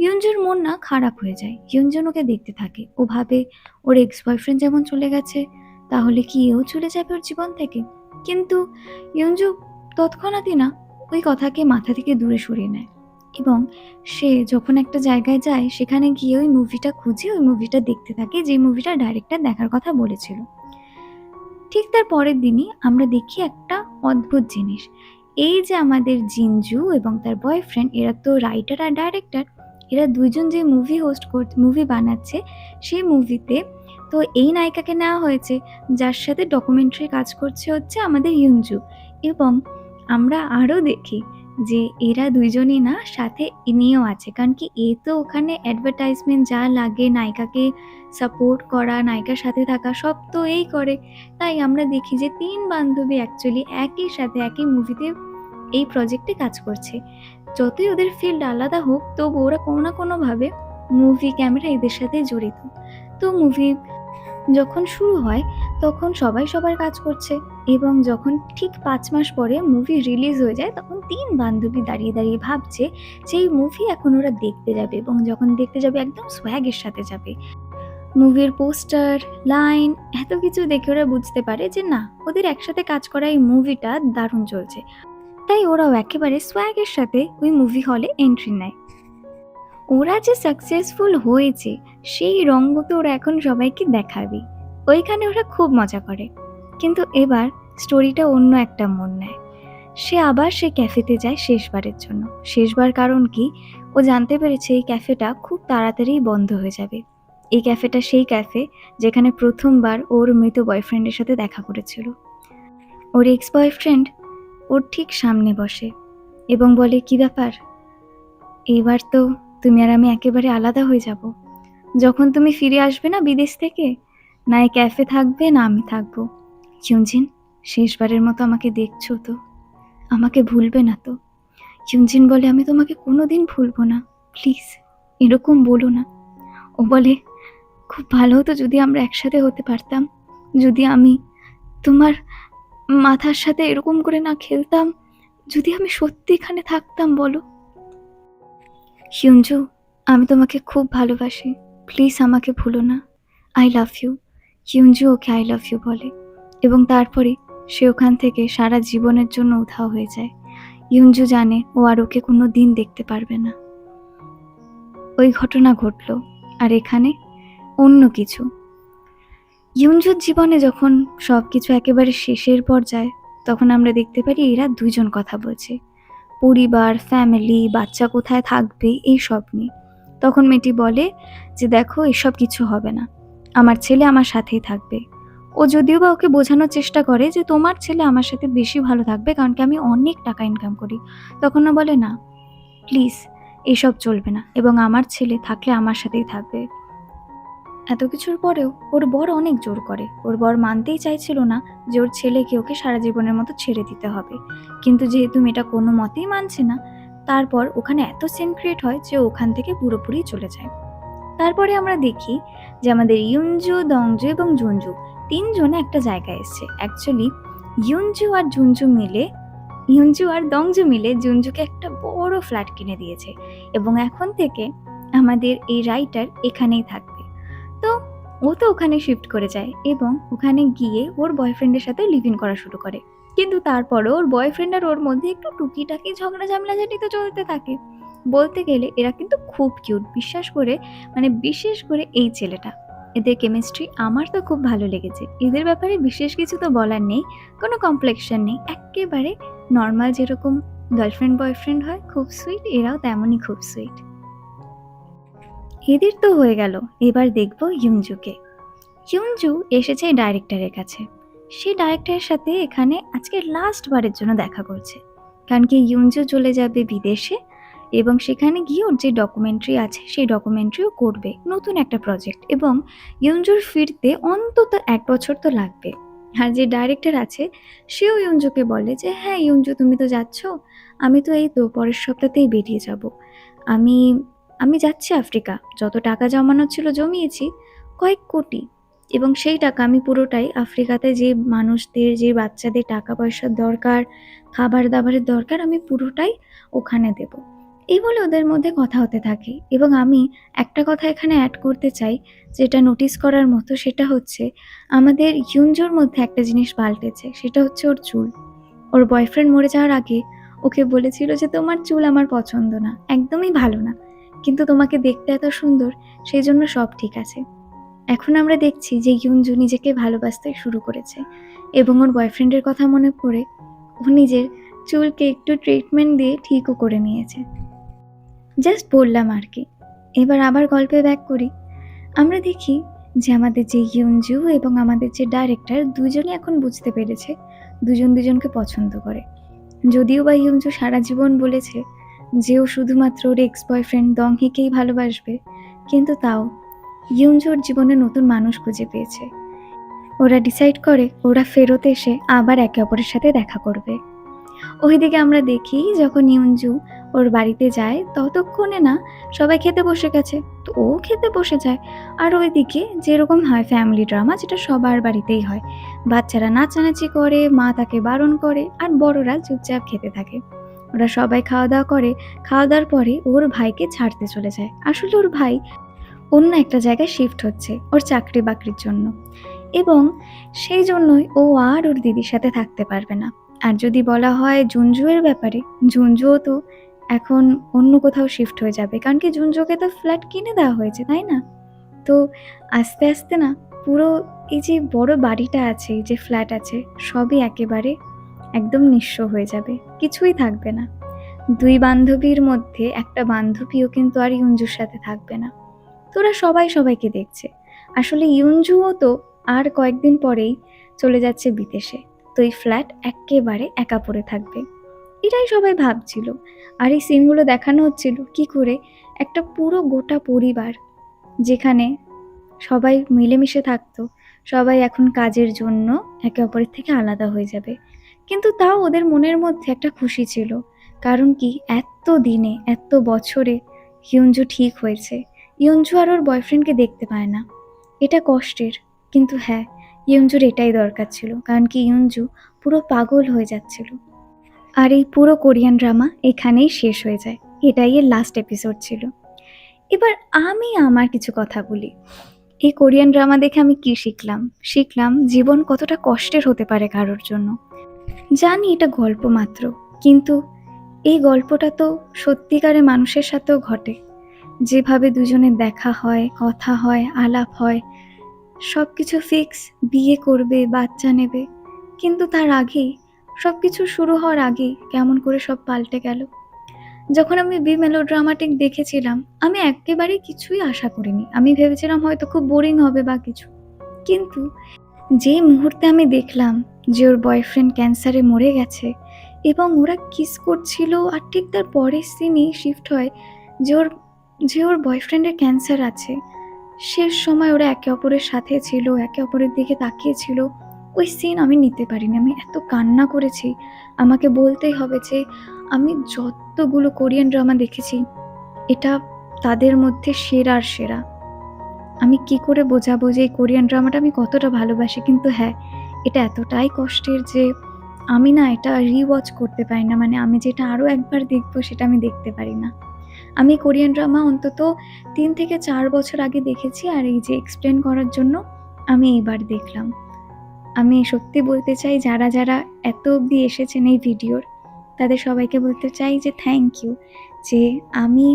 ইয়ঞ্জুর মন না খারাপ হয়ে যায়, ইয়ঞ্জন ওকে দেখতে থাকে, ও ভাবে ওর এক্স বয়ফ্রেন্ড যেমন চলে গেছে, তাহলে কি এও চলে যাবে ওর জীবন থেকে। কিন্তু ইয়ঞ্জু তৎক্ষণাৎই না ওই কথাকে মাথা থেকে দূরে সরিয়ে নেয়, এবং সে যখন একটা জায়গায় যায় সেখানে গিয়ে ওই মুভিটা খুঁজে ওই মুভিটা দেখতে থাকে, যে মুভিটা ডাইরেক্টর দেখার কথা বলেছিল। ঠিক তার পরের দিনই আমরা দেখি একটা অদ্ভুত জিনিস। এই যে আমাদের জিঞ্জু এবং তার বয়ফ্রেন্ড, এরা তো রাইটার আর ডাইরেক্টর, এরা দুইজন যে মুভি বানাচ্ছে সেই মুভিতে তো এই নায়িকাকে নেওয়া হয়েছে যার সাথে ডকুমেন্টারি কাজ করছে হচ্ছে আমাদের ইয়ঞ্জু। এবং আমরা আরও দেখি যে এরা দুইজনই না সাথে ইনিও আছে, কারণ কি এ তো ওখানে অ্যাডভার্টাইজমেন্ট যা লাগে, নায়িকাকে সাপোর্ট করা, নায়িকার সাথে থাকা, সব তো এই করে। তাই আমরা দেখি যে 3 বান্ধবী অ্যাকচুয়ালি একই সাথে একই মুভিতে এই প্রজেক্টে কাজ করছে। যতই ওদের ফিল্ড আলাদা হোক, তবু ওরা কোনো না কোনোভাবে মুভি ক্যামেরা এদের সাথে জড়িত। তো মুভি যখন শুরু হয় তখন সবাই সবার কাজ করছে, এবং যখন ঠিক 5 মাস পরে মুভি রিলিজ হয়ে যায় তখন 3 বান্ধবী দাঁড়িয়ে দাঁড়িয়ে ভাবছে যে এই মুভি এখন ওরা দেখতে যাবে, এবং যখন দেখতে যাবে একদম সোয়াগের সাথে যাবে। মুভির পোস্টার, লাইন, এত কিছু দেখে ওরা বুঝতে পারে যে না, ওদের একসাথে কাজ করা এই মুভিটা দারুণ চলছে। তাই ওরাও একেবারে সোয়াগের সাথে ওই মুভি হলে এন্ট্রি নেয়। ওরা যে সাকসেসফুল হয়েছে সেই রঙ্গ তো ওরা এখন সবাইকে দেখাবে। ওইখানে ওরা খুব মজা করে। কিন্তু এবার স্টোরিটা অন্য একটা মোড় নেয়। সে আবার সেই ক্যাফেতে যায় শেষবারের জন্য। শেষবার কারণ কি? ও জানতে পেরেছে এই ক্যাফেটা খুব তাড়াতাড়িই বন্ধ হয়ে যাবে। এই ক্যাফেটা সেই ক্যাফে যেখানে প্রথমবার ওর মৃত বয়ফ্রেন্ডের সাথে দেখা করেছিল। ওর এক্স বয়ফ্রেন্ড ওর ঠিক সামনে বসে এবং বলে, কি ব্যাপার, এইবার তো তুমি আর আমি একেবারে আলাদা হয়ে যাব। যখন তুমি ফিরে আসবে না বিদেশ থেকে, না এই ক্যাফে থাকবে না আমি থাকবো। ইউনজিন, শেষবারের মতো আমাকে দেখছো তো? আমাকে ভুলবে না তো? ইউনজিন বলে, আমি তোমাকে কোনোদিন ভুলবো না, প্লিজ এরকম বলো না। ও বলে, খুব ভালো হতো যদি আমরা একসাথে হতে পারতাম, যদি আমি তোমার মাথার সাথে এরকম করে না খেলতাম, যদি আমি সত্যি এখানে থাকতাম। বলো হিউনজু, আমি তোমাকে খুব ভালোবাসি, প্লিজ আমাকে ভুলো না, I love you. Hyunju okay I love you বলে এবং তারপরে সে ওখান থেকে সারা জীবনের জন্য উধাও হয়ে যায়। ইউনজু জানে ও আর ওকে কোনো দিন দেখতে পারবে না। ওই ঘটনা ঘটলো, আর এখানে অন্য কিছু। ইউনজুর জীবনে যখন সব কিছু একেবারে শেষের পর্যায়ে, তখন আমরা দেখতে পারি এরা দুজন কথা বলছে, পরিবার, ফ্যামিলি, বাচ্চা কোথায় থাকবে এই সব নিয়ে। তখন মেয়েটি বলে যে, দেখো এসব কিছু হবে না, আমার ছেলে আমার সাথেই থাকবে। ও যদিও বা ওকে বোঝানোর চেষ্টা করে যে তোমার ছেলে আমার সাথে বেশি ভালো থাকবে, কারণ কি আমি অনেক টাকা ইনকাম করি। তখন ও বলে, না প্লিজ এসব চলবে না, এবং আমার ছেলে থাকলে আমার সাথেই থাকবে। এত কিছুর পরেও ওর বর অনেক জোর করে। ওর বর মানতেই চাইছিল না যে ওর ছেলেকে ওকে সারা জীবনের মতো ছেড়ে দিতে হবে। কিন্তু যেহেতু মেয়েটা কোনো মতেই মানছে না, তারপর ওখানে এত সিন ক্রিয়েট হয় যে ওখান থেকে পুরোপুরি চলে যায়। তারপরে আমরা দেখি যে আমাদের ইউনজু, দংজু এবং জুনজু তিনজনে একটা জায়গায় এসছে। অ্যাকচুয়ালি ইউনজু আর দংজু মিলে জুনজুকে একটা বড় ফ্ল্যাট কিনে দিয়েছে এবং এখন থেকে আমাদের এই রাইটার এখানেই থাকবে। তো ও তো ওখানে শিফট করে যায় এবং ওখানে গিয়ে ওর বয়ফ্রেন্ডের সাথে লিভ ইন করা শুরু করে। কিন্তু তারপরও ওর বয়ফ্রেন্ড আর ওর মধ্যে একটু টুকিটাকি ঝগড়া ঝামেলাঝাটি তো চলতে থাকে। বলতে গেলে এরা কিন্তু খুব কিউট, বিশেষ করে এই ছেলেটা। এদের কেমিস্ট্রি আমার তো খুব ভালো লেগেছে। এদের ব্যাপারে বিশেষ কিছু তো বলার নেই, কোনো কমপ্লেক্সন নেই, একেবারে নর্মাল যেরকম গার্লফ্রেন্ড বয়ফ্রেন্ড হয় খুব সুইট, এরাও তেমনই খুব সুইট। এদের তো হয়ে গেল, এবার দেখব ইউনজুকে। ইউনজু এসেছে ডাইরেক্টরের কাছে। সে ডাইরেক্টরের সাথে এখানে আজকে লাস্ট বারের জন্য দেখা করছে, কারণ কি ইউনজু চলে যাবে বিদেশে এবং সেখানে গিয়ে ওর যে ডকুমেন্টারি আছে সেই ডকুমেন্টারিও করবে, নতুন একটা প্রজেক্ট, এবং ইউনজুর ফিরতে অন্তত 1 বছর তো লাগবে। আর যে ডাইরেক্টর আছে সেও ইউনজুকে বলে যে, হ্যাঁ ইউনজু তুমি তো যাচ্ছ, আমি তো এই তো পরের সপ্তাহতেই বেরিয়ে যাব। আমি আমি যাচ্ছি আফ্রিকা, যত টাকা জমানোর ছিল জমিয়েছি, কয়েক কোটি, এবং সেই টাকা আমি পুরোটাই আফ্রিকাতে যে মানুষদের, যে বাচ্চাদের টাকা পয়সার দরকার, খাবার দাবারের দরকার, আমি পুরোটাই ওখানে দেব। এই বলে ওদের মধ্যে কথা হতে থাকে। এবং আমি একটা কথা এখানে অ্যাড করতে চাই, যেটা নোটিস করার মতো, সেটা হচ্ছে আমাদের ইউনজুর মধ্যে একটা জিনিস পাল্টেছে, সেটা হচ্ছে ওর চুল। ওর বয়ফ্রেন্ড মরে যাওয়ার আগে ওকে বলেছিল যে তোমার চুল আমার পছন্দ না, একদমই ভালো না, কিন্তু তোমাকে দেখতে এত সুন্দর, সেই জন্য সব ঠিক আছে। এখন আমরা দেখছি যে ইউনজু নিজেকে ভালোবাসতে শুরু করেছে এবং ওর বয়ফ্রেন্ডের কথা মনে পড়ে ও নিজের চুলকে একটু ট্রিটমেন্ট দিয়ে ঠিকও করে নিয়েছে। জাস্ট বললাম আর কি। এবার আবার গল্পে ব্যাক করি। আমরা দেখি যে আমাদের যে ইউনজু এবং আমাদের যে ডাইরেক্টর দুজনই এখন বুঝতে পেরেছে দুজন দুজনকে পছন্দ করে। যদিও বা ইউনজু সারা জীবন বলেছে যে ও শুধুমাত্র ওর এক্স বয়ফ্রেন্ড দংহিকেই ভালোবাসবে, কিন্তু তাও ইউনজুর জীবনে নতুন মানুষ খুঁজে পেয়েছে। ওরা ডিসাইড করে ওরা ফেরত এসে আবার একে অপরের সাথে দেখা করবে। ওইদিকে আমরা দেখি যখন ইউনজু ওর বাড়িতে যায় ততক্ষণে না সবাই খেতে বসে গেছে, তো ও খেতে বসে যায়। আর ওইদিকে যেরকম হয় ফ্যামিলি ড্রামা, যেটা সবার বাড়িতেই হয়, বাচ্চারা নাচানাচি করে, মা তাকে বারণ করে, আর বড়রা চুপচাপ খেতে থাকে। ওরা সবাই খাওয়া দাওয়া করে, খাওয়া দাওয়ার পরে ওর ভাইকে ছাড়তে চলে যায়। আসলে ওর ভাই অন্য একটা জায়গায় শিফট হচ্ছে ওর চাকরি বাকরির জন্য, এবং সেই জন্যই ও আর ওর দিদির সাথে থাকতে পারবে না। আর যদি বলা হয় জুনজুয়ের ব্যাপারে, জুনজুও তো এখন অন্য কোথাও শিফট হয়ে যাবে, কারণ কি জুনজুকে তো ফ্ল্যাট কিনে দেওয়া হয়েছে, তাই না? তো আস্তে আস্তে না পুরো এই যে বড় বাড়িটা আছে, এই যে ফ্ল্যাট আছে, সবই একেবারে একদম নিঃস্ব হয়ে যাবে, কিছুই থাকবে না। দুই বান্ধবীর মধ্যে একটা বান্ধবীও কিন্তু আর ইউঞ্জুর সাথে থাকবে না। তোরা সবাই সবাইকে দেখছে। আসলে ইউঞ্জুও তো আর কয়েকদিন পরেই চলে যাচ্ছে বিদেশে, তো এই ফ্ল্যাট একেবারে একা পড়ে থাকবে, এটাই সবাই ভাবছিল। আর এই সিনগুলো দেখানো হচ্ছিল কি করে একটা পুরো গোটা পরিবার, যেখানে সবাই মিলেমিশে থাকতো, সবাই এখন কাজের জন্য একে অপরের থেকে আলাদা হয়ে যাবে। কিন্তু তাও ওদের মনের মধ্যে একটা খুশি ছিল, কারণ কি এত দিনে এত বছরে ইয়ঞ্জু ঠিক হয়েছে। ইয়ঞ্জু আর ওর বয়ফ্রেন্ডকে দেখতে পায় না, এটা কষ্টের। কিন্তু হ্যাঁ, ইয়ঞ্জুর এটাই দরকার ছিল, কারণ কি ইয়ঞ্জু পুরো পাগল হয়ে যাচ্ছিল। আর এই পুরো কোরিয়ান ড্রামা এখানেই শেষ হয়ে যায়, এটাই এর লাস্ট এপিসোড ছিল। এবার আমি আমার কিছু কথা বলি। এই কোরিয়ান ড্রামা দেখে আমি কি শিখলাম জীবন কতটা কষ্টের হতে পারে কারোর জন্য। জানি এটা গল্প মাত্র, কিন্তু এই গল্পটা তো সত্যিকারে মানুষের সাথেও ঘটে। যেভাবে দুজনের দেখা হয়, কথা হয়, আলাপ হয়, সব কিছু ফিক্স, বিয়ে করবে, বাচ্চা নেবে, কিন্তু তার আগেই, সব কিছু শুরু হওয়ার আগেই কেমন করে সব পাল্টে গেল। যখন আমি বি মেলোড্রামাটিক দেখেছিলাম, আমি একেবারেই কিছুই আশা করিনি। আমি ভেবেছিলাম হয়তো খুব বোরিং হবে বা কিছু, কিন্তু যেই মুহূর্তে আমি দেখলাম যে ওর বয়ফ্রেন্ড ক্যান্সারে মরে গেছে এবং ওরা কিস করছিল, আর ঠিক তার পরের সিনই শিফট হয় যে ওর বয়ফ্রেন্ডের ক্যান্সার আছে, শেষ সময় ওরা একে অপরের সাথে ছিল, একে অপরের দিকে তাকিয়েছিল, ওই সিন আমি নিতে পারিনি। আমি এত কান্না করেছি। আমাকে বলতেই হবে যে আমি যতগুলো কোরিয়ান ড্রামা দেখেছি, এটা তাদের মধ্যে সেরার সেরা। আমি কি করে বোঝাবো যে এই কোরিয়ান ড্রামাটা আমি কতটা ভালোবাসি, কিন্তু হ্যাঁ, এটা এতটাই কষ্টের যে আমি না এটা রিওয়াচ করতে পারি না। মানে আমি যেটা আরও একবার দেখবো সেটা আমি দেখতে পারি না। আমি কোরিয়ান ড্রামা অন্তত 3 থেকে 4 বছর আগে দেখেছি, আর এই যে এক্সপ্লেন করার জন্য আমি এইবার দেখলাম। আমি সত্যি বলতে চাই, যারা যারা এত অবধি এসেছেন এই ভিডিওর, তাদের সবাইকে বলতে চাই যে থ্যাংক ইউ, যে আমি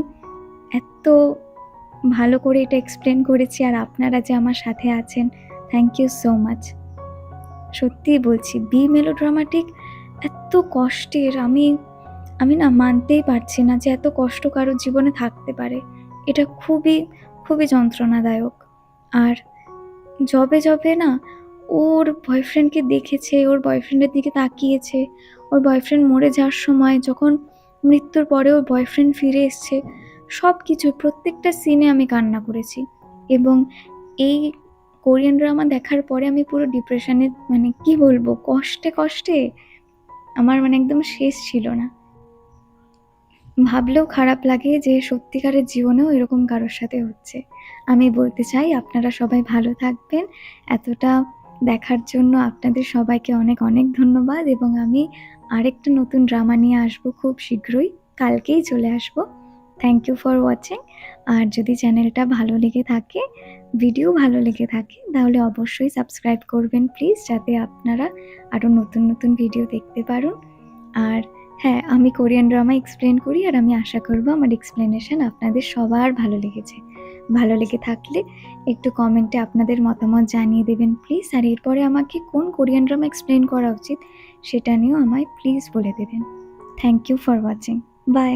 এত ভালো করে এটা এক্সপ্লেন করেছি, আর আপনারা যে আমার সাথে আছেন, থ্যাংক ইউ সো মাচ। সত্যিই বলছি, বি মেলোড্রামাটিক এত কষ্টের, আমি না মানতেই পারছি না যে এত কষ্ট কারোর জীবনে থাকতে পারে। এটা খুবই খুবই যন্ত্রণাদায়ক। আর যবে না ওর বয়ফ্রেন্ডকে দেখেছে, ওর বয়ফ্রেন্ডের দিকে তাকিয়েছে, ওর বয়ফ্রেন্ড মরে যাওয়ার সময় যখন মৃত্যুর পরে ওর বয়ফ্রেন্ড ফিরে এসছে, সব কিছু প্রত্যেকটা সিনে আমি কান্না করেছি। এবং এই কোরিয়ান ড্রামা দেখার পরে আমি পুরো ডিপ্রেশনে, মানে কি বলবো, কষ্টে আমার মানে একদম শেষ ছিল না। ভাবলেও খারাপ লাগে যে সত্যিকারের জীবনেও এরকম কারোর সাথে হচ্ছে। আমি বলতে চাই আপনারা সবাই ভালো থাকবেন। এতটা দেখার জন্য আপনাদের সবাইকে অনেক অনেক ধন্যবাদ, এবং আমি আরেকটা নতুন ড্রামা নিয়ে আসবো খুব শীঘ্রই, কালকেই চলে আসবো। Thank you for watching. আর যদি চ্যানেলটা ভালো লেগে থাকে, ভিডিও ভালো লেগে থাকে, তাহলে অবশ্যই সাবস্ক্রাইব করবেন প্লিজ, যাতে আপনারা আরও নতুন নতুন ভিডিও দেখতে পারুন। আর হ্যাঁ, আমি কোরিয়ান ড্রামা এক্সপ্লেন করি, আর আমি আশা করব আমার এক্সপ্লেনেশন আপনাদের সবার ভালো লেগেছে। ভালো লেগে থাকলে একটু কমেন্টে আপনাদের মতামত জানিয়ে দেবেন প্লিজ। আর এরপরে আমাকে কোন কোরিয়ান ড্রামা এক্সপ্লেন করা উচিত সেটা নিয়েও আমায় প্লিজ বলে দেবেন। Thank you for watching. By.